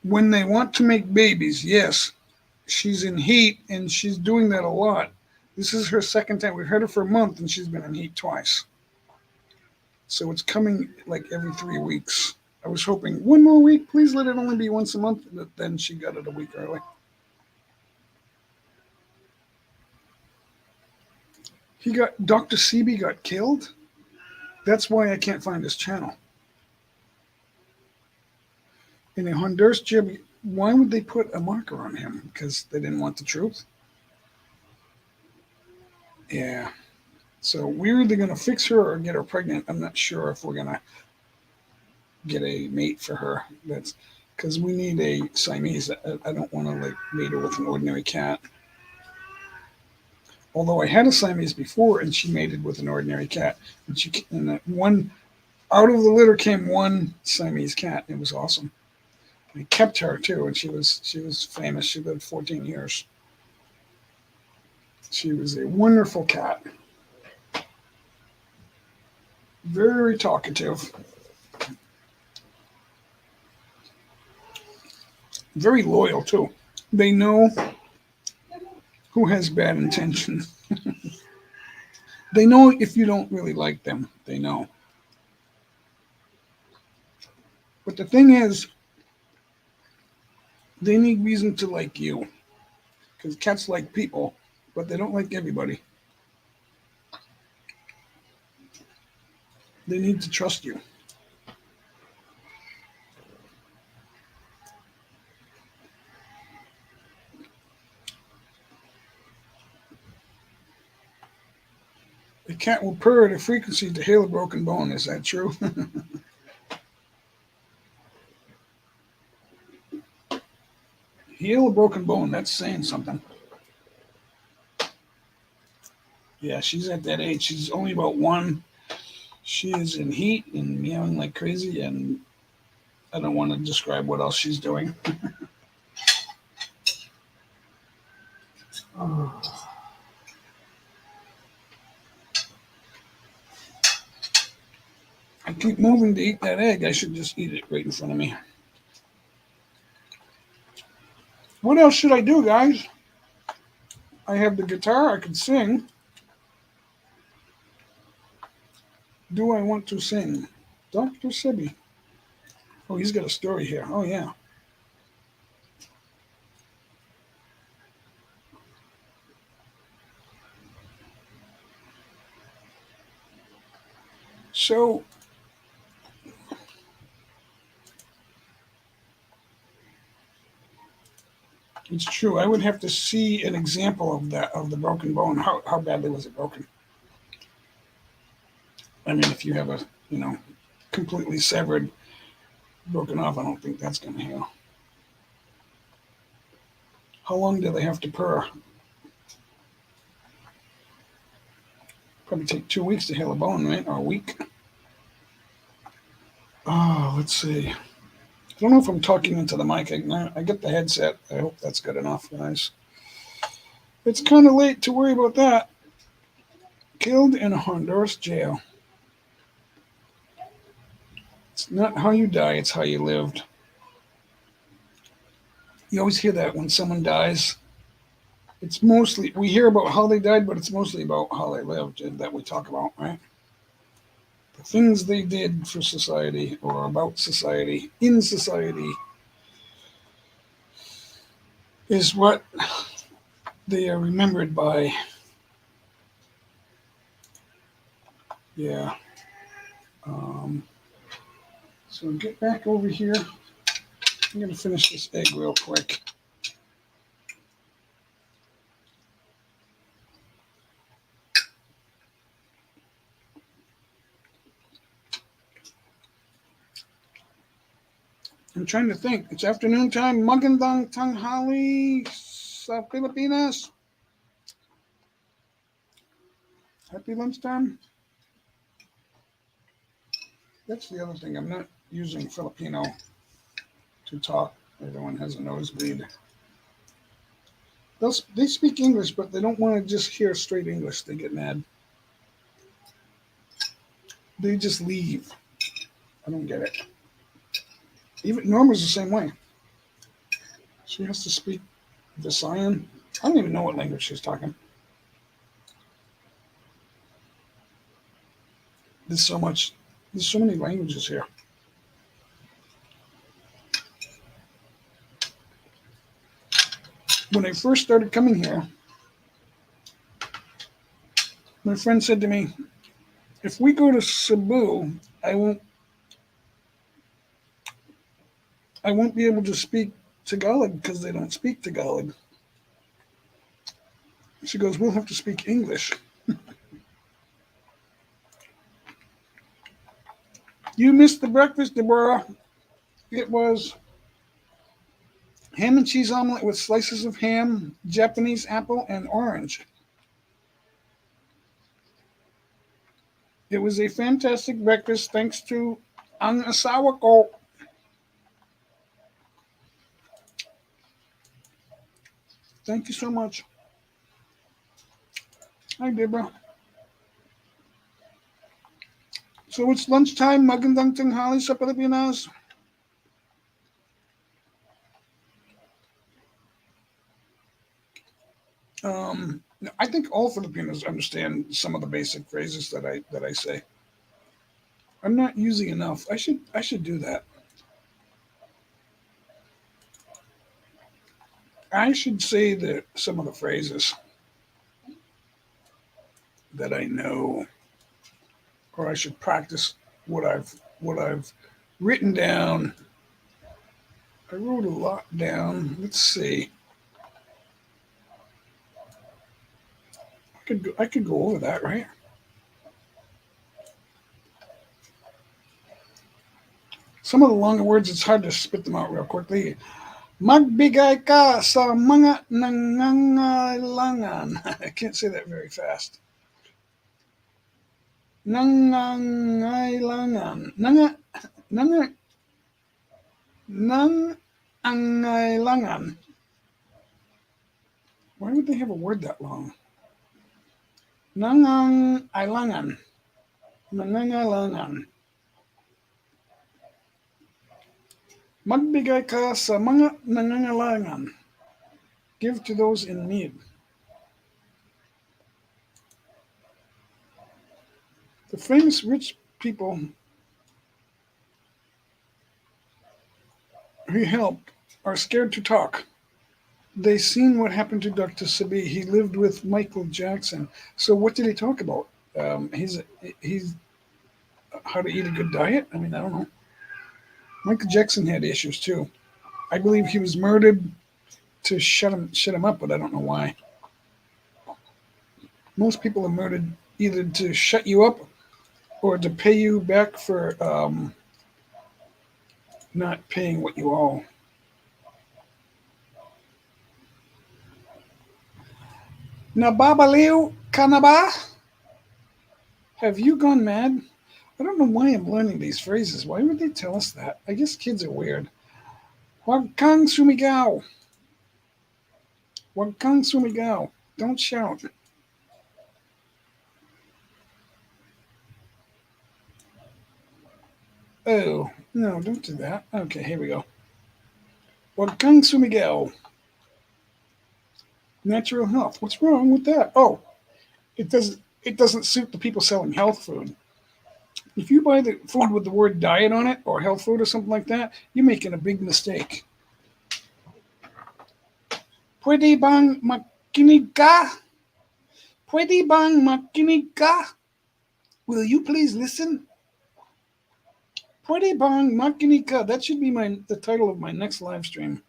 When they want to make babies, yes, she's in heat, and she's doing that a lot. This is her second time. We've had her for a month, and she's been in heat twice. So it's coming like every 3 weeks. I was hoping one more week. Please let it only be once a month. But then she got it a week early. Dr. Sebi got killed. That's why I can't find his channel. In a Honduras jail, why would they put a marker on him? Because they didn't want the truth? Yeah. So we're either going to fix her or get her pregnant. I'm not sure if we're going to get a mate for her. That's because we need a Siamese. I don't want to mate her with an ordinary cat. Although I had a Siamese before, and she mated with an ordinary cat, and one out of the litter came one Siamese cat. It was awesome. I kept her too, and she was famous. She lived 14 years. She was a wonderful cat. Very talkative. Very loyal too. They know who has bad intentions. They know if you don't really like them. They know. But the thing is, they need reason to like you. Because cats like people, but they don't like everybody. They need to trust you. The cat will purr at a frequency to heal a broken bone. Is that true? Heal a broken bone. That's saying something. Yeah, she's at that age. She's only about 1. She is in heat and meowing like crazy, and I don't want to describe what else she's doing. Oh. I keep moving to eat that egg. I should just eat it right in front of me. What else should I do, guys? I have the guitar. I can sing. Do I want to sing? Dr. Sebi. Oh, he's got a story here. Oh, yeah. So, it's true. I would have to see an example of that, of the broken bone. How badly was it broken? I mean, if you have a, completely severed, broken off, I don't think that's going to heal. How long do they have to purr? Probably take 2 weeks to heal a bone, right? Or a week. Oh, let's see. I don't know if I'm talking into the mic. I get the headset. I hope that's good enough, guys. It's kind of late to worry about that. Killed in a Honduras jail. It's not how you die, it's how you lived. You always hear that when someone dies. It's mostly, we hear about how they died, but it's mostly about how they lived that we talk about, right? The things they did for society or about society, in society, is what they are remembered by. Yeah. Um, so get back over here. I'm going to finish this egg real quick. I'm trying to think. It's afternoon time. Magandang tanghali sa Pilipinas. Happy lunchtime. That's the other thing. I'm not using Filipino to talk. Everyone has a nosebleed. They speak English, but they don't want to just hear straight English. They get mad. They just leave. I don't get it. Even Norma's the same way. She has to speak Visayan. I don't even know what language she's talking. There's so many languages here. When I first started coming here, my friend said to me, if we go to Cebu, I won't be able to speak Tagalog because they don't speak Tagalog. She goes, we'll have to speak English. You missed the breakfast, Deborah. It was ham and cheese omelet with slices of ham, Japanese apple, and orange. It was a fantastic breakfast thanks to ang asawa ko. Thank you so much. Hi, Deborah. So it's lunchtime. Magandang tanghali sa Pilipinas. I think all Filipinos understand some of the basic phrases that I say. I'm not using enough. I should do that. I should say some of the phrases that I know, or I should practice what I've written down. I wrote a lot down. Let's see. I could go over that, right? Some of the longer words, it's hard to spit them out real quickly. Magbigay ka sa mga nangangailangan. I can't say that very fast. Nangangailangan. Nangangailangan. Why would they have a word that long? Nangangailangan. Nangangailangan. Magbigay ka sa mga nangangailangan. Give to those in need. The famous rich people who helped are scared to talk. They seen what happened to Dr. Sebi. He lived with Michael Jackson. So what did he talk about? He's how to eat a good diet. I mean, I don't know. Michael Jackson had issues too. I believe he was murdered to shut him up, but I don't know why. Most people are murdered either to shut you up or to pay you back for not paying what you owe. Nababaliw ka na ba? Have you gone mad? I don't know why I'm learning these phrases. Why would they tell us that? I guess kids are weird. Huwag kang sumigaw. Huwag kang sumigaw. Don't shout. Oh, no, don't do that. Okay, here we go. Wakang Sumigel. Natural health. What's wrong with that? Oh, it doesn't suit the people selling health food. If you buy the food with the word diet on it or health food or something like that, you're making a big mistake. Pwede bang makinig ka? Pwede bang makinig ka? Will you please listen? Pwede bang makinig ka? That should be the title of my next live stream.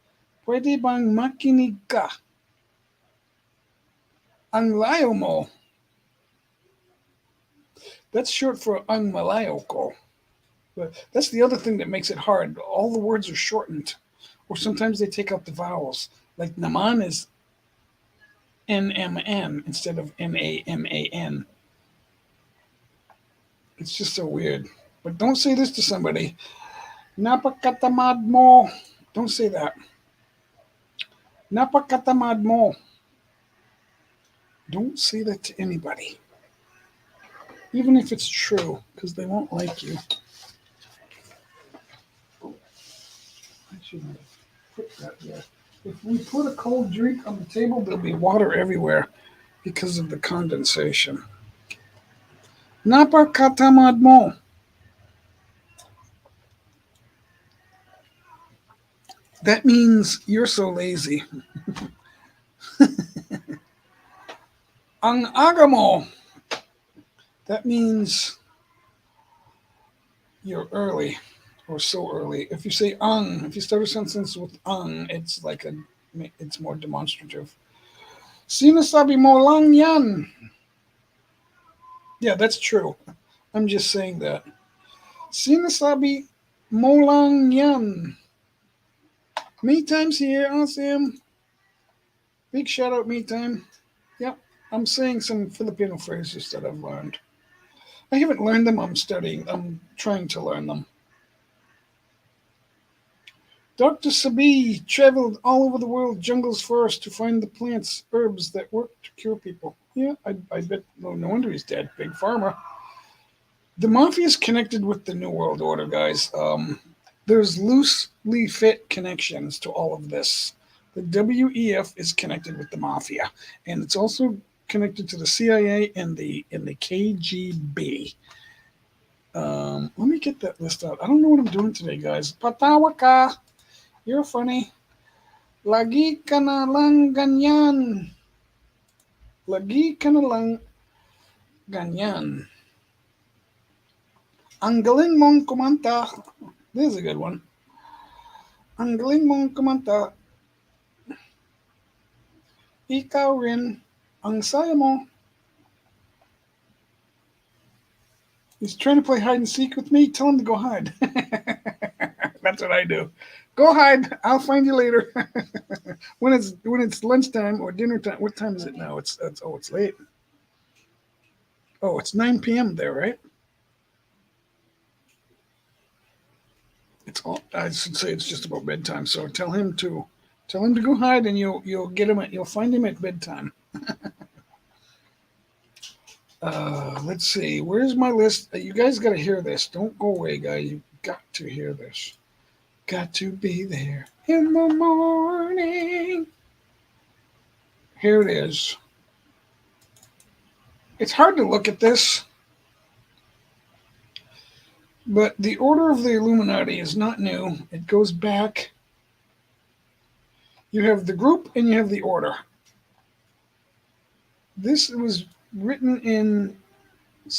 Pwede bang makinig ka? Ang layo mo. That's short for ang malayo ko. But that's the other thing that makes it hard. All the words are shortened, or sometimes they take out the vowels. Like naman is NMN instead of NAMAN. It's just so weird. But don't say this to somebody. Napakatamad mo. Don't say that. Napakatamad mo. Don't say that to anybody. Even if it's true, because they won't like you. I shouldn't have put that there. If we put a cold drink on the table, there'll be water everywhere because of the condensation. Napakatamad mo. That means you're so lazy. Ang aga mo. That means you're early or so early. If you say if you start a sentence with it's it's more demonstrative. Sinasabi mo lang yan. Yeah, that's true. I'm just saying that. Sinasabi mo lang yan. Me Time's here. Awesome. Big shout out, Me Time. Yep, I'm saying some Filipino phrases that I've learned. I haven't learned them. I'm studying. I'm trying to learn them. Dr. Sabi traveled all over the world, jungles first, to find the plants, herbs that work to cure people. Yeah, I bet. No wonder he's dead. Big pharma. The mafia is connected with the New World Order, guys. There's loosely fit connections to all of this. The WEF is connected with the mafia, and it's also connected to the CIA and the KGB. Let me get that list out. I don't know what I'm doing today, guys. Patawa ka. You're funny. Lagi ka na lang ganyan. Lagi ka na lang ganyan. Ang galing mong kumanta. This is a good one. Ang galing mong kumanta. Ikaw rin. Ang saya mo. He's trying to play hide and seek with me. Tell him to go hide. That's what I do. Go hide. I'll find you later. when it's lunchtime or dinner time. What time is it now? It's late. Oh, it's 9 p.m. there, right? I should say it's just about bedtime. So tell him to go hide, and you'll find him at bedtime. Let's see. Where's my list? You guys got to hear this. Don't go away, guys. You got to hear this. Got to be there in the morning. Here it is. It's hard to look at this, but the Order of the Illuminati is not new. It goes back. You have the group and you have the order. This was written in the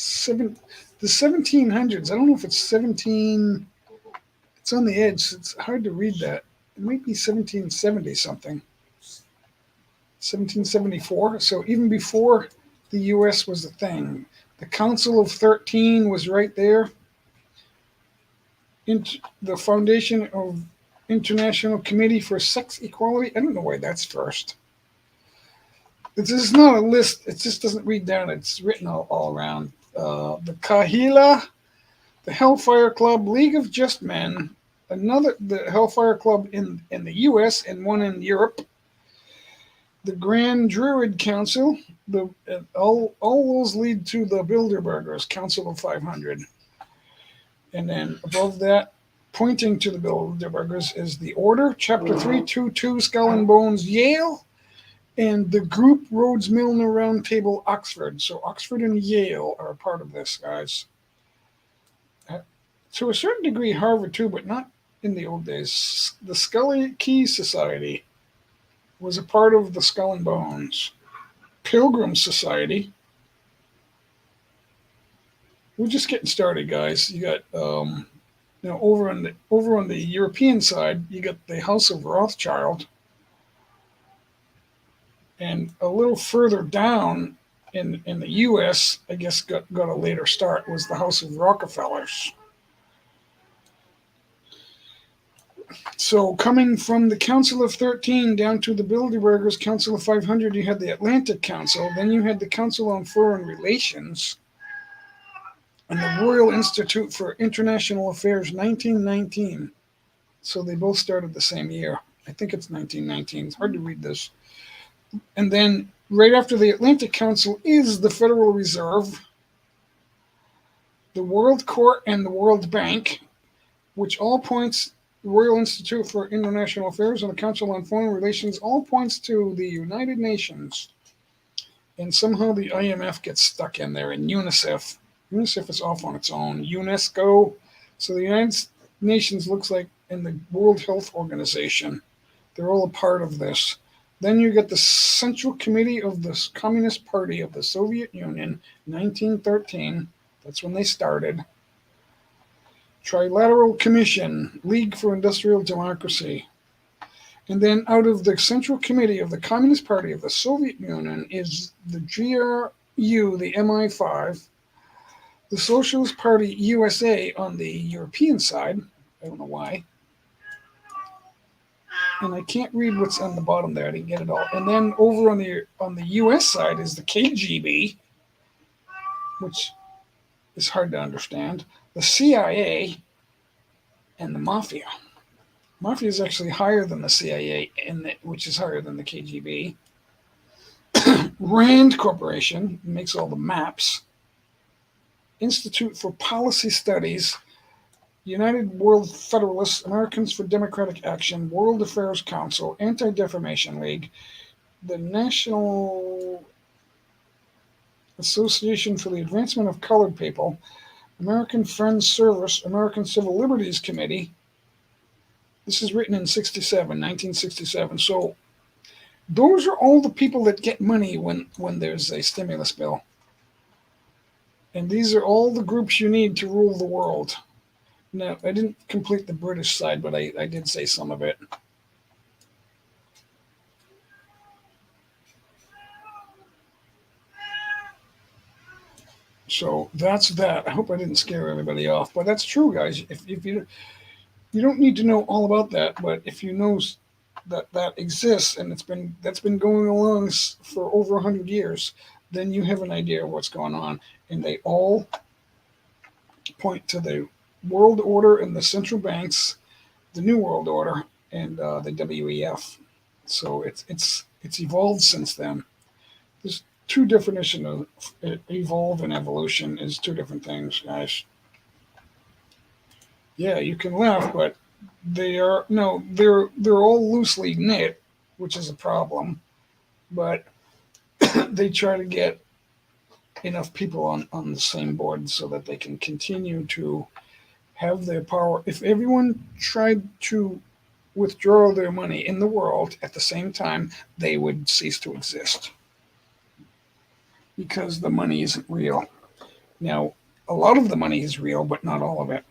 1700s. I don't know if it's 17. It's on the edge. It's hard to read that. It might be 1770 something. 1774. So even before the U.S. was a thing, the Council of 13 was right there. The Foundation of International Committee for Sex Equality. I don't know why that's first. This is not a list. It just doesn't read down. It's written all around. The Kahila, the Hellfire Club, League of Just Men, the Hellfire Club in the U.S. and one in Europe. the Grand Druid Council. All those lead to the Bilderbergers Council of 500, and then above that, pointing to the Bilderbergers, is the Order, Chapter 322, Skull and Bones, Yale, and the Group Rhodes Milner Roundtable, Oxford. So Oxford and Yale are a part of this, guys. To a certain degree, Harvard too, but not in the old days. The Scully Key Society was a part of the Skull and Bones. Pilgrim Society. We're just getting started, guys. You got now over on the European side, you got the House of Rothschild, and a little further down in the U.S., I guess got a later start, was the House of Rockefellers. So coming from the Council of 13 down to the Bilderbergers Council of 500, you had the Atlantic Council, then you had the Council on Foreign Relations, and the Royal Institute for International Affairs, 1919. So they both started the same year. I think it's 1919. It's hard to read this. And then right after the Atlantic Council is the Federal Reserve, the World Court, and the World Bank, which all points, the Royal Institute for International Affairs and the Council on Foreign Relations, all points to the United Nations. And somehow the IMF gets stuck in there, and UNICEF. UNICEF is off on its own. UNESCO. So the United Nations looks like in the World Health Organization. They're all a part of this. Then you get the Central Committee of the Communist Party of the Soviet Union, 1913. That's when they started. Trilateral Commission, League for Industrial Democracy. And then out of the Central Committee of the Communist Party of the Soviet Union is the GRU, the MI5, the Socialist Party USA on the European side. I don't know why. And I can't read what's on the bottom there. I didn't get it all. And then over on the U.S. side is the KGB, which is hard to understand. The CIA and the Mafia. Mafia is actually higher than the CIA, which is higher than the KGB. RAND Corporation makes all the maps. Institute for Policy Studies, United World Federalists, Americans for Democratic Action, World Affairs Council, Anti-Defamation League, the National Association for the Advancement of Colored People, American Friends Service, American Civil Liberties Committee. This is written in 1967. So those are all the people that get money when there's a stimulus bill. And these are all the groups you need to rule the world. Now, I didn't complete the British side, but I did say some of it. So that's that. I hope I didn't scare everybody off, but that's true, guys. If you don't need to know all about that, but if you know that exists and that's been going along for over 100 years, then you have an idea of what's going on, and they all point to the world order and the central banks, the New World Order, and the WEF. So it's evolved since then. There's two definitions of evolve and evolution is two different things, guys. Yeah, you can laugh, but they're all loosely knit, which is a problem. But they try to get enough people on the same board so that they can continue to have their power. If everyone tried to withdraw their money in the world at the same time, they would cease to exist because the money isn't real. Now, a lot of the money is real, but not all of it.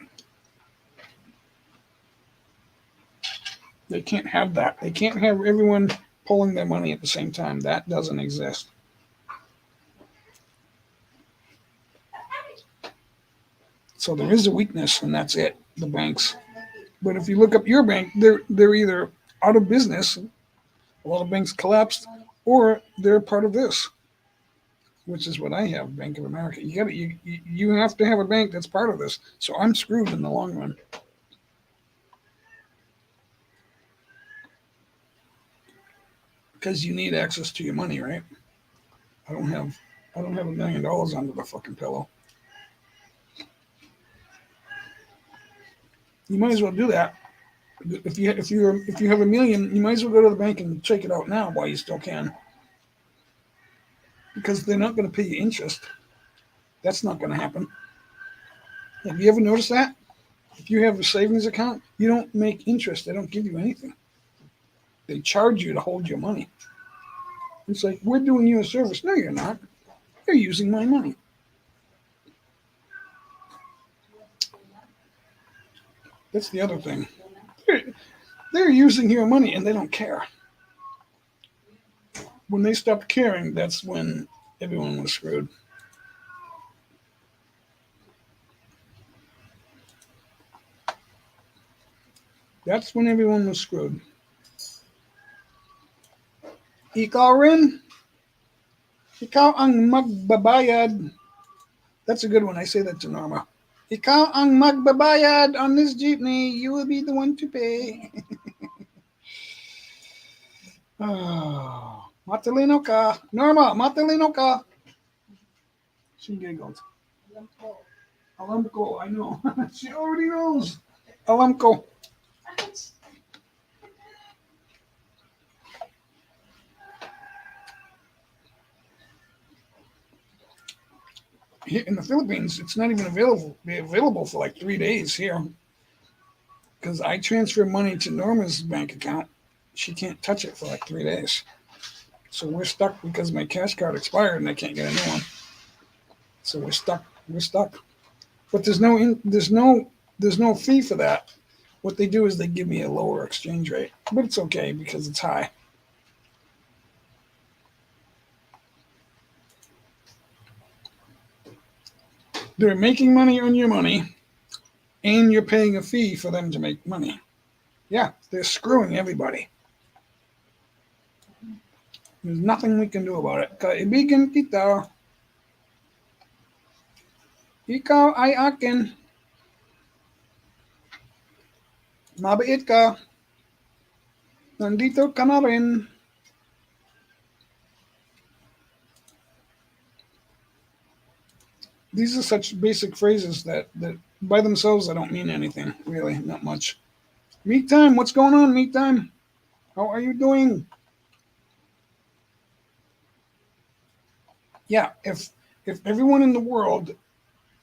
They can't have that. They can't have everyone pulling their money at the same time. That doesn't exist. So there is a weakness, and that's it, the banks. But if you look up your bank, they're either out of business, a lot of banks collapsed, or they're part of this, which is what I have, Bank of America. You have to have a bank that's part of this. So I'm screwed in the long run. because you need access to your money, right? I don't have $1 million under the fucking pillow. You might as well do that. If you have $1 million, you might as well go to the bank and take it out now while you still can, because they're not going to pay you interest. That's not going to happen. Have you ever noticed that? If you have a savings account, you don't make interest. They don't give you anything. They charge you to hold your money. It's like, we're doing you a service. No, you're not. You're using my money. That's the other thing. They're using your money and they don't care. When they stopped caring, that's when everyone was screwed. That's when everyone was screwed. Ikaw rin. Ikaw ang magbabayad. That's a good one. I say that to Norma. Ikaw ang magbabayad on this jeepney. You will be the one to pay. Oh, matalino ka. Norma, matalino ka. She giggled. Alam ko, I know. She already knows. Alam ko. Here in the Philippines, it's not even available for like 3 days here, because I transfer money to Norma's bank account. She can't touch it for like 3 days. So we're stuck because my cash card expired and I can't get a new one. So we're stuck. We're stuck. But there's no fee for that. What they do is they give me a lower exchange rate, but it's okay because it's high. They're making money on your money, and you're paying a fee for them to make money. Yeah, they're screwing everybody. There's nothing we can do about it. Kaibigan kita. Ikaw ay akin. Mabait ka. Nandito ka na rin. These are such basic phrases that by themselves I don't mean anything, really, not much. Meet time, what's going on, meet time? How are you doing? Yeah, if everyone in the world,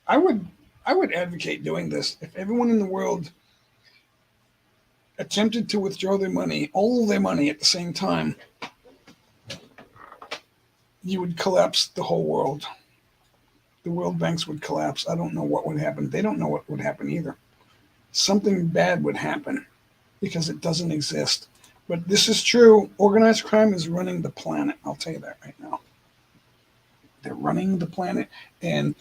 I would advocate doing this. If everyone in the world attempted to withdraw their money, all their money at the same time, you would collapse the whole world. The world banks would collapse. I don't know what would happen. They don't know what would happen either. Something bad would happen because it doesn't exist. But this is true. Organized crime is running the planet. I'll tell you that right now. They're running the planet. And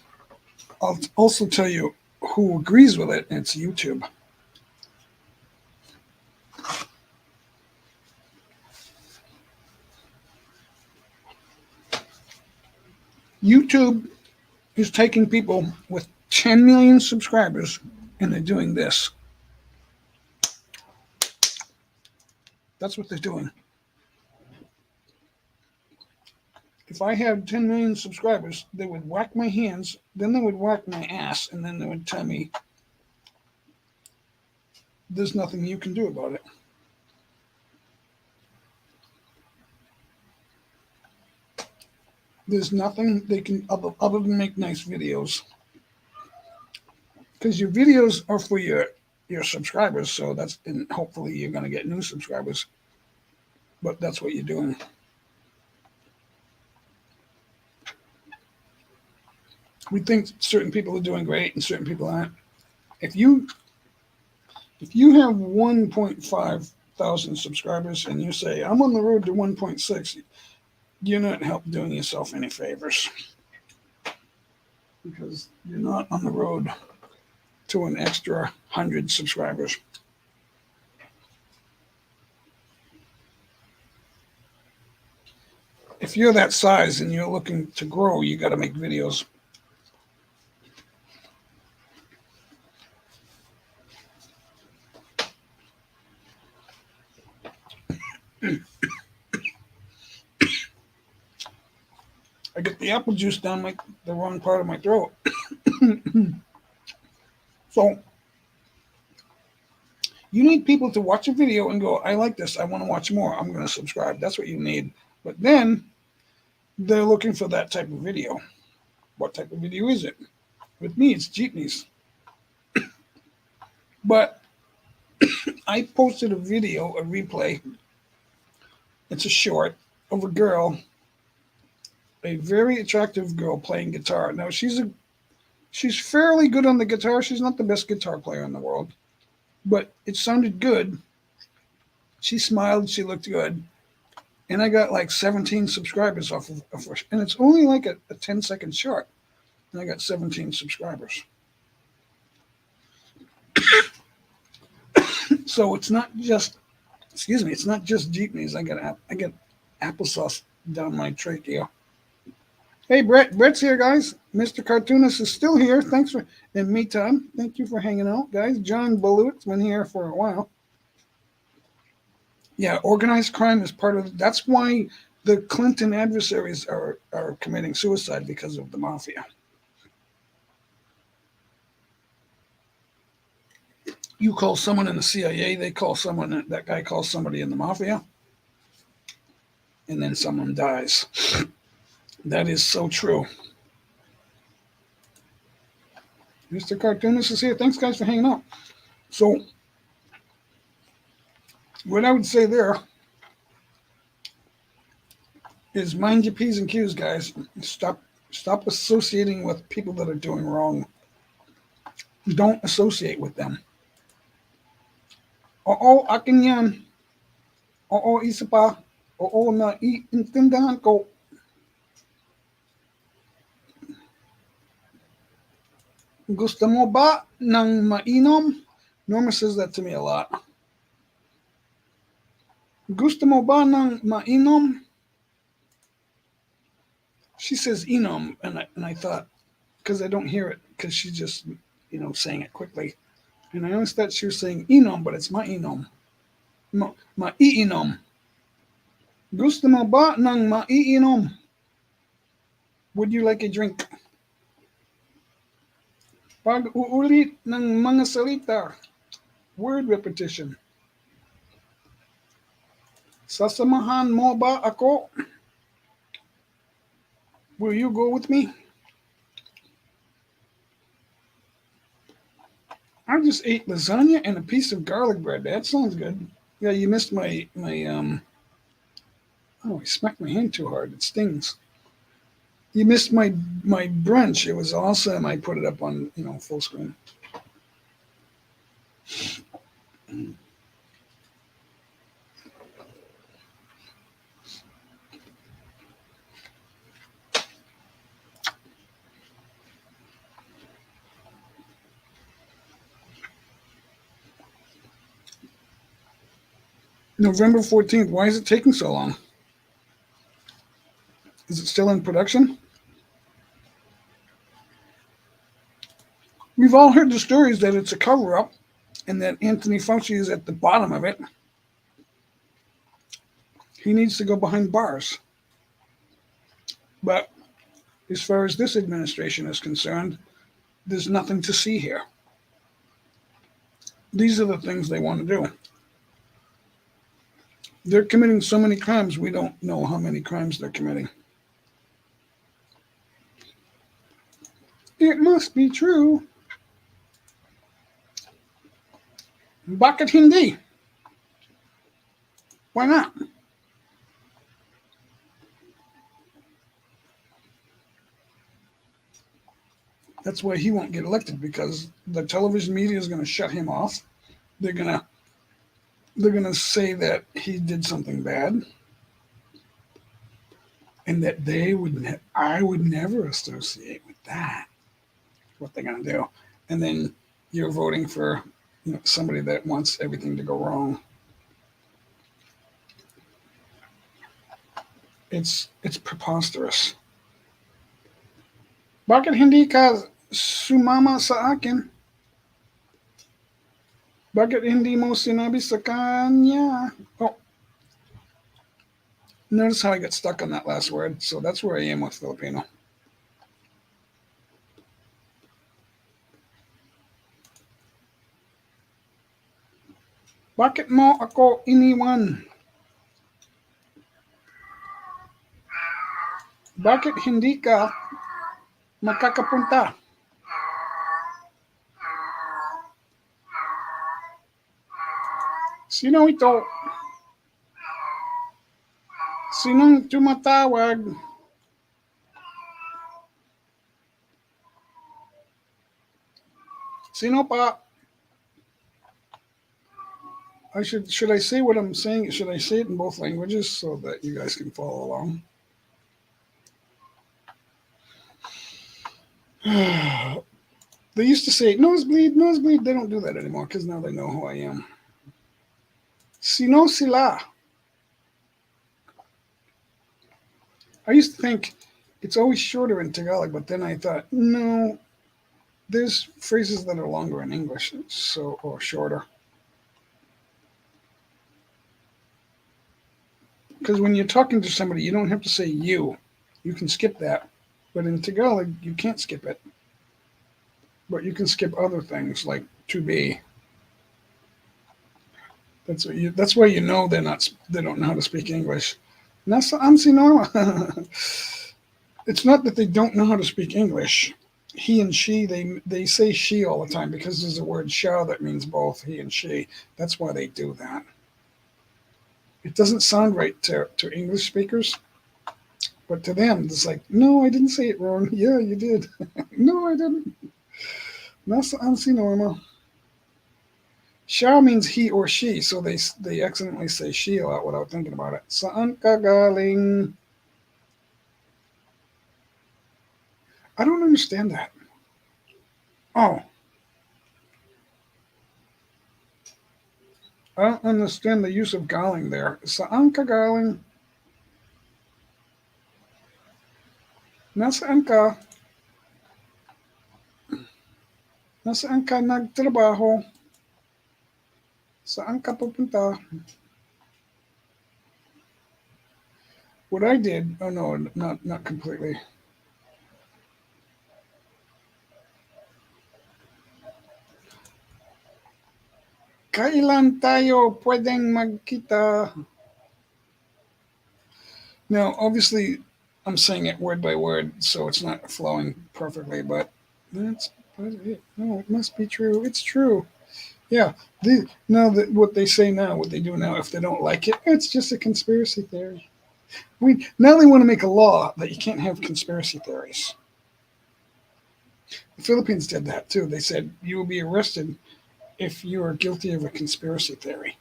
I'll also tell you who agrees with it. It's YouTube. YouTube is taking people with 10 million subscribers and they're doing this. That's what they're doing. If I had 10 million subscribers, they would whack my hands, then they would whack my ass, and then they would tell me, there's nothing you can do about it. There's nothing they can other than make nice videos. Because your videos are for your subscribers, so and hopefully you're going to get new subscribers. But that's what you're doing. We think certain people are doing great and certain people aren't. If you have 1.5 thousand subscribers and you say, I'm on the road to 1.6, you're not doing yourself any favors. Because you're not on the road to an extra 100 subscribers. If you're that size and you're looking to grow, you got to make videos. I get the apple juice down the wrong part of my throat. So you need people to watch a video and go, I like this. I want to watch more. I'm going to subscribe. That's what you need. But then they're looking for that type of video. What type of video is it? With me, it's jeepneys. But I posted a video, a replay. It's a short of a girl, a very attractive girl playing guitar. Now she's fairly good on the guitar. She's not the best guitar player in the world, but it sounded good. She smiled. She looked good. And I got like 17 subscribers off of and it's only like a 10-second short. And I got 17 subscribers. So it's not just, excuse me, it's not just jeepneys. I get applesauce down my trachea. Hey, Brett's here, guys. Mr. Cartoonist is still here. Thanks for, and me time. Thank you for hanging out, guys. John Balut's been here for a while. Yeah, organized crime is part of, that's why the Clinton adversaries are committing suicide, because of the mafia. You call someone in the CIA, they call someone, that guy calls somebody in the mafia, and then someone dies. That is so true. Mr. Cartoonist is here. Thanks, guys, for hanging out. So, what I would say there is mind your P's and Q's, guys. Stop associating with people that are doing wrong. Don't associate with them. Oo, akin yan. Oo, isa pa. Oo, naiintindihan ko. Gusto mo ba ng mainom? Norma says that to me a lot. Gusto mo ba ng mainom? She says enom, and I thought, because I don't hear it, because she's just, saying it quickly. And I always thought she was saying enom, but it's mainom. Maiinom. Gusto mo ba ng maiinom? Would you like a drink? Pag-uulit ng mga salita. Word repetition. Sasamahan mo ba ako? Will you go with me? I just ate lasagna and a piece of garlic bread. That sounds good. Yeah, you missed my oh, I smacked my hand too hard. It stings. You missed my brunch. It was awesome. I put it up on, full screen. November 14th. Why is it taking so long? Is it still in production? We've all heard the stories that it's a cover-up and that Anthony Fauci is at the bottom of it. He needs to go behind bars. But as far as this administration is concerned, there's nothing to see here. These are the things they want to do. They're committing so many crimes, we don't know how many crimes they're committing. It must be true. Bakit hindi? Why not? That's why he won't get elected, because the television media is going to shut him off. They're going to say that he did something bad, and that I would never associate with that. What they're going to do. And then you're voting for somebody that wants everything to go wrong. It's preposterous. Bakit hindi ka sumama sa akin? Bakit hindi mo sinabi sa kanya? Oh. Notice how I got stuck on that last word. So that's where I am with Filipino. Bakit mo ako iniwan? Bakit hindi ka makakapunta? Sino ito? Sinong tumatawag? Sino pa? Should I say what I'm saying? Should I say it in both languages so that you guys can follow along? They used to say nosebleed, nosebleed. They don't do that anymore because now they know who I am. Sino sila? I used to think it's always shorter in Tagalog, but then I thought, no, there's phrases that are longer in English, so or shorter. Because when you're talking to somebody, you don't have to say you. You can skip that. But in Tagalog, you can't skip it. But you can skip other things like to be. That's why you know they don't know how to speak English. Nasa Norma. It's not that they don't know how to speak English. He and she, they say she all the time because there's a word shall that means both he and she. That's why they do that. It doesn't sound right to English speakers, but to them, it's like, no, I didn't say it wrong. Yeah, you did. No, I didn't. Nasa Norma. Siya means he or she, so they accidentally say she a lot without thinking about it. Saan ka galing? I don't understand that. Oh, I don't understand the use of galing there. Saan ka galing? Nasaan ka? Nasaan ka nagtrabaho? Saan ka pupunta? What I did, oh no, not completely. Kailan tayo pwedeng magkita? Now, obviously, I'm saying it word by word, so it's not flowing perfectly, but no, it must be true. It's true. Yeah. What they say now, what they do now, if they don't like it, it's just a conspiracy theory. I mean, now they want to make a law that you can't have conspiracy theories. The Philippines did that too. They said you will be arrested if you are guilty of a conspiracy theory.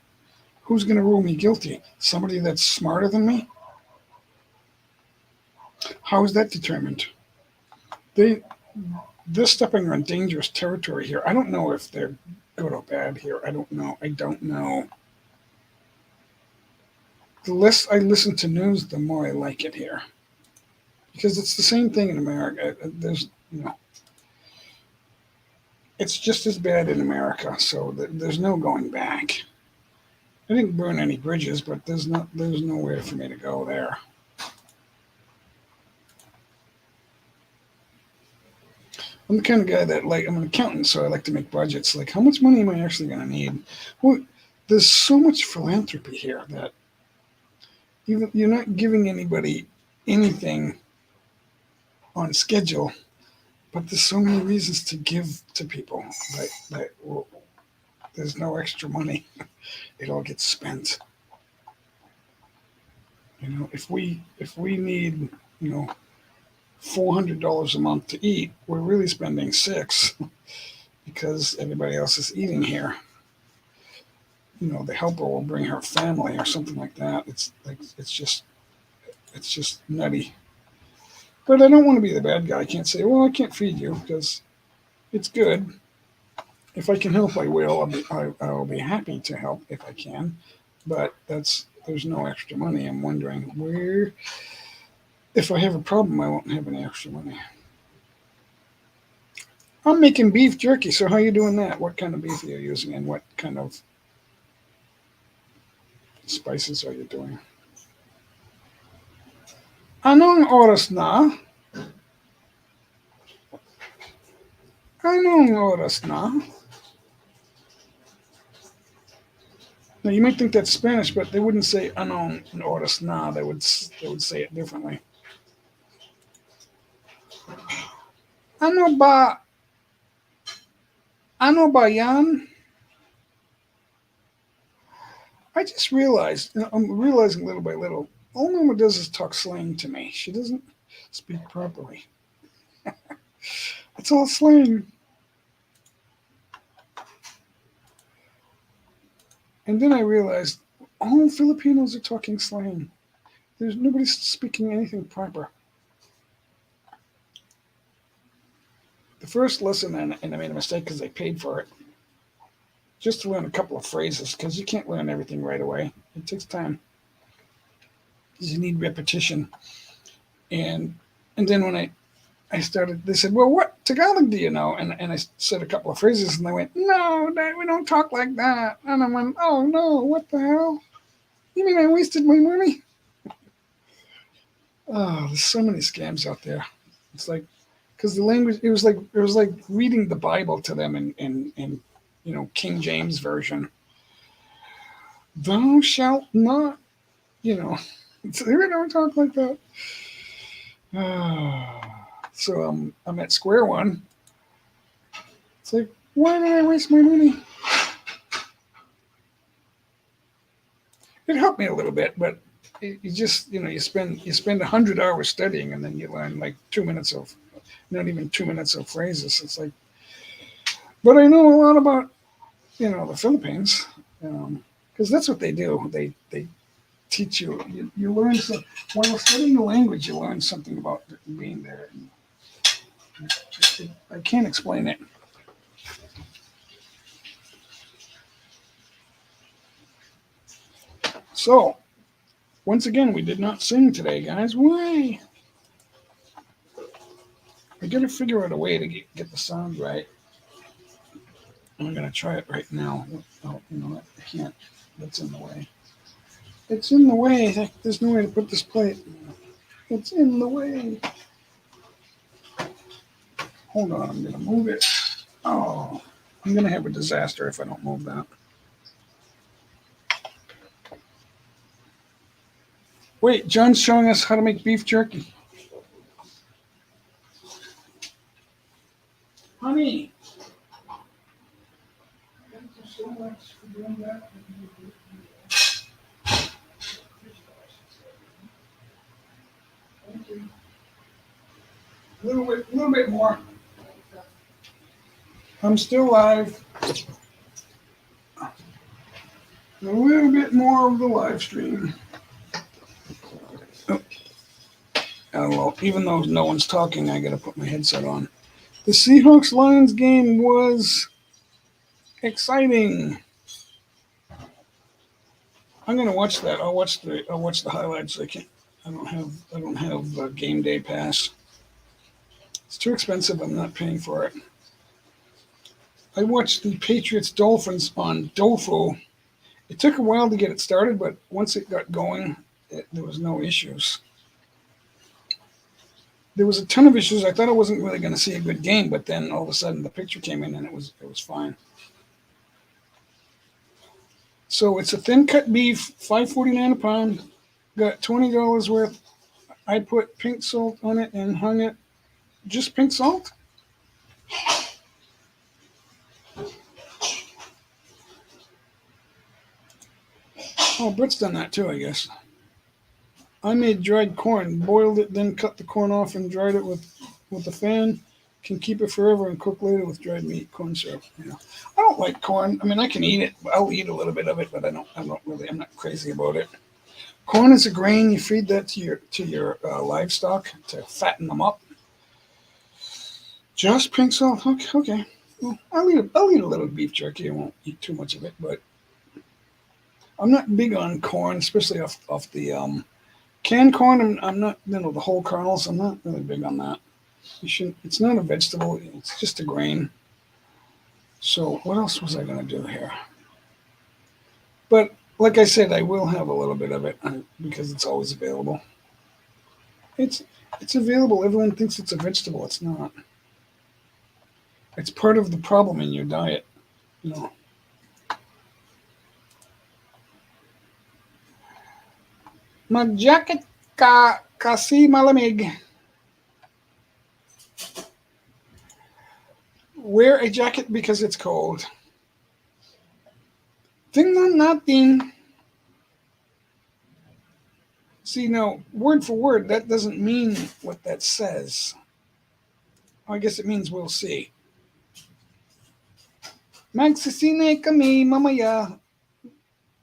Who's going to rule me guilty? Somebody that's smarter than me? How is that determined? They're stepping on dangerous territory here. I don't know if they're good or bad here. I don't know. The less I listen to news, the more I like it here. Because it's the same thing in America. It's just as bad in America, so there's no going back. I didn't burn any bridges, but there's nowhere for me to go there. I'm the kind of guy that I'm an accountant, so I like to make budgets. Like, how much money am I actually going to need? Well, there's so much philanthropy here that you're not giving anybody anything on schedule, but there's so many reasons to give to people that there's no extra money. It all gets spent. If we need, $400 a month to eat, we're really spending $6 because everybody else is eating here. The helper will bring her family or something like that. It's just nutty. But I don't want to be the bad guy. I can't say, well, I can't feed you because it's good. If I can help, I will. I'll be happy to help if I can. But there's no extra money. I'm wondering where. If I have a problem, I won't have any extra money. I'm making beef jerky. So how are you doing that? What kind of beef are you using, and what kind of spices are you doing? Anong oras na? Anong oras na? Now you might think that's Spanish, but they wouldn't say anong oras na. They would say it differently. Ano ba? Ano ba yan? I just realized, I'm realizing little by little, all Mama does is talk slang to me. She doesn't speak properly. It's all slang. And then I realized all Filipinos are talking slang. There's nobody speaking anything proper. The first lesson, and I made a mistake because I paid for it, just to learn a couple of phrases, because you can't learn everything right away. It takes time. Because you need repetition. And then when I started, they said, well, what Tagalog do you know? And I said a couple of phrases, and they went, no, Dad, we don't talk like that. And I went, oh, no, what the hell? You mean I wasted my money? Oh, there's so many scams out there. It's like, because the language, it was like reading the Bible to them in King James version. Thou shalt not, they don't talk like that. So I'm at square one. It's like, why did I waste my money? It helped me a little bit, but you just you spend 100 hours studying, and then you learn like 2 minutes of, not even 2 minutes of phrases. It's like, but I know a lot about the Philippines, because that's what they do. They teach you. You learn some while studying the language. You learn something about being there. I can't explain it. So, once again, we did not sing today, guys. Why? I got to figure out a way to get the sound right. I'm going to try it right now. Oh, I can't. That's in the way. It's in the way. There's no way to put this plate. It's in the way. Hold on. I'm going to move it. Oh, I'm going to have a disaster if I don't move that. Wait, John's showing us how to make beef jerky. Honey. Thank you so much for doing that. Thank you. A little bit more. I'm still live. A little bit more of the live stream. Oh, well, even though no one's talking, I got to put my headset on. The Seahawks Lions game was exciting. I'm gonna watch that. I'll watch the highlights. I don't have a game day pass. It's too expensive. I'm not paying for it. I watched the Patriots Dolphins on Dofu. It took a while to get it started, but once it got going, there was no issues. There was a ton of issues. I thought I wasn't really going to see a good game, but then all of a sudden the picture came in and it was fine. So it's a thin cut beef, $5.49 a pound. Got $20 worth. I put pink salt on it and hung it. Just pink salt? Oh, Britt's done that too, I guess. I made dried corn, boiled it, then cut the corn off and dried it with a fan. Can keep it forever and cook later with dried meat, corn syrup. I don't like corn. I mean, I can eat it. I'll eat a little bit of it, but I'm not crazy about it. Corn is a grain. You feed that to your livestock to fatten them up. Just pink salt. Okay. Well, I'll eat a little beef jerky. I won't eat too much of it, but I'm not big on corn, especially off the canned corn. I'm not, the whole kernels. I'm not really big on that. It's not a vegetable. It's just a grain. So what else was I going to do here? But like I said, I will have a little bit of it because it's always available. It's it's available. Everyone thinks it's a vegetable. It's not. It's part of the problem in your diet. You know. Mag-jacket ka kasi malamig. Wear a jacket because it's cold. Tingnan natin. See, now, word for word, that doesn't mean what that says. I guess it means we'll see. Magsisine kami mamaya.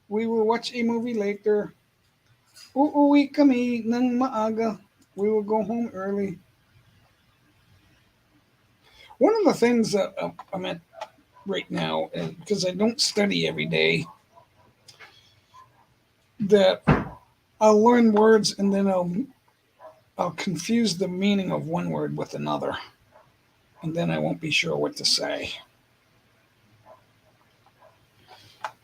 We will watch a movie later. Uuwi kami ng maaga. We will go home early. One of the things that I'm at right now, because I don't study every day, that I'll learn words and then I'll confuse the meaning of one word with another, and then I won't be sure what to say.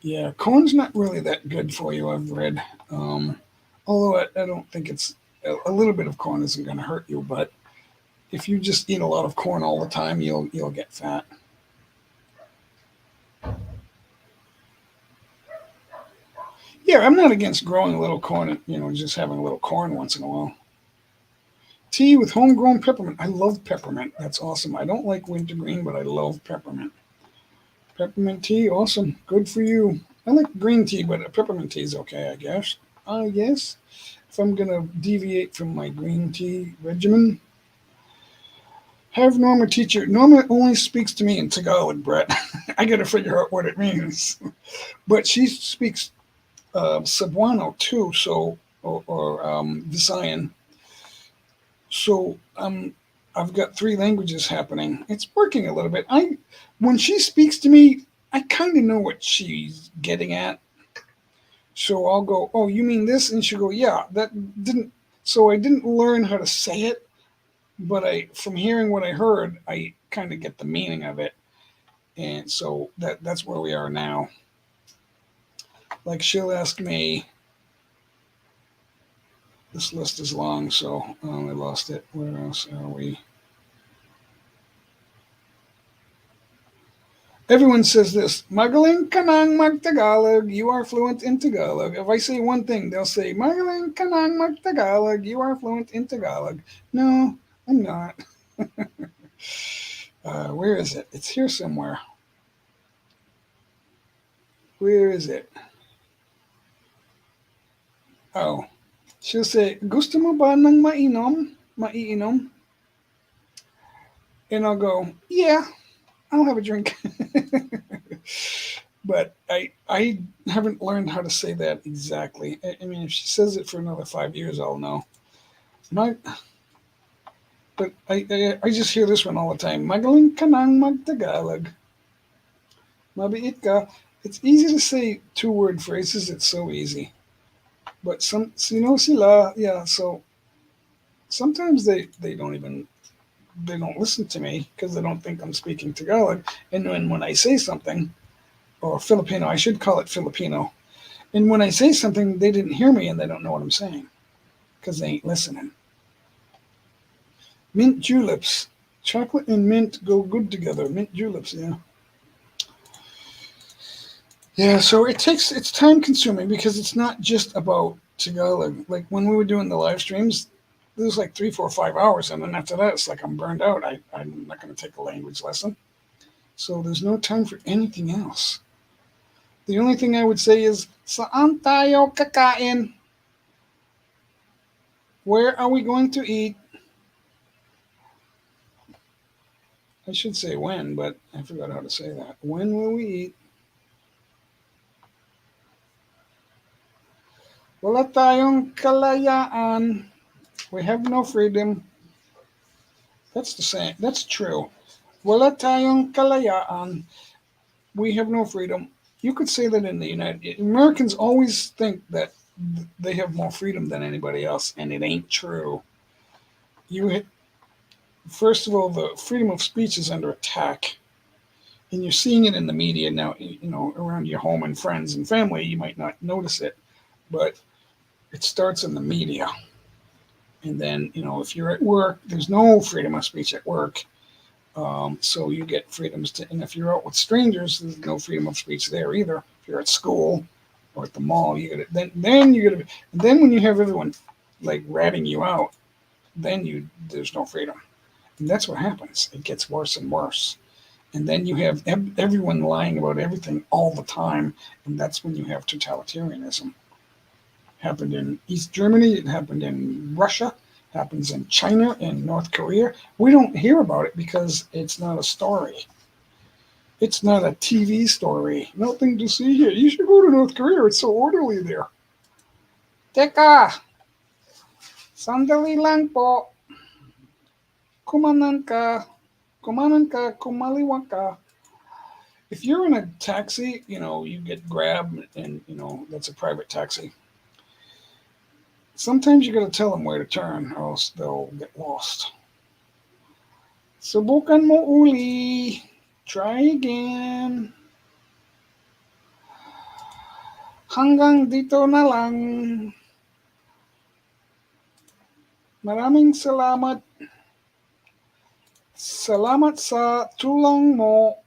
Yeah, corn's not really that good for you, I've read. Although I don't think it's a little bit of corn isn't going to hurt you, but if you just eat a lot of corn all the time, you'll get fat. Yeah, I'm not against growing a little corn, just having a little corn once in a while. Tea with homegrown peppermint. I love peppermint. That's awesome. I don't like wintergreen, but I love peppermint. Peppermint tea, awesome. Good for you. I like green tea, but peppermint tea is okay, I guess. If I'm going to deviate from my green tea regimen, have Norma teach you. Norma only speaks to me in Tagalog, Brett. I got to figure out what it means. But she speaks Cebuano too, or Visayan. So I've got three languages happening. It's working a little bit. When she speaks to me, I kind of know what she's getting at. So I'll go, "Oh, you mean this?" And she'll go, "Yeah, that didn't." So I didn't learn how to say it, but from hearing what I heard, I kind of get the meaning of it, and so that's where we are now. Like she'll ask me. This list is long, so I lost it. Where else are we? Everyone says this, Magaling ka nang mag-Tagalog, you are fluent in Tagalog. If I say one thing, they'll say, Magaling ka nang mag-Tagalog, you are fluent in Tagalog. No, I'm not. Where is it? It's here somewhere. Where is it? Oh, she'll say, gusto mo ba ng maiinom? And I'll go, yeah, I'll have a drink. But I haven't learned how to say that exactly. I mean, if she says it for another 5 years, I'll know. But I just hear this one all the time. Magaling ka nang mag-Tagalog. Mabiit ka. It's easy to say two-word phrases. It's so easy. But sila, yeah, so sometimes they don't listen to me because they don't think I'm speaking Tagalog. And when I say something, or Filipino, I should call it Filipino. And when I say something, they didn't hear me and they don't know what I'm saying because they ain't listening. Mint juleps. Chocolate and mint go good together. Mint juleps, yeah. Yeah, so it's time consuming because it's not just about Tagalog. Like when we were doing the live streams, it was like 3, 4, 5 hours. And then after that, it's like I'm burned out. I'm not going to take a language lesson. So there's no time for anything else. The only thing I would say is, saan tayo kakain? Where are we going to eat? I should say when, but I forgot how to say that. When will we eat? Wala tayong kalayaan. We have no freedom. That's the same. That's true. Wala tayong kalayaan. We have no freedom. You could say that in the Americans always think that they have more freedom than anybody else, and it ain't true. First of all, the freedom of speech is under attack, and you're seeing it in the media now. Around your home and friends and family, you might not notice it, but it starts in the media, And then, if you're at work, there's no freedom of speech at work. So you get freedoms to, and if you're out with strangers, there's no freedom of speech there either. If you're at school or at the mall, you get it. Then you get it. And then when you have everyone like ratting you out, then there's no freedom, and that's what happens. It gets worse and worse, and then you have everyone lying about everything all the time, and that's when you have totalitarianism. Happened in East Germany. It happened in Russia. Happens in China and North Korea. We don't hear about it because it's not a story. It's not a TV story. Nothing to see here. You should go to North Korea. It's so orderly there. Teka, sandali lang po. Kumanan ka. Kumanan ka. Kumaliwa ka. If you're in a taxi, you get grabbed and, that's a private taxi. Sometimes you got to tell them where to turn or else they'll get lost. Subukan mo uli. Try again. Hanggang dito na lang. Maraming salamat. Salamat sa tulong mo.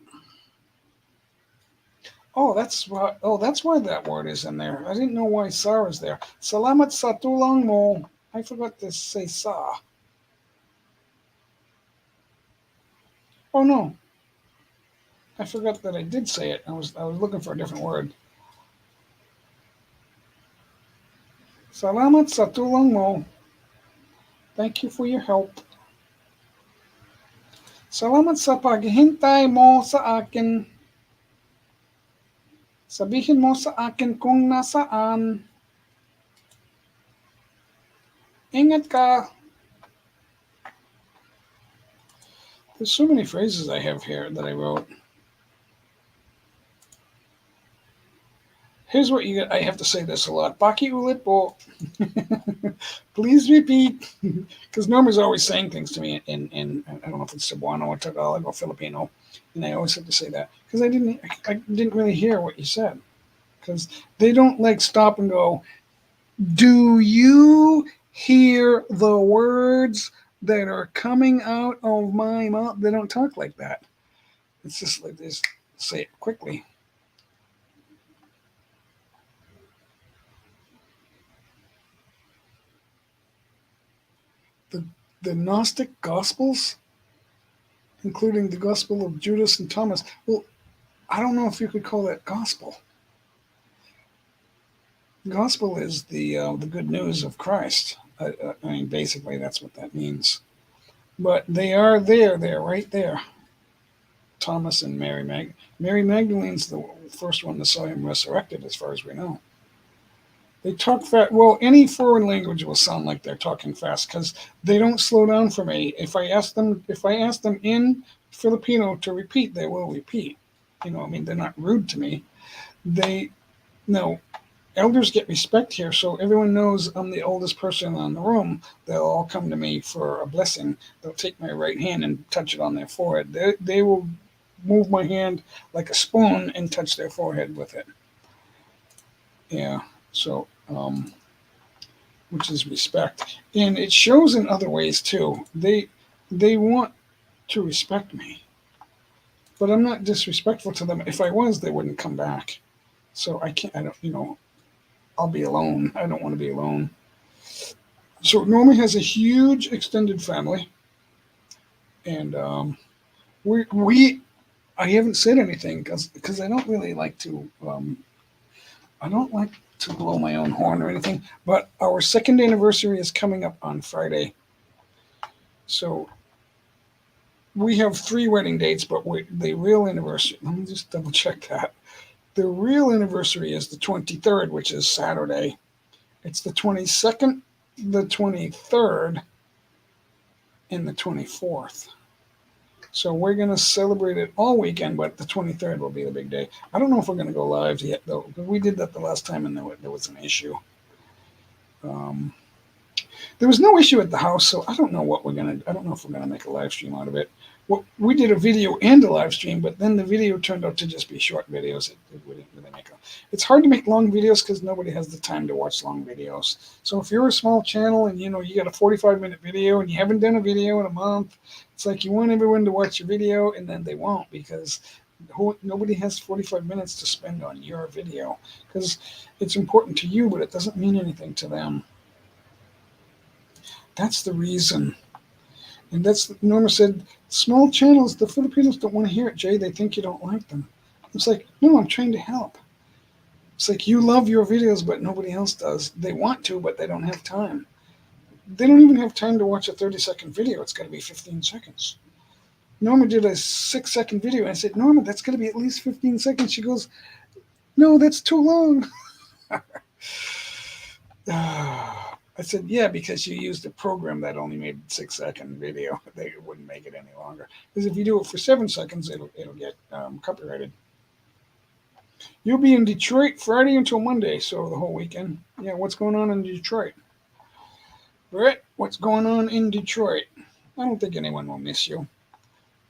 Oh, that's why that word is in there. I didn't know why sa is there. Salamat sa tulong mo. I forgot to say sa. Oh no. I forgot that I did say it. I was looking for a different word. Salamat sa tulong mo. Thank you for your help. Salamat sa paghihintay mo sa akin. Sabihin mo sa akin kung nasaan. Ingat ka. There's so many phrases I have here that I wrote. Here's what you get. I have to say this a lot. Baki ulit po. Please repeat. Because Norma's always saying things to me in I don't know if it's Cebuano or Tagalog or Filipino, and I always have to say that because I didn't really hear what you said. Because they don't stop and go, do you hear the words that are coming out of my mouth? They don't talk like that. It's just like this. Say it quickly. The Gnostic Gospels, including the Gospel of Judas and Thomas. Well, I don't know if you could call that gospel. Gospel is the good news of Christ. I mean, basically, that's what that means. But they are there, right there. Thomas and Mary Mary Magdalene's the first one that saw him resurrected, as far as we know. They talk fast. Well, any foreign language will sound like they're talking fast because they don't slow down for me. If I ask them in Filipino to repeat, they will repeat. They're not rude to me. Elders get respect here, so everyone knows I'm the oldest person in the room. They'll all come to me for a blessing. They'll take my right hand and touch it on their forehead. They will move my hand like a spoon and touch their forehead with it. Yeah. So, which is respect, and it shows in other ways too. They want to respect me, but I'm not disrespectful to them. If I was, they wouldn't come back. So I can't. I don't. I'll be alone. I don't want to be alone. So Norma has a huge extended family, and I haven't said anything because I don't really like to. I don't like to blow my own horn or anything, but our second anniversary is coming up on Friday. So we have 3 wedding dates, but the real anniversary, let me just double check that. The real anniversary is the 23rd, which is Saturday. It's the 22nd, the 23rd, and the 24th. So we're going to celebrate it all weekend, but the 23rd will be the big day. I don't know if we're going to go live yet, though, because we did that the last time and there was an issue. There was no issue at the house, so I don't know what I don't know if we're going to make a live stream out of it. Well, we did a video and a live stream, but then the video turned out to just be short videos. It wouldn't really make it's hard to make long videos because nobody has the time to watch long videos. So if you're a small channel and you got a 45-minute video and you haven't done a video in a month, it's like you want everyone to watch your video and then they won't because nobody has 45 minutes to spend on your video because it's important to you, but it doesn't mean anything to them. That's the reason. And that's Norma said, small channels, the Filipinos don't want to hear it, Jay. They think you don't like them. It's like, no, I'm trying to help. It's like you love your videos, but nobody else does. They want to, but they don't have time. They don't even have time to watch a 30-second video. It's got to be 15 seconds. Norma did a 6-second video, and I said, Norma, that's going to be at least 15 seconds. She goes, no, that's too long. I said, yeah, because you used a program that only made 6-second video. They wouldn't make it any longer. Because if you do it for 7 seconds, it'll get copyrighted. You'll be in Detroit Friday until Monday, so the whole weekend. Yeah, what's going on in Detroit? Brett, what's going on in Detroit? I don't think anyone will miss you.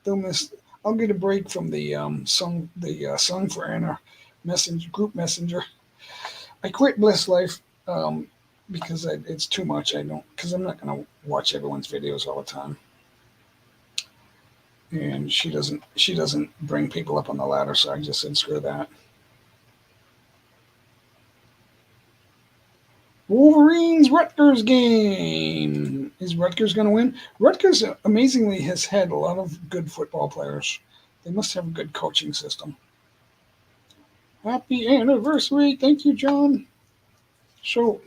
They'll miss. I'll get a break from the song for Anna group messenger. I quit Bliss Life because it's too much. Because I'm not going to watch everyone's videos all the time. And she doesn't bring people up on the ladder, so I just said screw that. Wolverines Rutgers game. Is Rutgers going to win? Rutgers amazingly has had a lot of good football players. They must have a good coaching system. Happy anniversary. Thank you, John. So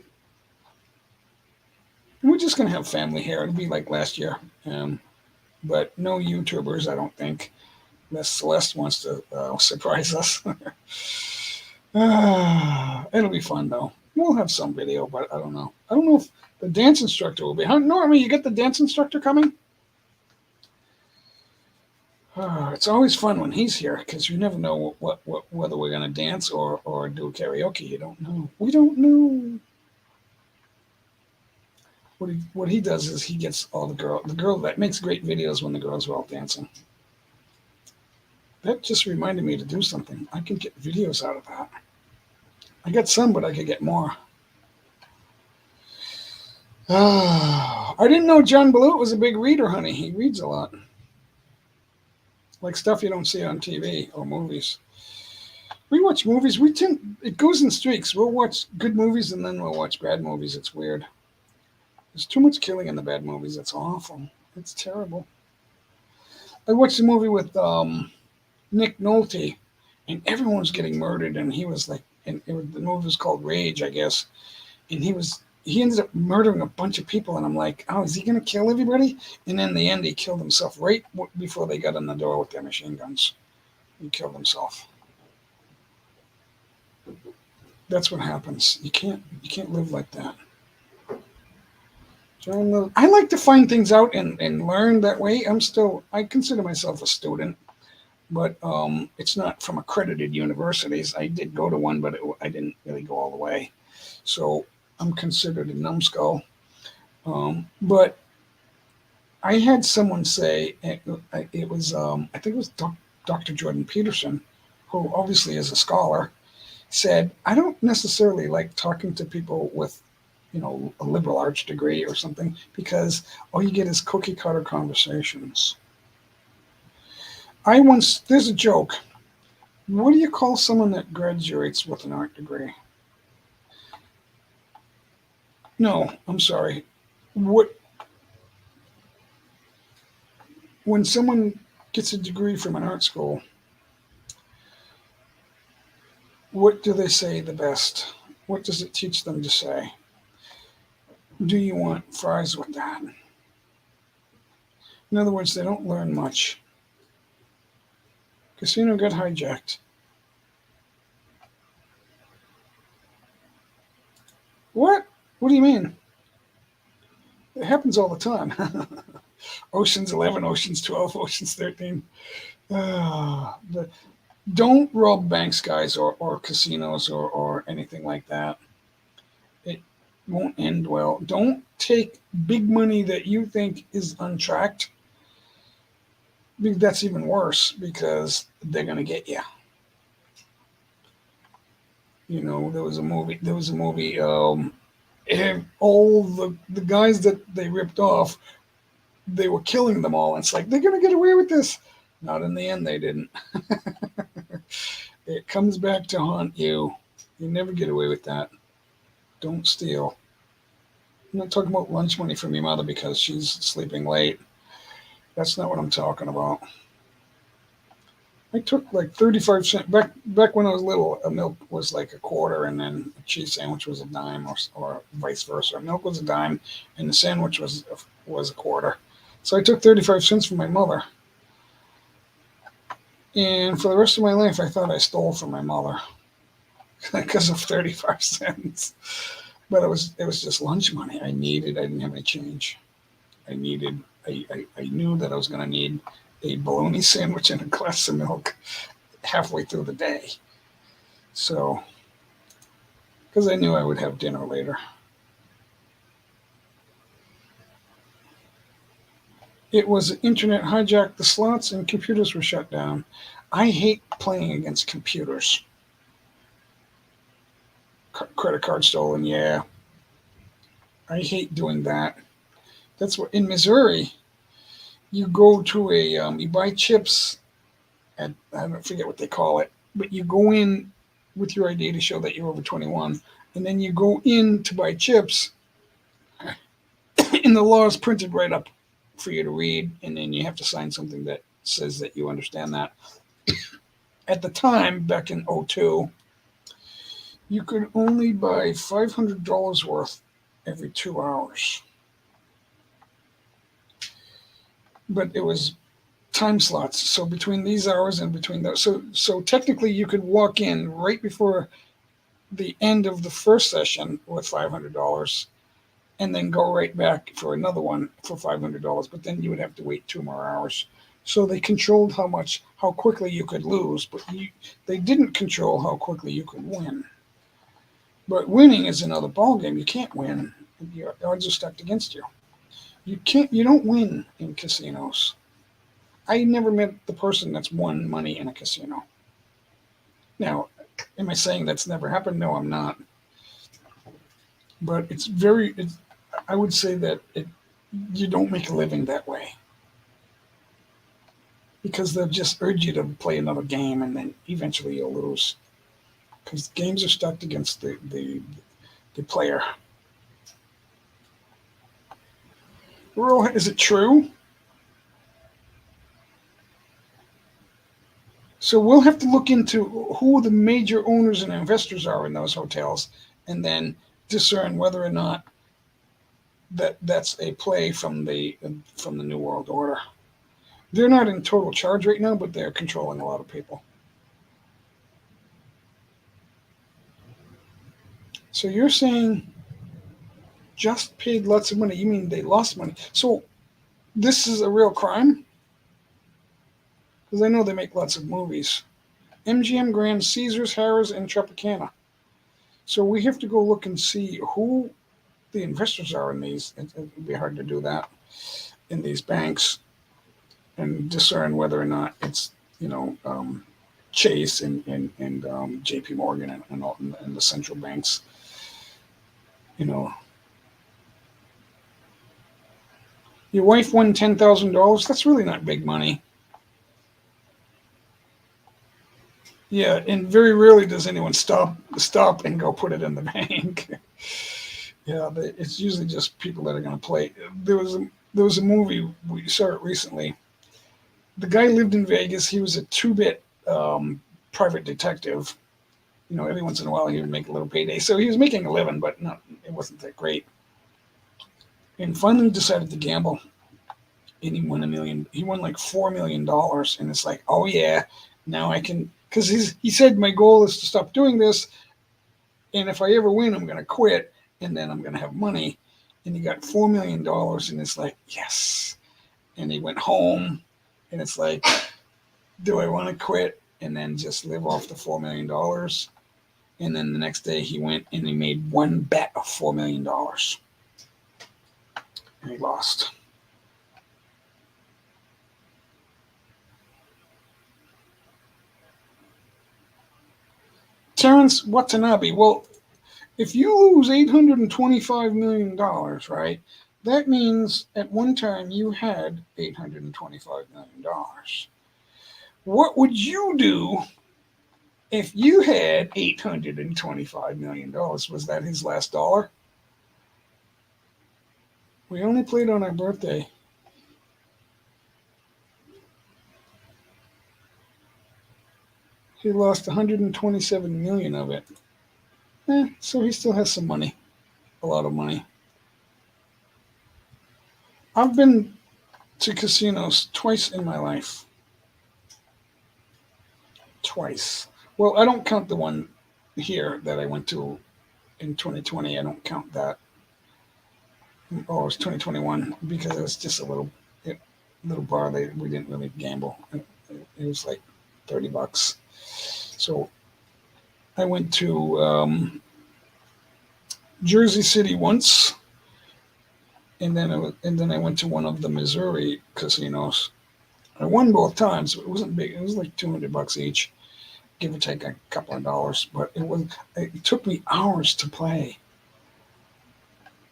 we're just going to have family here. It'll be like last year. But no YouTubers, I don't think. Unless Celeste wants to surprise us. It'll be fun, though. We'll have some video, but I don't know. I don't know if the dance instructor will be. Norma, you get the dance instructor coming? It's always fun when he's here because you never know whether we're going to dance or do karaoke. You don't know. We don't know. What he does is he gets all the girl that makes great videos when the girls are all dancing. That just reminded me to do something. I can get videos out of that. I got some, but I could get more. I didn't know John Balut was a big reader, honey. He reads a lot. Like stuff you don't see on TV or movies. We watch movies. It goes in streaks. We'll watch good movies and then we'll watch bad movies. It's weird. There's too much killing in the bad movies. It's awful. It's terrible. I watched a movie with Nick Nolte, and everyone was getting murdered, and he was like, the movie was called Rage, I guess, and he ended up murdering a bunch of people, and I'm like, oh, is he going to kill everybody? And in the end, he killed himself right before they got in the door with their machine guns. He killed himself. That's what happens. You can't live like that. John, I like to find things out and learn that way. I consider myself a student. But it's not from accredited universities. I did go to one, but I didn't really go all the way. So I'm considered a numbskull. But I had someone say, it was, I think it was Dr. Jordan Peterson, who obviously is a scholar, said, I don't necessarily like talking to people with, a liberal arts degree or something, because all you get is cookie cutter conversations. There's a joke. What do you call someone that graduates with an art degree? No, I'm sorry. When someone gets a degree from an art school, what do they say the best? What does it teach them to say? Do you want fries with that? In other words, they don't learn much. Casino got hijacked. What? What do you mean? It happens all the time. Ocean's 11, Ocean's 12, Ocean's 13. Don't rob banks, guys, or casinos or anything like that. It won't end well. Don't take big money that you think is untracked. That's even worse because they're going to get you. You know, there was a movie. There was a movie. And all the guys that they ripped off, they were killing them all. It's like they're going to get away with this. Not in the end, they didn't. It comes back to haunt you. You never get away with that. Don't steal. I'm not talking about lunch money from your mother because she's sleeping late. That's not what I'm talking about. I took like 35 cents back when I was little. A milk was like a quarter, and then a cheese sandwich was a dime, or vice versa. Milk was a dime, and the sandwich was a quarter. So I took 35 cents from my mother, and for the rest of my life, I thought I stole from my mother because of 35 cents. But it was just lunch money. I didn't have any change. I knew that I was going to need a bologna sandwich and a glass of milk halfway through the day. So, because I knew I would have dinner later. It was internet hijacked the slots and computers were shut down. I hate playing against computers. Credit card stolen, yeah. I hate doing that. That's what in Missouri. You go to you buy chips at, I don't forget what they call it, but you go in with your ID to show that you're over 21, and then you go in to buy chips, and the law is printed right up for you to read, and then you have to sign something that says that you understand that. At the time, back in '02, you could only buy $500 worth every 2 hours. But it was time slots. So between these hours and between those, so technically you could walk in right before the end of the first session with $500, and then go right back for another one for $500. But then you would have to wait 2 more hours. So they controlled how quickly you could lose, but they didn't control how quickly you could win. But winning is another ballgame. You can't win. Your odds are stacked against you. You don't win in casinos. I never met the person that's won money in a casino. Now, am I saying that's never happened? No, I'm not. But I would say that you don't make a living that way. Because they'll just urge you to play another game, and then eventually you'll lose. Because games are stacked against the player. Earl, is it true? So we'll have to look into who the major owners and investors are in those hotels, and then discern whether or not that's a play from the New World Order. They're not in total charge right now, but they're controlling a lot of people. So you're saying just paid lots of money? You mean they lost money? So this is a real crime? Because I know they make lots of movies. MGM Grand, Caesars, Harrah's, and Tropicana. So we have to go look and see who the investors are in these. It would be hard to do that in these banks and discern whether or not it's, Chase and JP Morgan and the central banks. Your wife won $10,000. That's really not big money. Yeah, and very rarely does anyone stop and go put it in the bank. Yeah, it's usually just people that are going to play. There was a movie, we saw it recently. The guy lived in Vegas. He was a 2-bit private detective. Every once in a while he would make a little payday. So he was making a living, but it wasn't that great. And finally decided to gamble. And he won $1 million. He won like $4 million. And it's like, oh yeah, now I can, because he said my goal is to stop doing this. And if I ever win, I'm going to quit. And then I'm going to have money. And he got $4 million. And it's like, yes. And he went home. And it's like, do I want to quit and then just live off the $4 million? And then the next day he went and he made one bet of $4 million. And he lost. Terrence Watanabe. Well, if you lose $825 million, right, that means at one time you had $825 million. What would you do if you had $825 million? Was that his last dollar? We only played on our birthday. He lost 127 million of it. So he still has some money, a lot of money. I've been to casinos twice in my life. Twice. Well, I don't count the one here that I went to in 2020. I don't count that. Oh, it was 2021 because it was just little bar. We didn't really gamble. It was like $30. So I went to Jersey City once, and then I went to one of the Missouri casinos. I won both times. It wasn't big. It was like $200 each, give or take a couple of dollars. But it took me hours to play,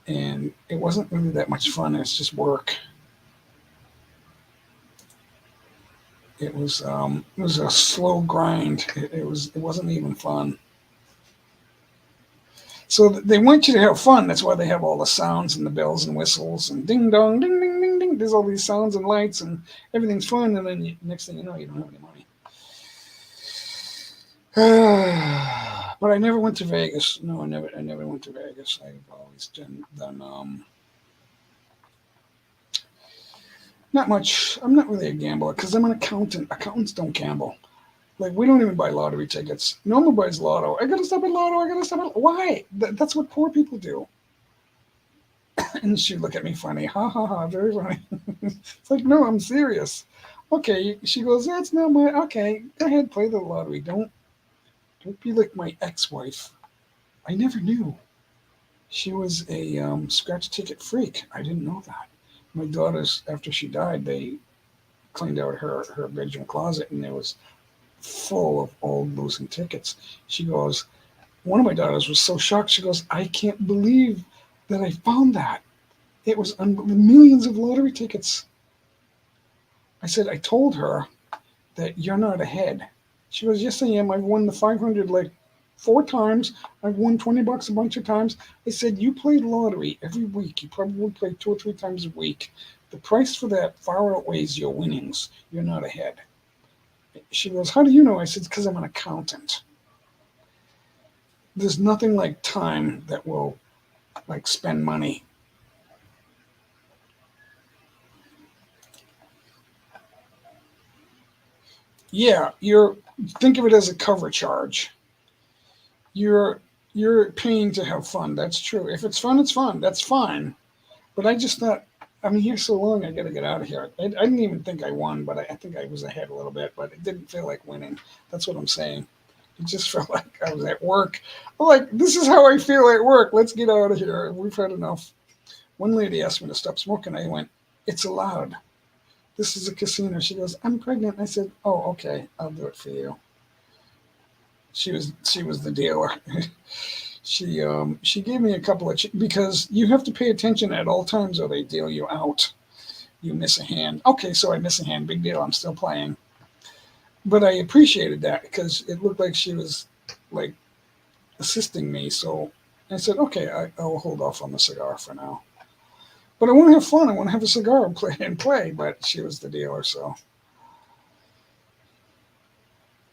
and it wasn't really that much fun. It's just work. It was a slow grind. It wasn't even fun. So they want you to have fun. That's why they have all the sounds and the bells and whistles and ding dong, ding ding ding ding. There's all these sounds and lights and everything's fun. And then next thing you know, you don't have any money. But I never went to Vegas. No, I never went to Vegas. I've always done not much. I'm not really a gambler because I'm an accountant. Accountants don't gamble. Like, we don't even buy lottery tickets. Norma buys lotto. I gotta stop at lotto. Why? That's what poor people do. And she'd look at me funny. Ha ha ha, very funny. It's like, no, I'm serious. Okay, she goes, that's not my, okay, go ahead, play the lottery. Don't be like my ex-wife. I never knew. She was a scratch ticket freak. I didn't know that. My daughters, after she died, they cleaned out her bedroom closet, and there was full of old losing tickets. She goes, one of my daughters was so shocked. She goes, I can't believe that I found that. It was millions of lottery tickets. I said, I told her that you're not ahead. She goes, yes, I am. I've won the 500 like 4 times. I've won $20 a bunch of times. I said, you play lottery every week. You probably play 2 or 3 times a week. The price for that far outweighs your winnings. You're not ahead. She goes, how do you know? I said, because I'm an accountant. There's nothing like time that will like spend money. Yeah, think of it as a cover charge. You're paying to have fun. That's true. If it's fun, it's fun. That's fine. But I just thought, I'm here so long, I got to get out of here. I didn't even think I won, but I think I was ahead a little bit, but it didn't feel like winning. That's what I'm saying. It just felt like I was at work. I'm like, this is how I feel at work. Let's get out of here. We've had enough. One lady asked me to stop smoking. I went, it's allowed. This is a casino. She goes, I'm pregnant. I said, oh, okay, I'll do it for you. She was the dealer. She gave me a couple of because you have to pay attention at all times or they deal you out. You miss a hand. Okay, so I miss a hand. Big deal. I'm still playing. But I appreciated that because it looked like she was like assisting me. So I said, okay, I'll hold off on the cigar for now. But I want to have fun. I want to have a cigar and play. But she was the dealer, so.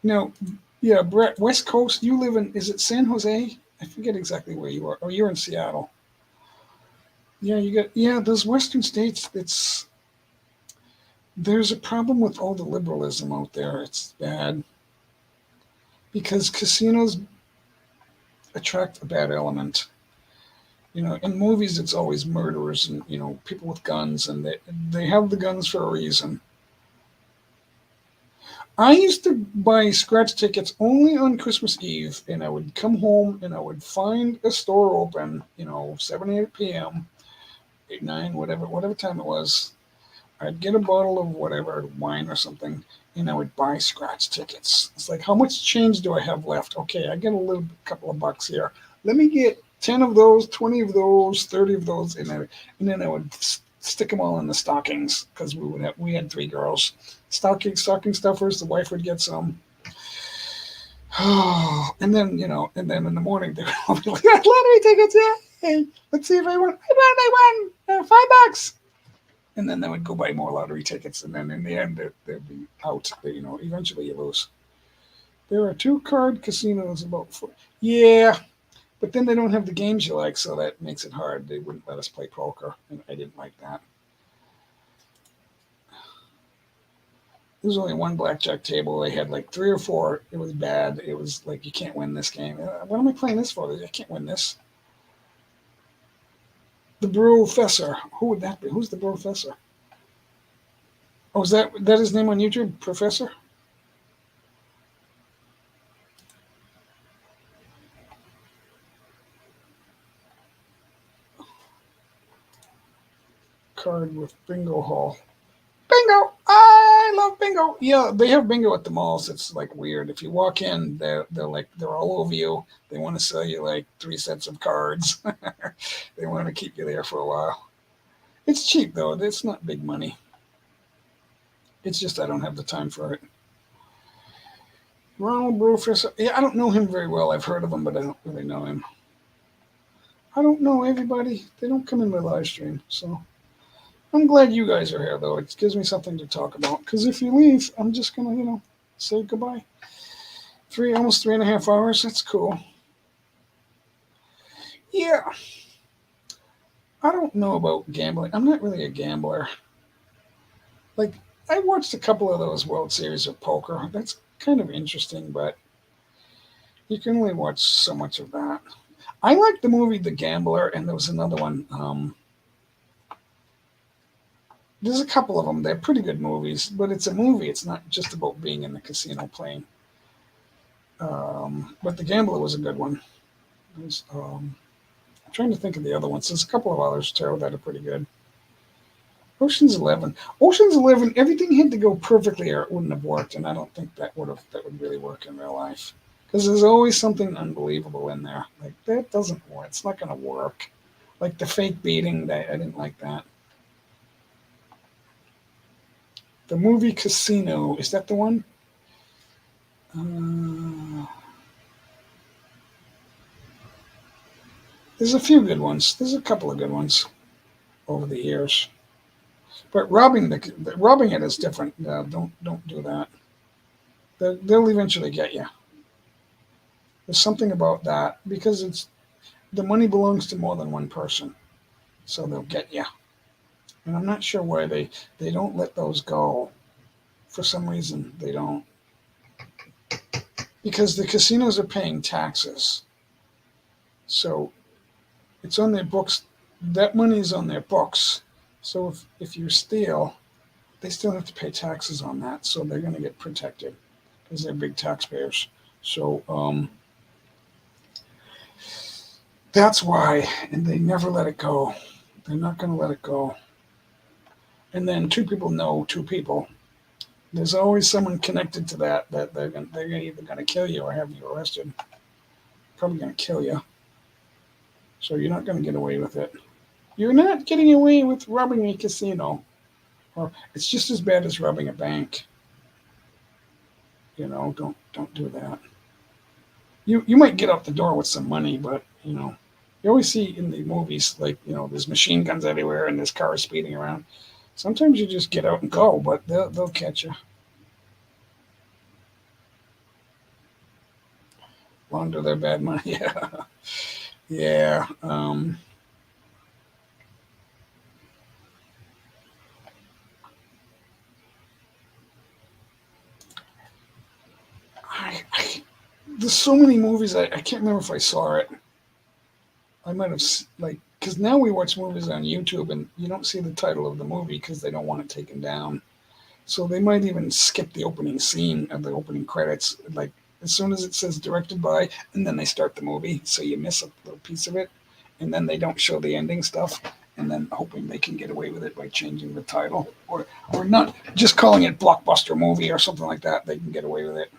Now, yeah, Brett, West Coast, you live in, is it San Jose? I forget exactly where you are. Oh, you're in Seattle. Yeah, those Western states, there's a problem with all the liberalism out there. It's bad. Because casinos attract a bad element. In movies, it's always murderers and, people with guns, and they have the guns for a reason. I used to buy scratch tickets only on Christmas Eve, and I would come home and I would find a store open, 7, 8 p.m., 8, 9, whatever time it was. I'd get a bottle of whatever wine or something, and I would buy scratch tickets. It's like, how much change do I have left? Okay, I get a little couple of bucks here. Let me get 10 of those, 20 of those, 30 of those, and then I would stick them all in the stockings because we had three girls. Stocking stuffers. The wife would get some. And then and then in the morning they would all be like, lottery tickets, yeah. Hey, let's see if I won. I won. $5. And then they would go buy more lottery tickets, and then in the end they'd be out. Eventually you lose. There are 2-card casinos about 4. Yeah, but then they don't have the games you like, so that makes it hard. They wouldn't let us play poker, and I didn't like that. There was only one blackjack table. They had like 3 or 4. It was bad. It was like, you can't win this game. What am I playing this for? I can't win this. The Professor. Who would that be? Who's the Professor? Oh, is that his name on YouTube? Professor? Card with bingo hall. Bingo! I love bingo. Yeah, they have bingo at the malls. It's like weird. If you walk in, they're all over you. They want to sell you like 3 sets of cards. They want to keep you there for a while. It's cheap though. It's not big money. It's just I don't have the time for it. Ronald Professor. Yeah, I don't know him very well. I've heard of him, but I don't really know him. I don't know everybody. They don't come in my live stream, so I'm glad you guys are here, though. It gives me something to talk about. Because if you leave, I'm just gonna, say goodbye. Almost 3.5 hours. That's cool. Yeah. I don't know about gambling. I'm not really a gambler. Like, I watched a couple of those World Series of Poker. That's kind of interesting, but you can only watch so much of that. I liked the movie The Gambler, and there was another one. There's a couple of them. They're pretty good movies, but it's a movie. It's not just about being in the casino playing. But The Gambler was a good one. I'm trying to think of the other ones. There's a couple of others too that are pretty good. Ocean's 11. Ocean's 11. Everything had to go perfectly, or it wouldn't have worked. And I don't think that would really work in real life, because there's always something unbelievable in there. Like, that doesn't work. It's not going to work. Like the fake beating. I didn't like that. The movie Casino. Is that the one? There's a few good ones. There's a couple of good ones over the years. But robbing it is different. Don't do that. They'll eventually get you. There's something about that, because the money belongs to more than one person, so they'll get you. And I'm not sure why they don't let those go. For some reason, they don't. Because the casinos are paying taxes. So it's on their books. That money is on their books. So if you steal, they still have to pay taxes on that. So they're going to get protected because they're big taxpayers. So that's why. And they never let it go. They're not going to let it go. And then 2 people know 2 people. There's always someone connected to that they're either going to kill you or have you arrested. Probably going to kill you. So you're not going to get away with it. You're not getting away with robbing a casino. Or it's just as bad as robbing a bank. Don't do that. You might get out the door with some money, but you always see in the movies, like, there's machine guns everywhere and there's cars speeding around. Sometimes you just get out and go, but they'll catch you. Launder their bad money. Yeah. Yeah. There's so many movies. I can't remember if I saw it. I might have, because now we watch movies on YouTube and you don't see the title of the movie because they don't want it taken down. So they might even skip the opening scene of the opening credits, like as soon as it says directed by, and then they start the movie. So you miss a little piece of it, and then they don't show the ending stuff. and then hoping they can get away with it by changing the title, or not just calling it blockbuster movie or something like that. They can get away with it,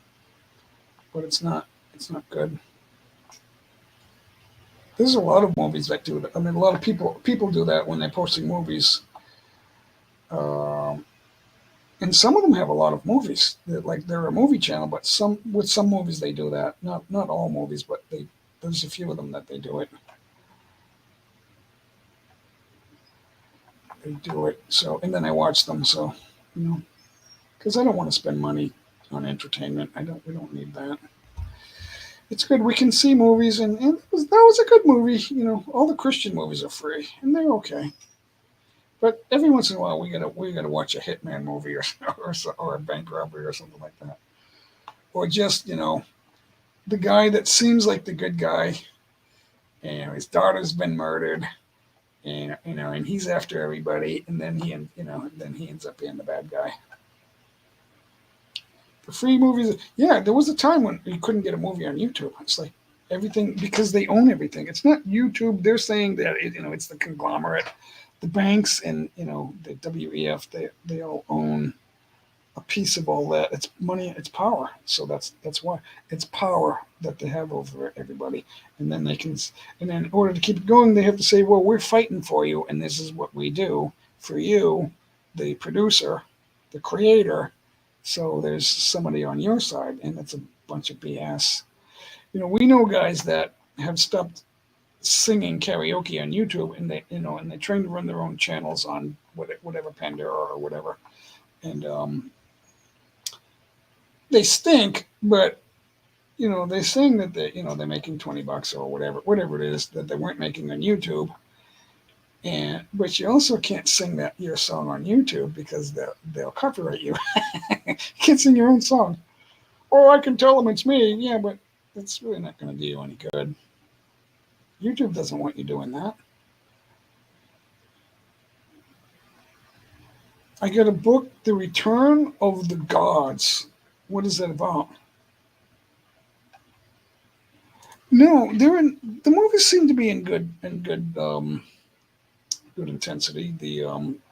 but it's not good. There's a lot of movies that do that. I mean, a lot of people do that when they're posting movies. Um, and some of them have a lot of movies. Like they're a movie channel, but some movies they do that. Not all movies, but there's a few of them that they do it. They do it. So, and then I watch them. So, because I don't want to spend money on entertainment. We don't need that. It's good. We can see movies, and that was a good movie. All the Christian movies are free, and they're okay. But every once in a while, we gotta watch a hitman movie or a bank robbery or something like that, or just the guy that seems like the good guy, and his daughter's been murdered, and he's after everybody, and then he ends up being the bad guy. The free movies, yeah. There was a time when you couldn't get a movie on YouTube. It's like everything because they own everything. It's not YouTube. They're saying that it's the conglomerate, the banks, and the WEF. They all own a piece of all that. It's money. It's power. So that's why it's power that they have over everybody. And then and then in order to keep it going, they have to say, well, we're fighting for you, and this is what we do for you, the producer, the creator. So there's somebody on your side, and it's a bunch of BS. We know guys that have stopped singing karaoke on YouTube, and they train to run their own channels on whatever Pandora or whatever, and they stink, but they sing that they're making $20 or whatever it is that they weren't making on YouTube. But you also can't sing your song on YouTube because they'll copyright you. You can't sing your own song. Or I can tell them it's me. Yeah, but it's really not going to do you any good. YouTube doesn't want you doing that. I got a book, The Return of the Gods. What is that about? No, the movies seem to be in good good intensity.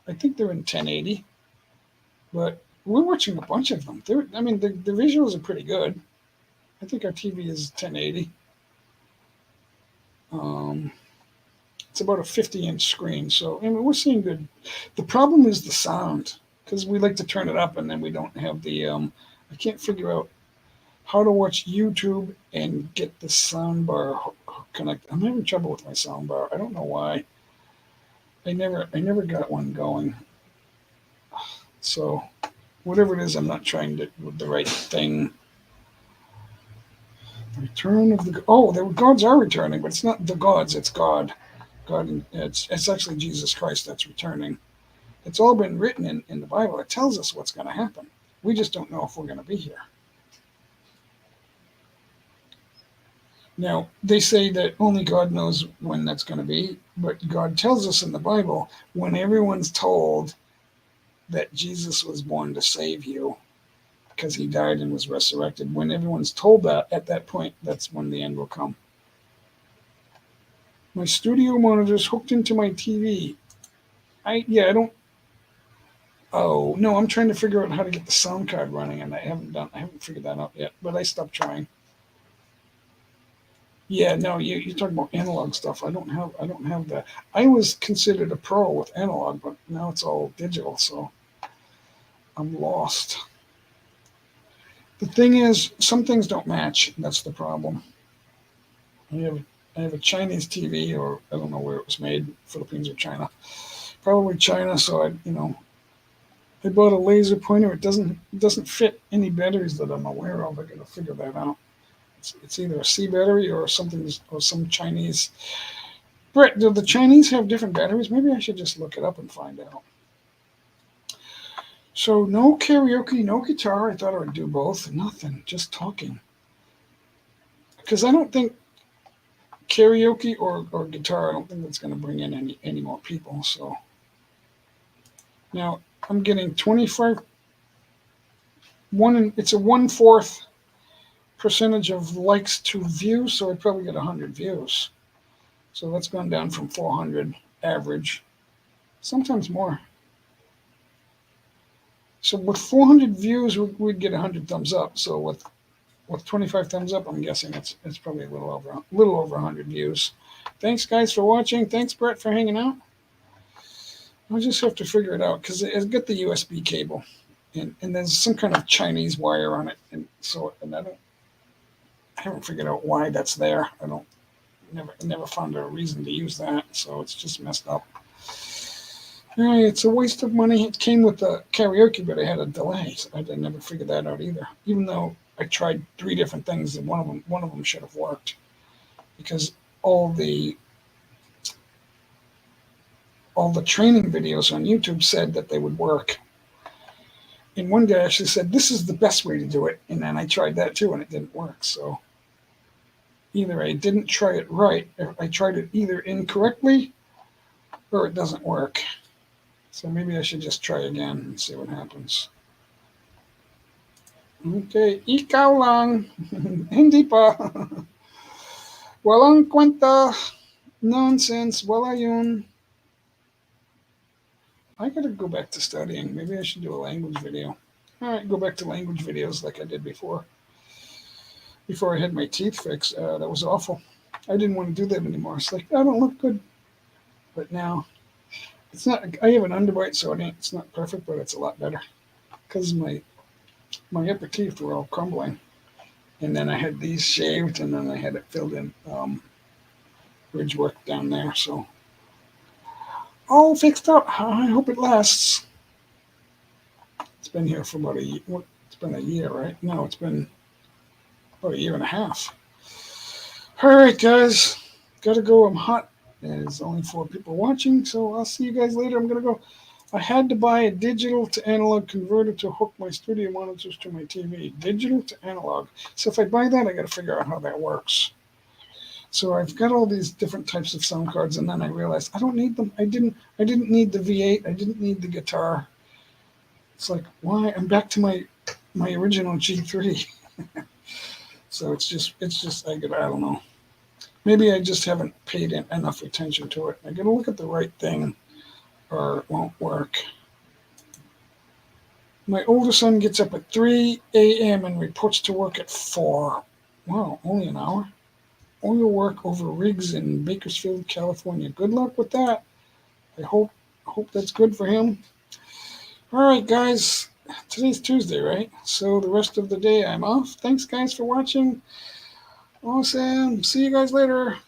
I think they're in 1080, but we're watching a bunch of them. The visuals are pretty good. I think our TV is 1080. It's about a 50-inch screen, so we're seeing good. The problem is the sound, because we like to turn it up, and then we don't have the. I can't figure out how to watch YouTube and get the sound bar connected. I'm having trouble with my sound bar. I don't know why. I never got one going. So whatever it is, I'm not trying to do the right thing. Return of the gods are returning, but it's not the gods. It's God. God. It's actually Jesus Christ that's returning. It's all been written in the Bible. It tells us what's going to happen. We just don't know if we're going to be here. Now, they say that only God knows when that's going to be, but God tells us in the Bible when everyone's told that Jesus was born to save you because he died and was resurrected. When everyone's told that, at that point, that's when the end will come. My studio monitor's hooked into my TV. I don't. Oh, no, I'm trying to figure out how to get the sound card running, and I haven't figured that out yet, but I stopped trying. Yeah, no, you're talking about analog stuff. I don't have that. I was considered a pro with analog, but now it's all digital, so I'm lost. The thing is, some things don't match. That's the problem. I have a Chinese TV, or I don't know where it was made, Philippines or China. Probably China, so I bought a laser pointer. It doesn't fit any batteries that I'm aware of. I got to figure that out. It's either a C battery or some Chinese. Brett, do the Chinese have different batteries? Maybe I should just look it up and find out. So no karaoke, no guitar. I thought I would do both. Nothing, just talking. Because I don't think karaoke or guitar, I don't think that's going to bring in any more people. So now I'm getting 25. It's a 1/4 percentage of likes to views, so I'd probably get 100 views. So that's gone down from 400 average sometimes more. So with 400 views, we'd get 100 thumbs up. So with 25 thumbs up, I'm guessing it's probably a little over 100 views. Thanks, guys, for watching. Thanks, Brett, for hanging out. I'll just have to figure it out because it's got the USB cable, and there's some kind of Chinese wire on it, and I haven't figured out why that's there. Never found a reason to use that, so it's just messed up. It's a waste of money. It came with the karaoke, but I had a delay, so I never figured that out either. Even though I tried 3 different things, and one of them should have worked, because all the training videos on YouTube said that they would work. And one guy actually said, "This is the best way to do it." And then I tried that too, and it didn't work. So either I didn't try it right, or I tried it either incorrectly, or it doesn't work. So maybe I should just try again and see what happens. Okay, ikaw lang, hindi pa. Walang kwenta, nonsense, wala yun. I gotta go back to studying. Maybe I should do a language video. All right, go back to language videos like I did before. Before I had my teeth fixed, that was awful. I didn't want to do that anymore. It's like, I don't look good. But now, it's not. I have an underbite, so it's not perfect, but it's a lot better. Because my upper teeth were all crumbling, and then I had these shaved, and then I had it filled in, bridge work down there. So all fixed up. I hope it lasts. It's been here for about it's been a year, right? No, it's been about a year and a half. All right, guys, gotta go. I'm hot. There's only 4 people watching, so I'll see you guys later. I'm gonna go. I had to buy a digital to analog converter to hook my studio monitors to my TV. Digital to analog. So if I buy that, I got to figure out how that works. So I've got all these different types of sound cards, and then I realized I don't need them. I didn't need the V8. I didn't need the guitar. It's like, why? I'm back to my original G3. So it's just I don't know. Maybe I just haven't paid enough attention to it. I got to look at the right thing, or it won't work. My older son gets up at 3 a.m. and reports to work at 4. Wow, only an hour. Oil work over rigs in Bakersfield, California. Good luck with that. I hope that's good for him. All right, guys. Today's Tuesday, right? So the rest of the day I'm off. Thanks, guys, for watching. Awesome. See you guys later.